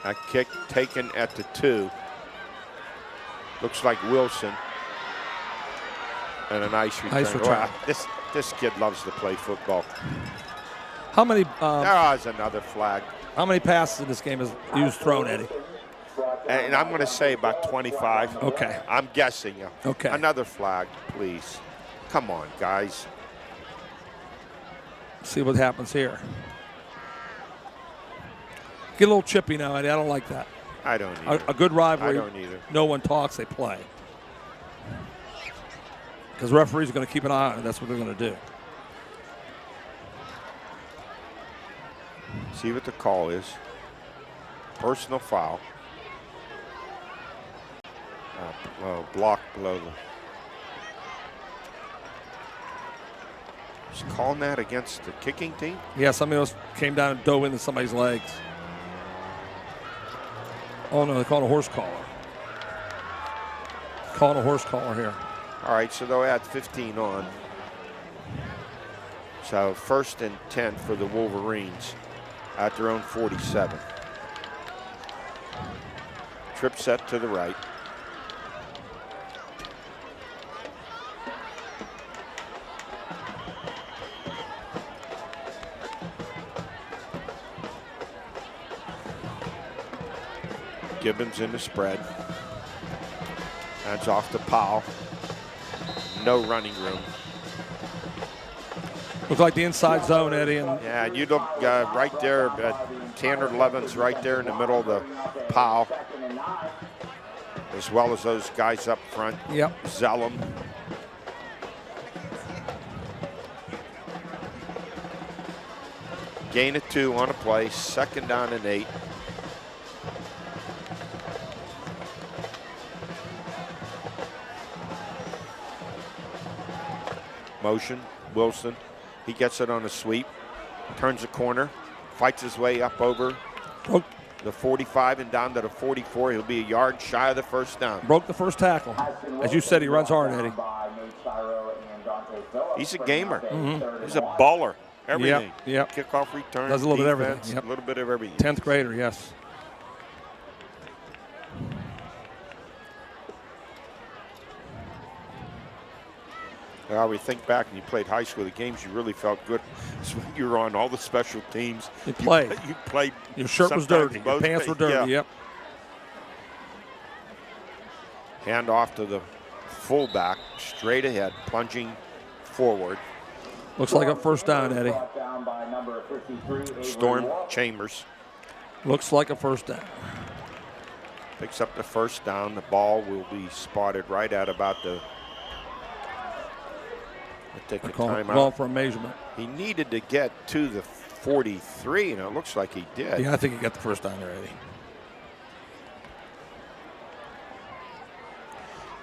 A: A kick taken at the 2. Looks like Wilson. And a nice return.
B: Nice return.
A: Wow, this kid loves to play football.
B: How many?
A: There's another flag.
B: How many passes in this game has he was thrown, Eddie?
A: And I'm going to say about 25.
B: Okay.
A: I'm guessing.
B: Okay.
A: Another flag, please. Come on, guys.
B: See what happens here. Get a little chippy now, Eddie. I don't like that.
A: I don't either.
B: A good rivalry.
A: I don't either.
B: No one talks, they play. Because referees are going to keep an eye on it. That's what they're going to do.
A: See what the call is. Personal foul. Block below the. Is calling that against the kicking team?
B: Yeah, somebody else came down and dove into somebody's legs. Oh, no, they called a horse collar. Calling a horse collar here.
A: All right, so they'll add 15 on. So 1st and 10 for the Wolverines at their own 47. Trip set to the right. Gibbons in the spread. That's off to Powell. No running room.
B: Looks like the inside zone, Eddie. And
A: yeah, you look right there. Tanner Levin's right there in the middle of the Powell, as well as those guys up front.
B: Yep.
A: Zellum. Gain of 2 on a play. 2nd down and 8. Motion, Wilson. He gets it on a sweep. Turns the corner. Fights his way up over the 45 and down to the 44. He'll be a yard shy of the 1st down.
B: Broke the first tackle. As you said, he runs hard, Eddie.
A: He's a gamer. He's a baller. Everything.
B: Yep.
A: Kickoff return.
B: Does a little
A: defense,
B: bit of everything. Yep.
A: A little bit of everything.
B: 10th grader, yes.
A: Well, we think back and you played high school, the games you really felt good. So when you were on all the special teams.
B: You played.
A: You played.
B: Your shirt was dirty. Your pants were dirty.
A: Yeah.
B: Yep.
A: Hand off to the fullback, straight ahead, plunging forward.
B: Looks like a 1st down, Eddie.
A: Storm Chambers.
B: Looks like a 1st down.
A: Picks up the 1st down. The ball will be spotted right at about the. Take a timeout.
B: Ball for a measurement.
A: He needed to get to the 43, and it looks like he did.
B: Yeah, I think he got the 1st down there, Eddie.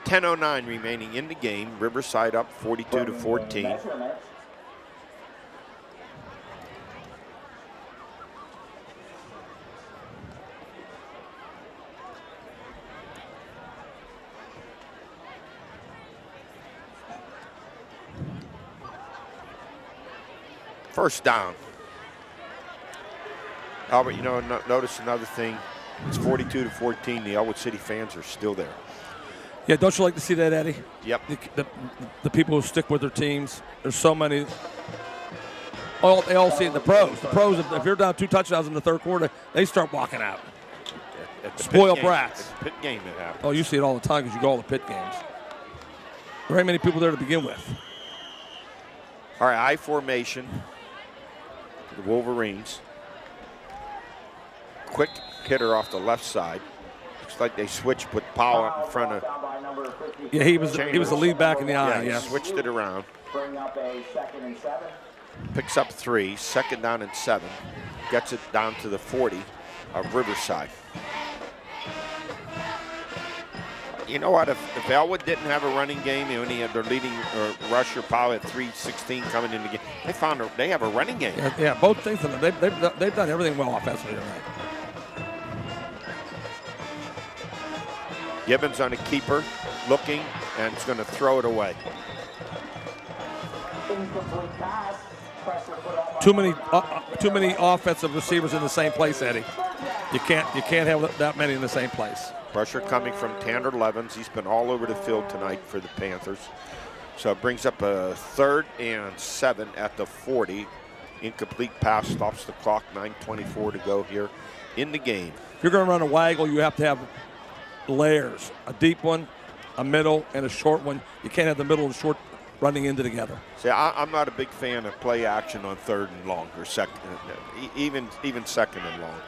A: 10:09 remaining in the game. Riverside up 42-14. First down. Albert, you know, notice another thing. It's 42-14. The Ellwood City fans are still there.
B: Yeah, don't you like to see that, Eddie?
A: Yep.
B: The people who stick with their teams. There's so many. They all see it in the pros. The pros, if you're down 2 touchdowns in the 3rd quarter, they start walking out.
A: At the
B: Spoiled brats.
A: At the pit game it happens.
B: Oh, you see it all the time because you go all the pit games. There ain't many people there to begin with.
A: All right, I formation. The Wolverines. Quick hitter off the left side. Looks like they switched, put Powell up in front of.
B: Yeah, he was the lead back in the eye.
A: Yeah,
B: Yeah,
A: he switched it around.
C: Bring up a 2nd and 7.
A: Picks up 3, 2nd down and 7. Gets it down to the 40 of Riverside. You know what? If Ellwood didn't have a running game, and he had their leading rusher Powell at 3:16 coming in the game, they have a running game.
B: Yeah, both things. They've done everything well offensively tonight.
A: Gibbons on a keeper, looking, and it's going to throw it away.
B: Too many offensive receivers in the same place, Eddie. You can't have that many in the same place.
A: Pressure coming from Tanner Levens. He's been all over the field tonight for the Panthers. So it brings up a 3rd and 7 at the 40. Incomplete pass stops the clock. 9:24 to go here in the game.
B: If you're going to run a waggle, you have to have layers. A deep one, a middle, and a short one. You can't have the middle and short running into together.
A: See, I'm not a big fan of play action on 3rd and long, or second, even 2nd and long.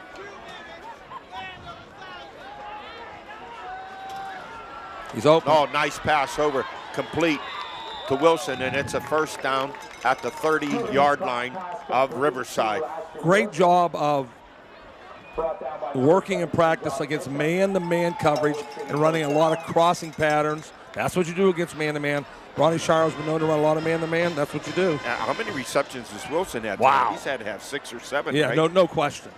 B: He's open.
A: Oh, nice pass over, complete to Wilson, and it's a 1st down at the 30-yard line of Riverside.
B: Great job of working in practice against man-to-man coverage and running a lot of crossing patterns. That's what you do against man-to-man. Ronnie Shiro's been known to run a lot of man-to-man. That's what you do.
A: How many receptions has Wilson had?
B: Wow.
A: He's had to have 6 or 7,
B: yeah,
A: right?
B: no question.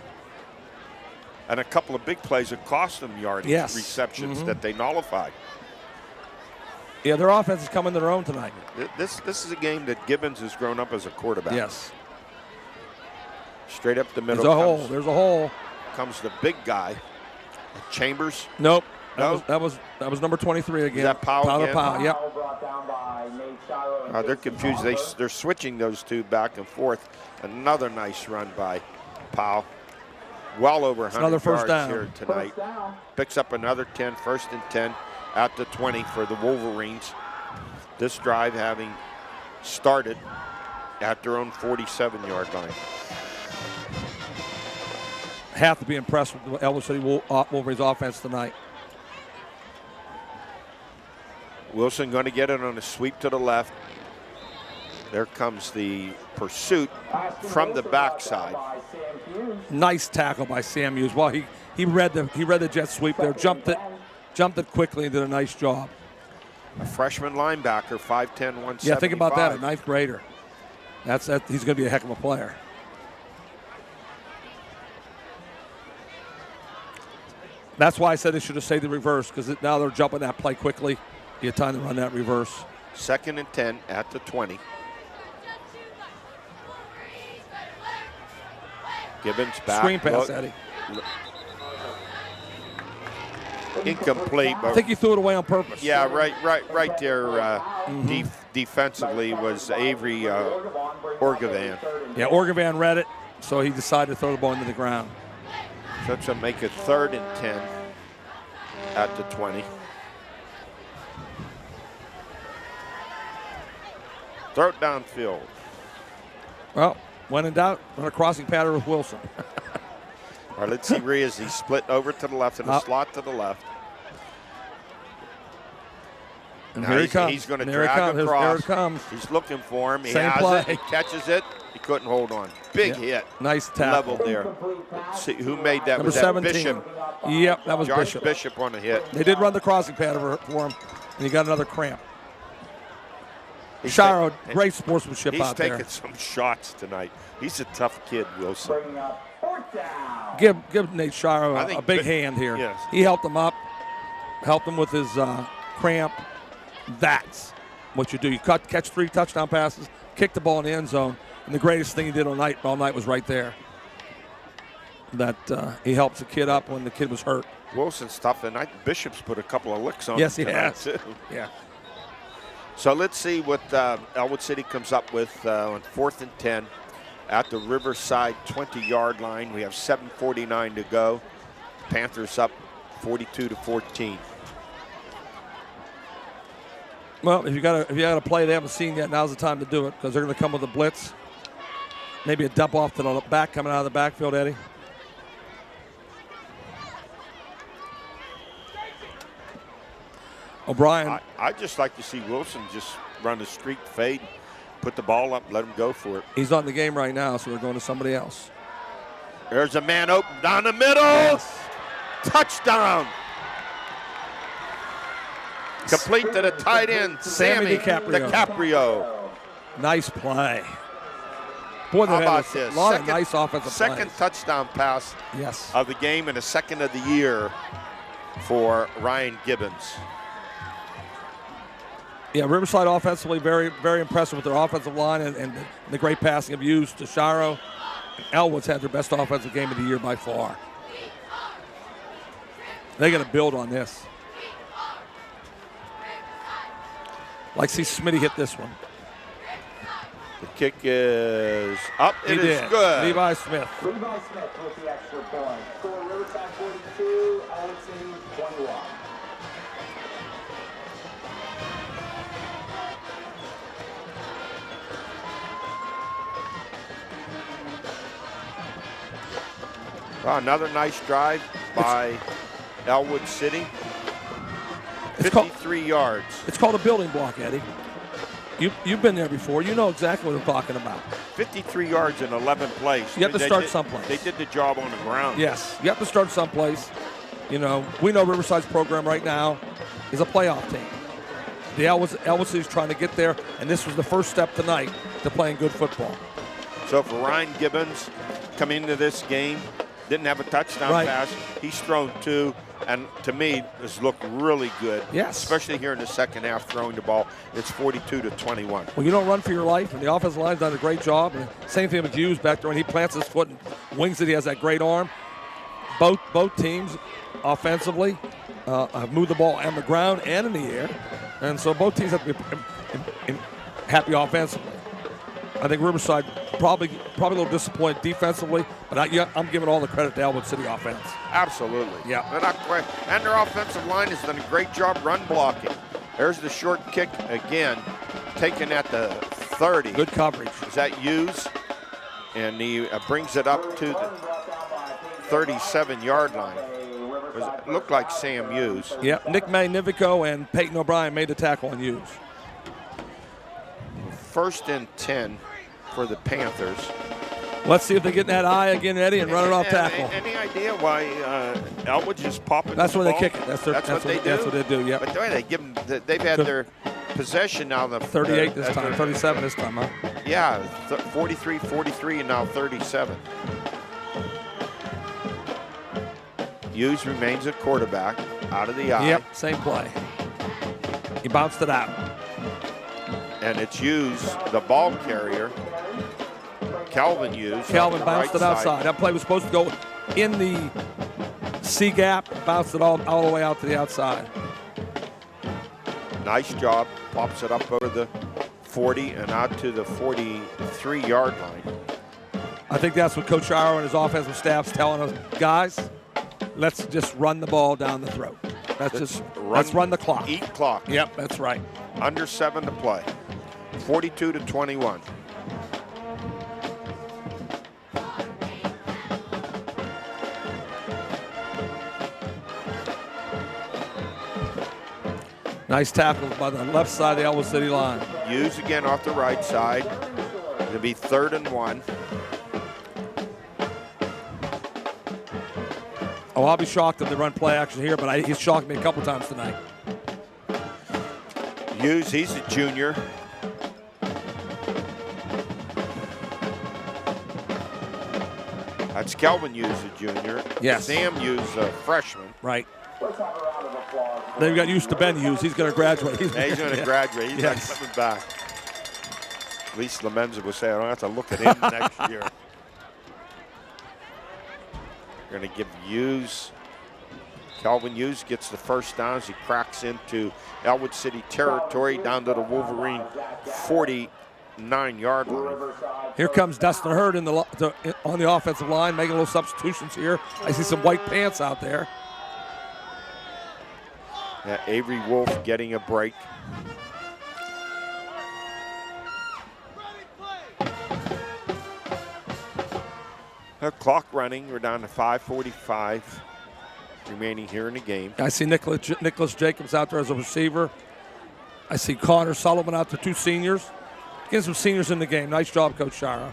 A: And a couple of big plays that cost them yardage, receptions that they nullified.
B: Yeah, their offense is coming to their own tonight.
A: This is a game that Gibbons has grown up as a quarterback.
B: Yes.
A: Straight up the middle.
B: There's a hole.
A: Comes the big guy, Chambers.
B: Nope.
A: No?
B: That was number 23 again.
A: Is that Powell again?
B: Powell, yep.
A: They're confused. They're switching those two back and forth. Another nice run by Powell. Well over 100
B: another first
A: yards
B: down
A: here tonight. Picks up another 10, 1st and 10 at the 20 for the Wolverines. This drive having started at their own 47-yard line.
B: Have to be impressed with the Ellwood City Wolverines offense tonight.
A: Wilson going to get it on a sweep to the left. There comes the pursuit from the backside.
B: Nice tackle by Sam Hughes. Well, he read the jet sweep there, jumped it quickly, and did a nice job.
A: A freshman linebacker, 5'10", 175.
B: Yeah, think about that, a 9th grader. He's going to be a heck of a player. That's why I said they should have stayed the reverse, because now they're jumping that play quickly. You have time to run that reverse.
A: 2nd and 10 at the 20. Gibbons back.
B: Screen pass, Eddie.
A: Incomplete.
B: I think he threw it away on purpose.
A: Yeah, right there. Defensively was Avery Orgavan.
B: Yeah, Orgavan read it, so he decided to throw the ball into the ground.
A: So to make it 3rd and 10 at the 20. Throw it downfield.
B: Well, when in doubt, run a crossing pattern with Wilson.
A: All right, let's see Riaz. He split over to the left and a slot to the left.
B: And here he comes.
A: He's going to drag across.
B: Here it comes.
A: He's looking for him. He
B: Same
A: has
B: play.
A: it. He catches it. He couldn't hold on. Big hit.
B: Nice tackle.
A: Level there. Let's see who made that.
B: Number
A: was that
B: 17.
A: Bishop?
B: Yep, that was
A: Josh Bishop on a hit.
B: They did run the crossing pattern for him, and he got another cramp. Shiro, great sportsmanship out there.
A: He's taking some shots tonight. He's a tough kid, Wilson.
B: Give Nate Shiro a big hand here.
A: Yes.
B: He helped him up, helped him with his cramp. That's what you do. You catch 3 touchdown passes, kick the ball in the end zone, and the greatest thing he did all night was right there. That he helps the kid up when the kid was hurt.
A: Wilson's tough, and Bishop's put a couple of licks on him.
B: Yes, he has.
A: Too.
B: Yeah.
A: So let's see what Ellwood City comes up with on 4th and 10 at the Riverside 20-yard line. We have 7:49 to go. Panthers up 42-14.
B: Well, if you got a play they haven't seen yet, now's the time to do it, because they're going to come with a blitz. Maybe a dump off to the back coming out of the backfield, Eddie. O'Brien.
A: I'd just like to see Wilson just run a streak fade, put the ball up, let him go for it.
B: He's not in the game right now, so they're going to somebody else.
A: There's a man open down the middle. Yes. Touchdown. Complete to the tight end, Sammy DiCaprio.
B: Nice play. Boy,
A: how about this?
B: A lot of nice offensive
A: second
B: plays.
A: Touchdown pass of the game and a second of the year for Ryan Gibbons.
B: Yeah, Riverside offensively very, very impressive with their offensive line and the great passing of Hughes to Shiro. Ellwood's had their best offensive game of the year by far. They got to build on this. Like see Smitty hit this one.
A: The kick is up.
B: He
A: It is
B: did.
A: good.
B: Levi Smith.
C: Levi Smith with the extra point. Score Riverside 42, Ellwood City 21.
A: Well, another nice drive by Ellwood City.
B: It's called-
A: 53 yards.
B: It's called a building block, Eddie. You've been there before. You know exactly what I'm talking about.
A: 53 yards in 11 plays.
B: You have to
A: They
B: start
A: did-
B: someplace.
A: They did the job on the ground.
B: Yes, you have to start someplace. You know, we know Riverside's program right now is a playoff team. The Ellwood City's trying to get there, and this was the first step tonight to playing good football.
A: So for Ryan Gibbons, coming into this game, didn't have a touchdown
B: Right.
A: pass. He's thrown 2, and to me, has looked really good.
B: Yes.
A: Especially here in the second half, throwing the ball. It's 42-21.
B: When you don't run for your life, and the offensive line's done a great job. And same thing with Hughes back there when he plants his foot and wings it. He has that great arm. Both teams offensively have moved the ball on the ground and in the air, and so both teams have to be happy offensively. I think Riverside probably a little disappointed defensively, but I'm giving all the credit to Ellwood City offense.
A: Absolutely.
B: Yeah.
A: They're not quite, and their offensive line has done a great job run blocking. There's the short kick again, taken at the 30.
B: Good coverage.
A: Is that Hughes? And he brings it up to the 37-yard line. It looked like Sam Hughes.
B: Yeah, Nick Magnifico and Peyton O'Brien made the tackle on Hughes.
A: 1st and 10 for the Panthers.
B: Let's see if they get in that eye again, Eddie, and run it off tackle.
A: Any idea why Ellwood just popping?
B: That's
A: the
B: where they
A: ball?
B: kick it. That's what they do. That's what they do. Yep.
A: But they give them. They've had their possession now. The
B: 38 this time, 37 this time, huh?
A: Yeah, 43, and now 37. Hughes remains at quarterback, out of the eye.
B: Yep, same play. He bounced it out.
A: And it's Hughes, the ball carrier. Calvin Hughes.
B: Calvin
A: on the
B: bounced
A: right
B: it outside.
A: side.
B: That play was supposed to go in the C gap, bounced it all the way out to the outside.
A: Nice job. Pops it up over the 40 and out to the 43-yard line.
B: I think that's what Coach Iro and his offensive staff's telling us, guys. Let's just run the ball down the throat. Let's run the clock.
A: Eat clock.
B: Yep, that's right.
A: Under 7 to play. 42-21.
B: Nice tackle by the left side of the Ellwood City line.
A: Hughes again off the right side. It'll be 3rd and 1.
B: Oh, I'll be shocked if they run play action here, but he's shocked me a couple times tonight.
A: Hughes, he's a junior. That's Calvin Hughes, a junior.
B: Yes.
A: Sam Hughes, a freshman.
B: Right.
C: Let's have a round of applause.
B: They've got used to Ben Hughes. He's going to graduate.
A: He's going to graduate. He's
B: Yes.
A: not coming back. At least Lamenza would say, I don't have to look at him next year. We're going to give Hughes. Calvin Hughes gets the first down as he cracks into Ellwood City territory down to the Wolverine 49-yard line.
B: Here comes Dustin Hurd on the offensive line, making little substitutions here. I see some white pants out there.
A: Yeah, Avery Wolf getting a break. The clock running. We're down to 5:45 remaining here in the game.
B: I see Nicholas Jacobs out there as a receiver. I see Connor Sullivan out there, 2 seniors. Getting some seniors in the game. Nice job, Coach Shara.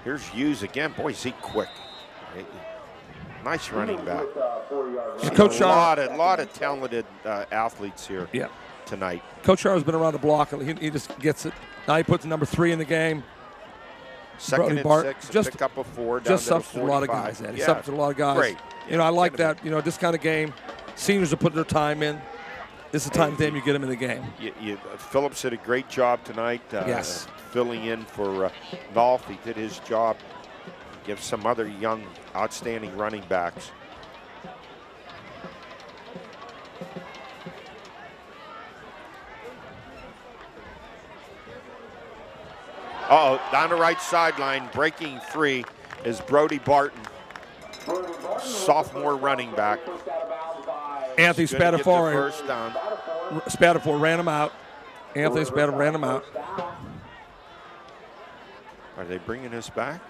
A: Here's Hughes again. Boy, is he quick. Nice running back.
B: And Coach
A: A
B: Shara,
A: lot of talented athletes here
B: yeah.
A: tonight.
B: Coach Shara's been around the block. He just gets it. Now he puts number 3 in the game.
A: Second
B: Brody
A: and
B: Bart,
A: 6,
B: just-
A: pick up a 4 down
B: Just
A: to the
B: substitute a lot of
A: 45.
B: guys, Eddie.
A: Yeah,
B: Substitute a lot of guys.
A: great.
B: You know, I like that. You know, this kind of game, seniors are putting their time in. This is the time you get them in the game.
A: Phillips did a great job tonight.
B: Yes.
A: Filling in for Nolf. He did his job. Give some other young, outstanding running backs. Uh-oh, down the right sideline, breaking free is Brody Barton, sophomore running back.
B: Anthony Spatafore.
A: First down.
B: Spatafore ran him out. Anthony Spatafore ran him out.
A: Are they bringing us back?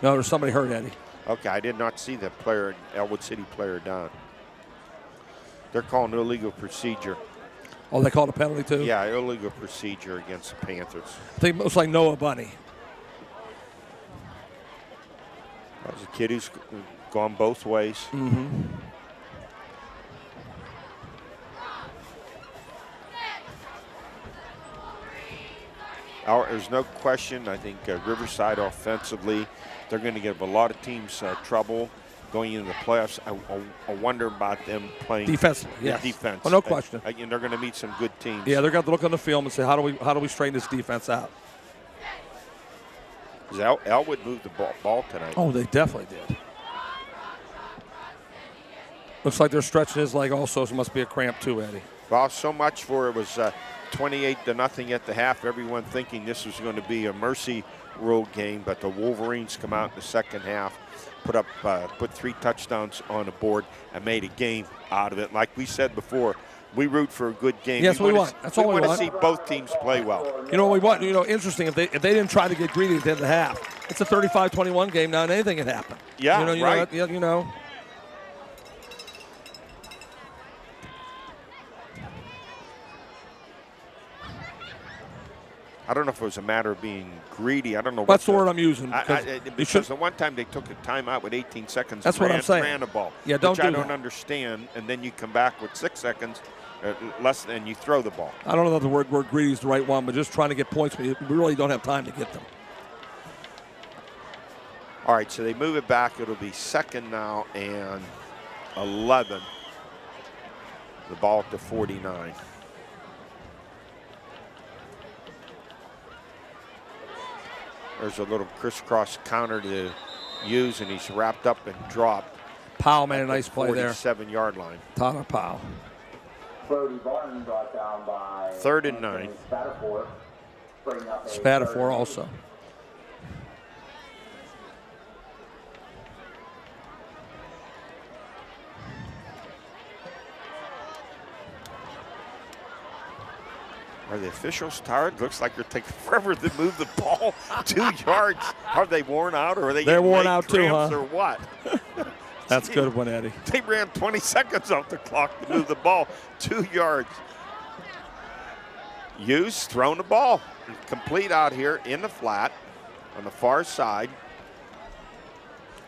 B: No, there's somebody hurt, Eddie.
A: Okay, I did not see the player, Ellwood City player down. They're calling illegal procedure.
B: Oh, they called a penalty too?
A: Yeah, illegal procedure against the Panthers.
B: I think it looks like Noah Bunny.
A: That was a kid who's gone both ways.
B: Mm-hmm.
A: There's no question. I think Riverside offensively, they're going to give a lot of teams trouble going into the playoffs. I wonder about them playing
B: defensively. Yes.
A: Defense.
B: Oh, no question.
A: And they're going to meet some good teams.
B: Yeah, they're going to look on the film and say, how do we straighten this defense out?
A: Ellwood moved the ball tonight.
B: Oh, they definitely did. Looks like they're stretching his leg also, so it must be a cramp too, Eddie.
A: Well, so much for it was 28-0 at the half. Everyone thinking this was going to be a mercy rule game, but the Wolverines come out in the second half, put 3 touchdowns on the board, and made a game out of it. Like we said before, we root for a good game.
B: Yes, we want. That's all we want.
A: We want to see both teams play well.
B: You know what we want? You know, interesting. If they didn't try to get greedy at the end of the half, it's a 35-21 game now, and anything can happen.
A: Yeah,
B: right.
A: Know,
B: you know.
A: I don't know if it was a matter of being greedy. I don't know.
B: That's the word I'm using.
A: Because the one time they took a timeout with 18 seconds.
B: That's what I'm saying.
A: Ran the ball.
B: Yeah,
A: I don't understand. And then you come back with 6 seconds less than you throw the ball.
B: I don't know if the word greedy is the right one, but just trying to get points, we really don't have time to get them.
A: All right, so they move it back. It'll be second now and 11. The ball at the 49. There's a little crisscross counter to use, and he's wrapped up and dropped.
B: Powell made a nice play there.
A: 47-yard line.
B: Tyler Powell.
C: Brody Barton brought down by
A: 3rd and 9.
B: Spatafore also.
A: Are the officials tired? Looks like they're taking forever to move the ball 2 yards. Are they worn out, or are they
B: They're worn out too, huh?
A: Or what?
B: That's a good one, Eddie.
A: They ran 20 seconds off the clock to move the ball 2 yards. Hughes throwing the ball. Complete out here in the flat on the far side.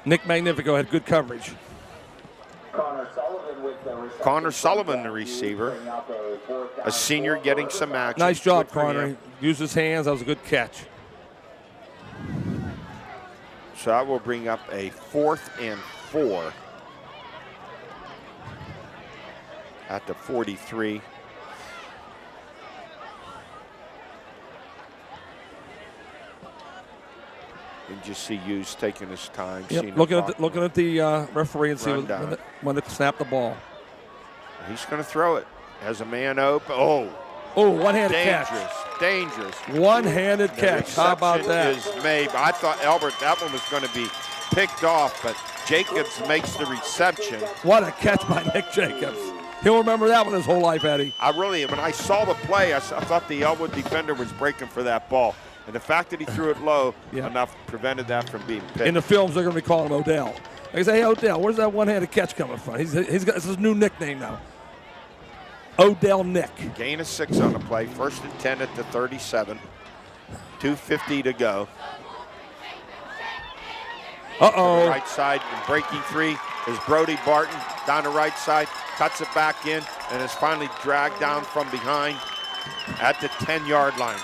B: Nick Magnifico had good coverage.
A: Connor Sullivan, the receiver. A senior getting some action.
B: Nice job, Connor. He used his hands. That was a good catch.
A: So that will bring up a 4th and 4 at the 43. You just see Hughes taking his time.
B: Yep. Looking at the referee and see when to snap the ball.
A: He's going to throw it. Has a man open.
B: Oh, one-handed catch.
A: Dangerous.
B: One-handed catch. How about that?
A: Is made. I thought, Albert, that one was going to be picked off, but Jacobs makes the reception.
B: What a catch by Nick Jacobs. He'll remember that one his whole life, Eddie.
A: When I saw the play, I thought the Ellwood defender was breaking for that ball. And the fact that he threw it low enough prevented that from being picked.
B: In the films, they're going to be calling him Odell. They say, hey, Odell, where's that one-handed catch coming from? He's got his new nickname now. Odell Nick.
A: Gain of 6 on the play. 1st and 10 at the 37. 2:50 to go.
B: Uh-oh.
A: Right side, and breaking free is Brody Barton down the right side. Cuts it back in and is finally dragged down from behind at the 10-yard line.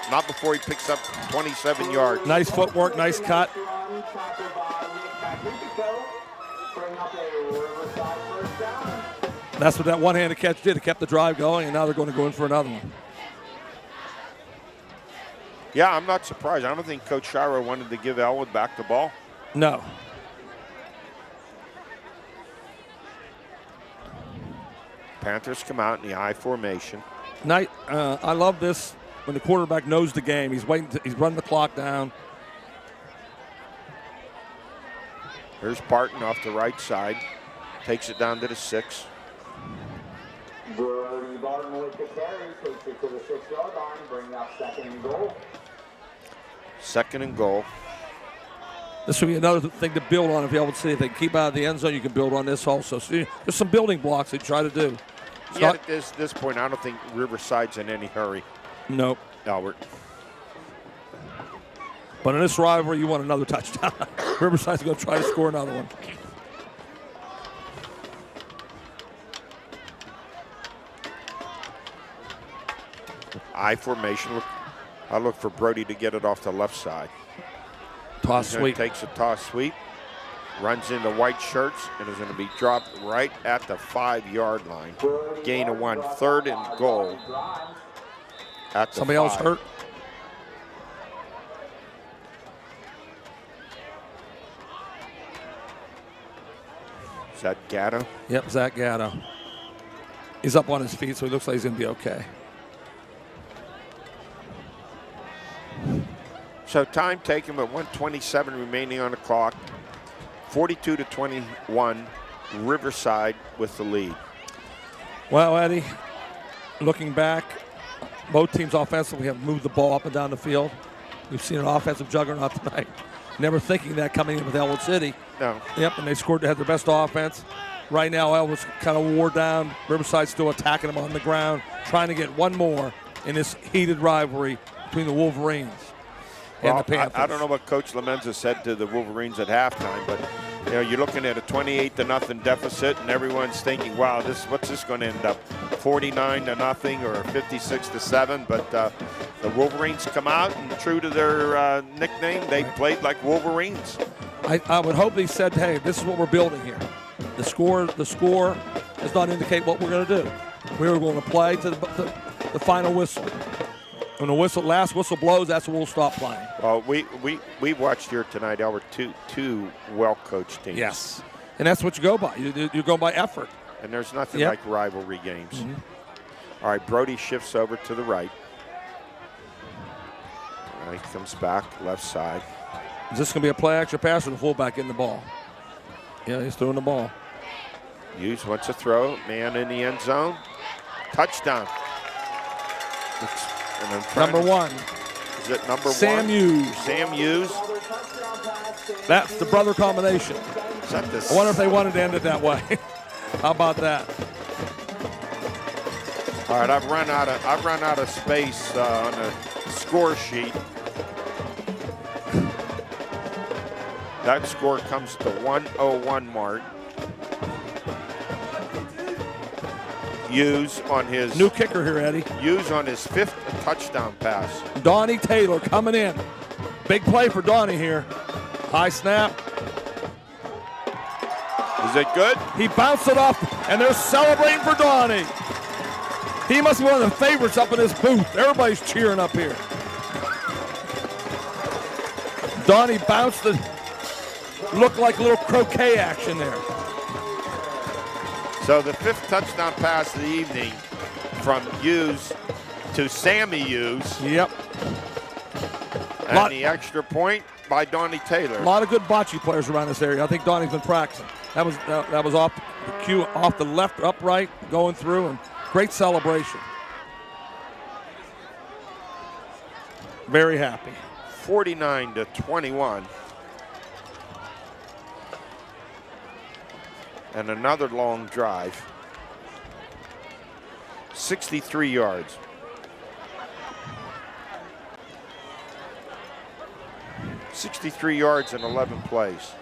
A: Not before he picks up 27 yards.
B: Nice footwork, nice cut. That's what that one-handed catch did. It kept the drive going, and now they're going to go in for another one.
A: Yeah, I'm not surprised. I don't think Coach Shiro wanted to give Ellwood back the ball.
B: No.
A: Panthers come out in the I formation.
B: I love this when the quarterback knows the game. He's waiting. He's running the clock down.
A: Here's Barton off the right side. Takes it down to the 6.
C: Brody Barton with the carry. Takes it to the 6-yard line. Bring up 2nd and goal.
A: 2nd and goal.
B: This will be another thing to build on if you see if they keep out of the end zone. You can build on this also. So there's some building blocks they try to do.
A: Yeah, at this point, I don't think Riverside's in any hurry.
B: Nope.
A: Albert.
B: But in this rivalry, you want another touchdown. Riverside's going to try to score another one.
A: I formation. I look for Brody to get it off the left side.
B: Toss sweep.
A: Takes a toss sweep. Runs into white shirts and is going to be dropped right at the 5-yard line. Gain of 1. 3rd and goal. At the
B: Somebody
A: 5.
B: else hurt?
A: Is that Gatto?
B: Yep, Zach Gatto. He's up on his feet, so he looks like he's going to be okay.
A: So time taken with 1:27 remaining on the clock. 42-21, Riverside with the lead.
B: Well, Eddie, looking back, both teams offensively have moved the ball up and down the field. We've seen an offensive juggernaut tonight. Never thinking that coming in with Ellwood City.
A: No.
B: Yep, and they scored to have their best offense. Right now, Ellwood's kind of wore down. Riverside's still attacking them on the ground, trying to get one more in this heated rivalry between the Wolverines and the Panthers.
A: I don't know what Coach Lamenza said to the Wolverines at halftime, but you know, you're looking at a 28-0 deficit, and everyone's thinking, "Wow, what's this going to end up? 49-0 or 56-7?" But the Wolverines come out, and true to their nickname, they played like Wolverines.
B: I would hope they said, "Hey, this is what we're building here. The score does not indicate what we're going to do. We're going to play to the final whistle. When the last whistle blows, that's when we'll stop playing."
A: Well, we watched here tonight, Albert, two well-coached teams.
B: Yes, and that's what you go by. You go by effort.
A: And there's nothing like rivalry games. Mm-hmm. All right, Brody shifts over to the right. All right, comes back, left side.
B: Is this going to be a play action pass or the fullback getting the ball? Yeah, he's throwing the ball.
A: Hughes wants to throw. Man in the end zone. Touchdown.
B: Number 1.
A: Is it number
B: Sam
A: 1?
B: Hughes.
A: Sam Hughes.
B: That's the brother combination.
A: Is that this?
B: I wonder if they wanted to end it that way. How about that?
A: All right, I've run out of space on the score sheet. That score comes to 101 mark. Hughes on his
B: new kicker here, Eddie.
A: Hughes on his 5th touchdown pass.
B: Donnie Taylor coming in. Big play for Donnie here. High snap.
A: Is it good?
B: He bounced it off, and they're celebrating for Donnie. He must be one of the favorites up in this booth. Everybody's cheering up here. Donnie bounced it. Looked like a little croquet action there.
A: So the 5th touchdown pass of the evening from Hughes to Sammy Hughes.
B: Yep.
A: And the extra point by Donnie Taylor.
B: A lot of good bocce players around this area. I think Donnie's been practicing. That was off the cue, off the left upright, going through, and great celebration. Very happy.
A: 49-21. And another long drive. 63 yards. .63 yards in 11 plays.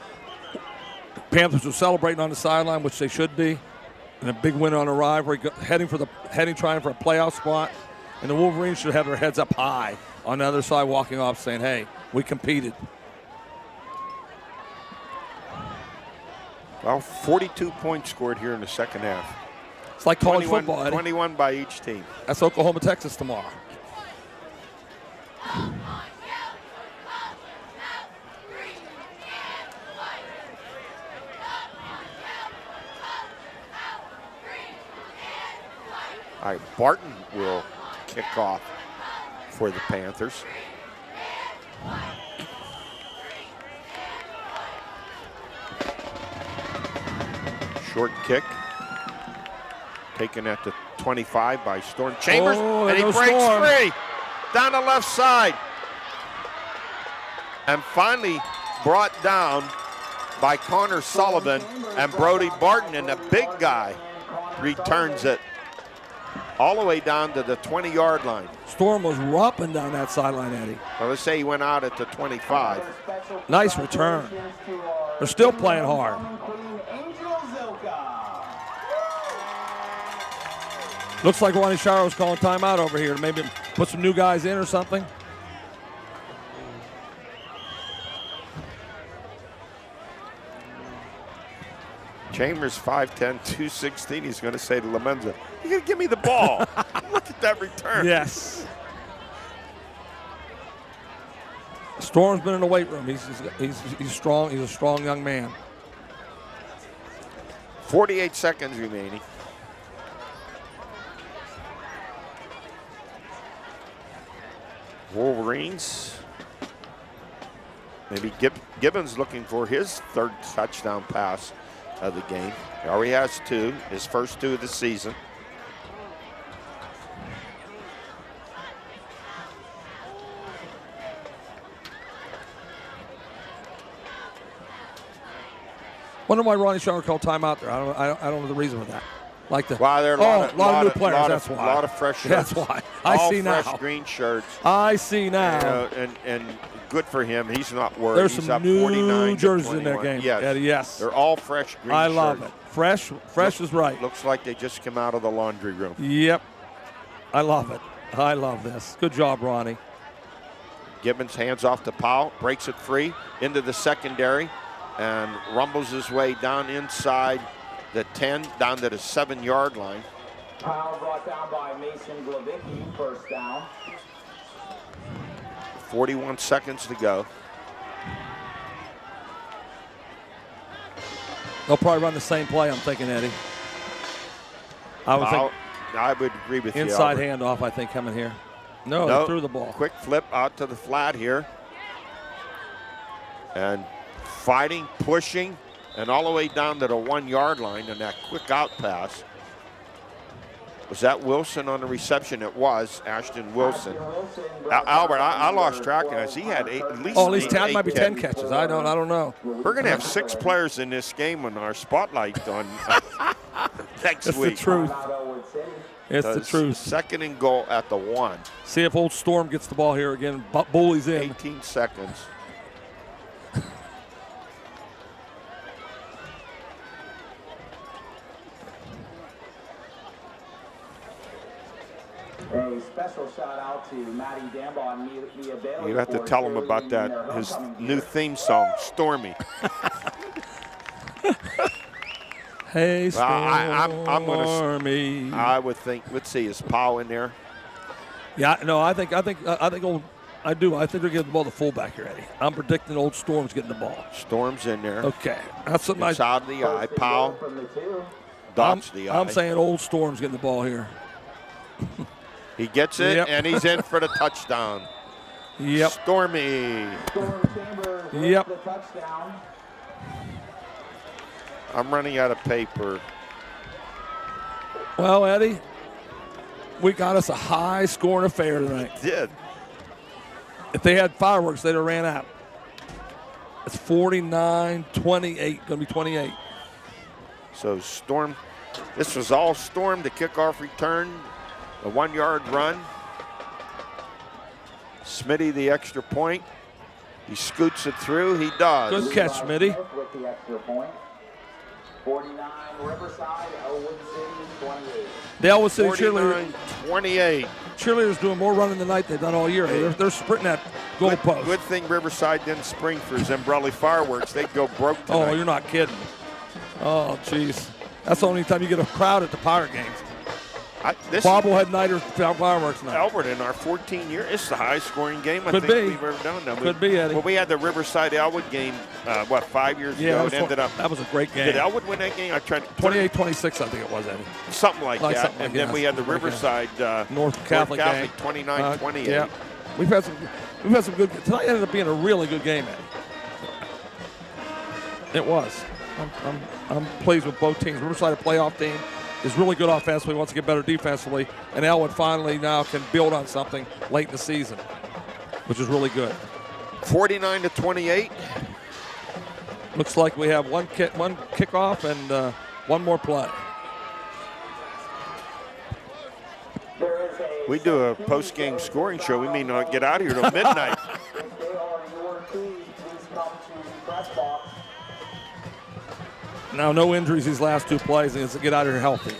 B: Panthers are celebrating on the sideline, which they should be, and a big win on a rivalry, trying for a playoff spot. And the Wolverines should have their heads up high on the other side, walking off, saying, "Hey, we competed."
A: Well, 42 points scored here in the second half.
B: It's like college football, Eddie.
A: 21 by each team.
B: That's Oklahoma, Texas tomorrow.
A: All right, Barton will kick off for the Panthers. Short kick. Taken at the 25 by Storm Chambers, and he breaks free down the left side. And finally brought down by Connor Sullivan and Brody Barton, and the big guy returns it all the way down to the 20-yard line.
B: Storm was romping down that sideline, Eddie.
A: Well, let's say he went out at the 25.
B: Nice return. They're still playing hard. Looks like Ronnie Shiro's calling timeout over here to maybe put some new guys in or something.
A: Chambers 5'10", 216. He's going to say to Lamenza, "You're going to give me the ball." Look at that return.
B: Yes. Storm's been in the weight room. He's strong. He's a strong young man.
A: 48 seconds remaining. Wolverines. Maybe Gibbons looking for his third touchdown pass of the game. He already has 2, his first 2 of the season.
B: Wonder why Ronnie Shire called timeout there. I don't know the reason for that. Like the
A: there are
B: a lot of new players. That's why.
A: A lot of fresh shirts.
B: That's why. I see now.
A: All fresh green shirts.
B: I see now.
A: And good for him. He's not worried.
B: There's
A: He's
B: some
A: up
B: new
A: 49
B: jerseys
A: to
B: in their game.
A: Yes.
B: Eddie, yes.
A: They're all fresh green
B: I
A: shirts.
B: love it. Fresh is right.
A: Looks like they just came out of the laundry room.
B: Yep. I love it. I love this. Good job, Ronnie.
A: Gibbons hands off to Powell, breaks it free into the secondary, and rumbles his way down inside the 10, down to the 7-yard line.
C: Powell brought down by Mason Glavicki, first down.
A: 41 seconds to go.
B: They'll probably run the same play, I'm thinking, Eddie.
A: I would agree with you.
B: Inside handoff, I think, coming here. No, they threw the ball.
A: Quick flip out to the flat here. And fighting, pushing, and all the way down to the 1-yard line on that quick out pass. Was that Wilson on the reception? It was Ashton Wilson. Albert, I lost track of this. He had at least
B: 10 might be 10 catches. I don't know.
A: We're going to have 6 players in this game on our spotlight on next week.
B: It's the truth. It's the truth.
A: 2nd and goal at the 1.
B: See if Old Storm gets the ball here again. Bully's in.
A: 18 seconds.
C: A special shout out to Matty Dambaugh and Mia Bailey.
A: You have to tell him about that. His new theme song, Stormy.
B: Hey, Stormy.
A: I would think. Let's see, is Powell in there?
B: Yeah, no, I think they're getting the ball to fullback here, Eddie. I'm predicting Old Storm's getting the ball.
A: Storm's in there.
B: Okay, that's something
A: it's out of the eye. Powell dots the eye.
B: I'm saying Old Storm's getting the ball here.
A: He gets it, and he's in for the touchdown.
B: Yep.
A: Stormy.
B: Yep.
C: The touchdown.
A: I'm running out of paper.
B: Well, Eddie, we got us a high-scoring affair tonight.
A: Did.
B: If they had fireworks, they'd have ran out. It's 49-28, going to be 28.
A: So Storm, this was all Storm, the kickoff return, a 1-yard run. Smitty the extra point. He scoots it through. He does.
B: Good catch, Smitty.
C: With the extra point. 49 Riverside, Ellwood City, 28.
B: The Ellwood City cheerleaders.
A: 28.
B: Cheerleaders doing more running tonight they've done all year. They're sprinting that goal post.
A: Good thing Riverside didn't spring for Zimbrelli fireworks. They'd go broke tonight.
B: Oh, you're not kidding. Oh, jeez. That's the only time you get a crowd at the Pirate games.
A: This
B: Bobblehead night or fireworks night.
A: Ellwood, in our 14 years, it's the highest scoring game I
B: Could
A: think
B: be.
A: we've ever done. Now,
B: Could be, Eddie.
A: Well, we had the Riverside Ellwood game, 5 years ago? It ended up.
B: That was a great game.
A: Did Ellwood win that game? I tried.
B: 28-26, I think it was, Eddie.
A: Something like that.
B: Something like
A: And then we had the Riverside
B: North Catholic game.
A: 29-28.
B: Yeah. We've had some good. Tonight ended up being a really good game, Eddie. It was. I'm pleased with both teams. Riverside, a playoff team, is really good offensively, wants to get better defensively, and Ellwood finally now can build on something late in the season, which is really good.
A: 49-28.
B: Looks like we have one kickoff and one more play.
A: We do a post-game scoring show. We may not get out of here till midnight.
B: Now, no injuries these last two plays, and it's to get out of here healthy.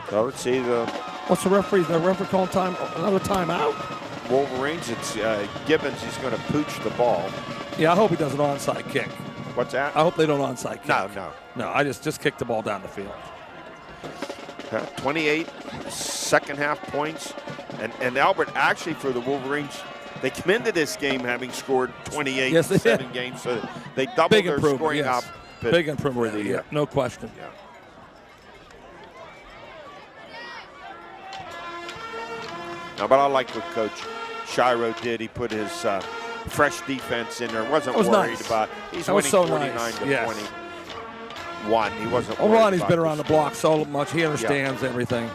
A: So let's see
B: What's the referee? The referee calling another timeout?
A: Wolverines. It's Gibbons. He's going to pooch the ball.
B: Yeah, I hope he does an onside kick.
A: What's that?
B: I hope they don't onside kick.
A: No.
B: I just kick the ball down the field.
A: 28 second half points, and Albert actually for the Wolverines, they come into this game having scored 28 in 7 games, so they doubled their scoring up.
B: Big improvement, yeah, no question.
A: Yeah. Now, but I like what Coach Shiro did. He put his fresh defense in there. Wasn't worried about. He's winning 49-21. He wasn't.
B: Ronnie's been around the block so much. He understands everything.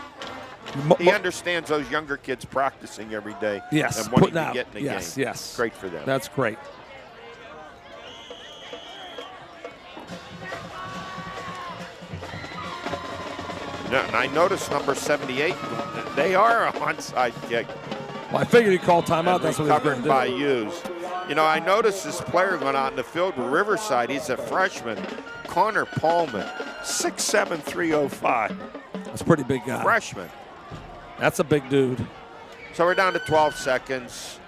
A: He understands those younger kids practicing every day.
B: Yes,
A: and wanting to get in the game.
B: Yes,
A: great for them.
B: That's great.
A: And I noticed number 78. They are a onside kick.
B: Well, I figured he called timeout. That's what he was going to do.
A: By Hughes. You know, I noticed this player going out in the field with Riverside. He's a freshman, Connor Paulman, 6'7", 305.
B: That's a pretty big guy.
A: Freshman.
B: That's a big dude.
A: So we're down to 12 seconds.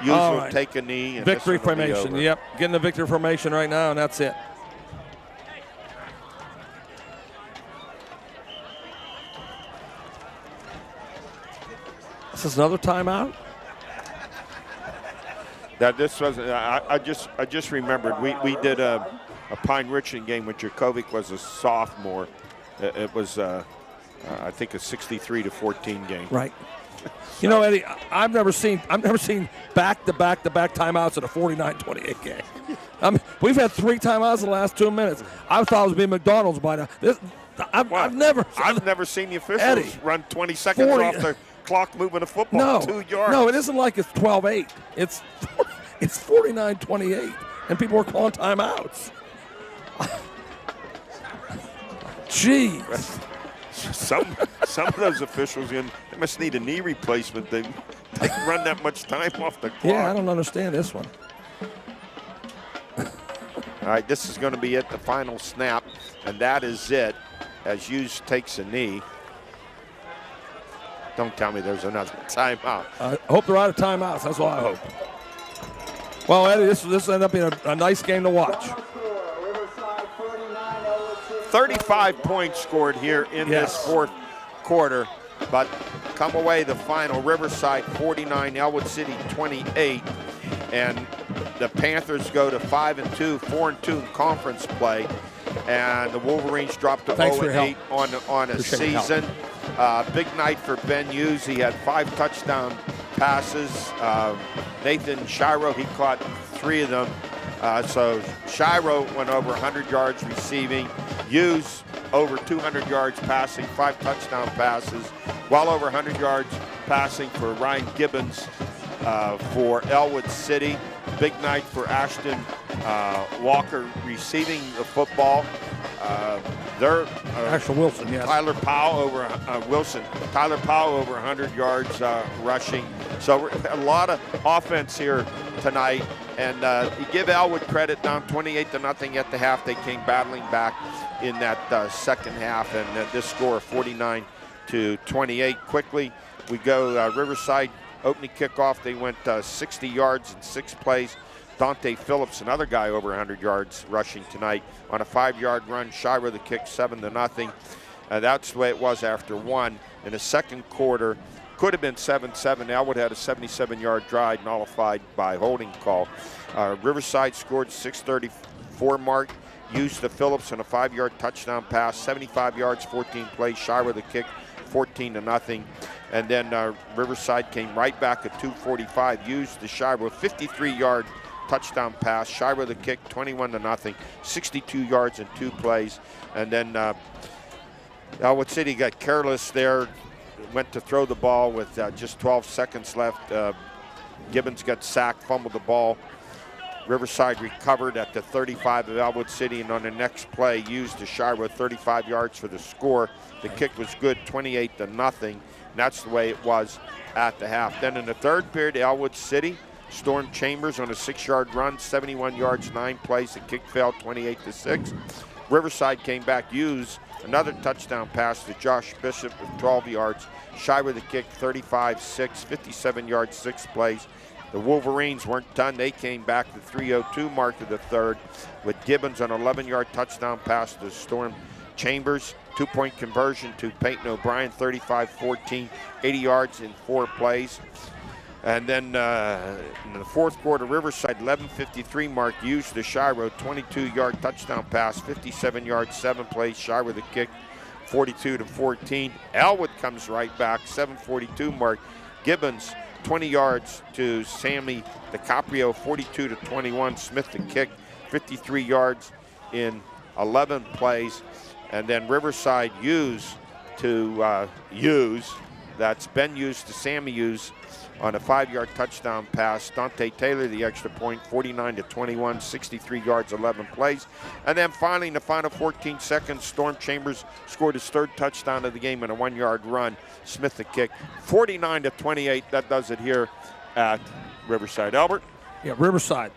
A: Hughes will take a knee. And
B: victory formation. Yep, getting the victory formation right now, and that's it. This is another timeout.
A: That this was. I just remembered. We did a Pine Richland game when Jakovic was a sophomore. It was I think a 63-14 game.
B: Right. You know, Eddie, I've never seen back-to-back timeouts in a 49-28 game. We've had 3 timeouts in the last 2 minutes. I thought it was being McDonald's by now. I've never seen the officials run 20 seconds off the clock moving a football 2 yards. No, it isn't like it's 12-8. It's 49-28, and people are calling timeouts. Jeez. Some of those officials, they must need a knee replacement. They run that much time off the clock. Yeah, I don't understand this one. All right, this is going to be it, the final snap, and that is it as Hughes takes a knee. Don't tell me there's another timeout. I hope they're out of timeouts. That's what I hope. Well, Eddie, this ended up being a nice game to watch. 35 points scored here in this fourth quarter, but come away the final, Riverside 49, Ellwood City 28, and the Panthers go to 5-2, 4-2 in conference play, and the Wolverines dropped to 0-8 on a season. Big night for Ben Hughes. He had 5 touchdown passes. Nathan Shiro, he caught 3 of them. So Shiro went over 100 yards receiving. Hughes over 200 yards passing, 5 touchdown passes. Well over 100 yards passing for Ryan Gibbons for Ellwood City. Big night for Ashton Walker receiving the football. Ashton Wilson, yes. Tyler Powell over Tyler Powell over 100 yards rushing. So a lot of offense here tonight. And you give Ellwood credit, down 28-0 at the half. They came battling back in that second half, and this score 49-28. Quickly, we go Riverside opening kickoff. They went 60 yards in 6 plays. Dante Phillips, another guy over 100 yards rushing tonight on a 5-yard run. Shiro the kick 7-0.
A: That's the way it was after one. In the second quarter, could have been 7-7. Ellwood had a 77-yard drive nullified by holding call. Riverside scored 6:34 mark. Used the Phillips on a 5-yard touchdown pass, 75 yards, 14 plays. Shy with a kick, 14-0. And then Riverside came right back at 2:45. Used the Shire 53-yard touchdown pass. Shy with a kick, 21-0. 62 yards in 2 plays. And then Ellwood City got careless there. Went to throw the ball with just 12 seconds left. Gibbons got sacked, fumbled the ball. Riverside recovered at the 35 of Ellwood City, and on the next play used the Shire 35 yards for the score. The kick was good, 28-0. That's the way it was at the half. Then in the third period, Ellwood City stormed Chambers on a 6-yard run, 71 yards, 9 plays. The kick failed, 28-6. Riverside came back, used another touchdown pass to Josh Bishop with 12 yards. Shy with the kick, 35-6, 57 yards, 6 plays. The Wolverines weren't done. They came back to 3:02 mark of the third with Gibbons on an 11-yard touchdown pass to Storm Chambers. 2-point conversion to Peyton O'Brien, 35-14, 80 yards in 4 plays. And then in the fourth quarter, Riverside, 11:53 mark, used the Shiro 22-yard touchdown pass, 57 yards, 7 plays. Shy with a kick, 42-14. Ellwood comes right back, 7:42 mark. Gibbons, 20 yards to Sammy DiCaprio, 42-21. Smith the kick, 53 yards in 11 plays. And then Riverside used to that's Ben used to Sammy Hughes on a 5-yard touchdown pass. Dante Taylor, the extra point, 49-21, 63 yards, 11 plays. And then finally, in the final 14 seconds, Storm Chambers scored his 3rd touchdown of the game in a 1-yard run. Smith the kick, 49-28. That does it here at Riverside. Albert?
B: Yeah, Riverside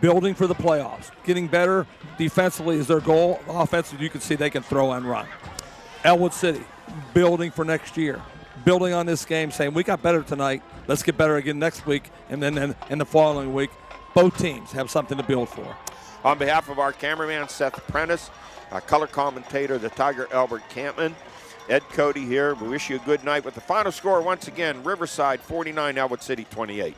B: building for the playoffs. Getting better defensively is their goal. Offensively, you can see they can throw and run. Ellwood City building for next year. Building on this game, saying we got better tonight. Let's get better again next week, and then in the following week. Both teams have something to build for.
A: On behalf of our cameraman, Seth Prentice, our color commentator, the Tiger Albert Campman, Ed Cody here, we wish you a good night with the final score once again, Riverside 49, Ellwood City 28.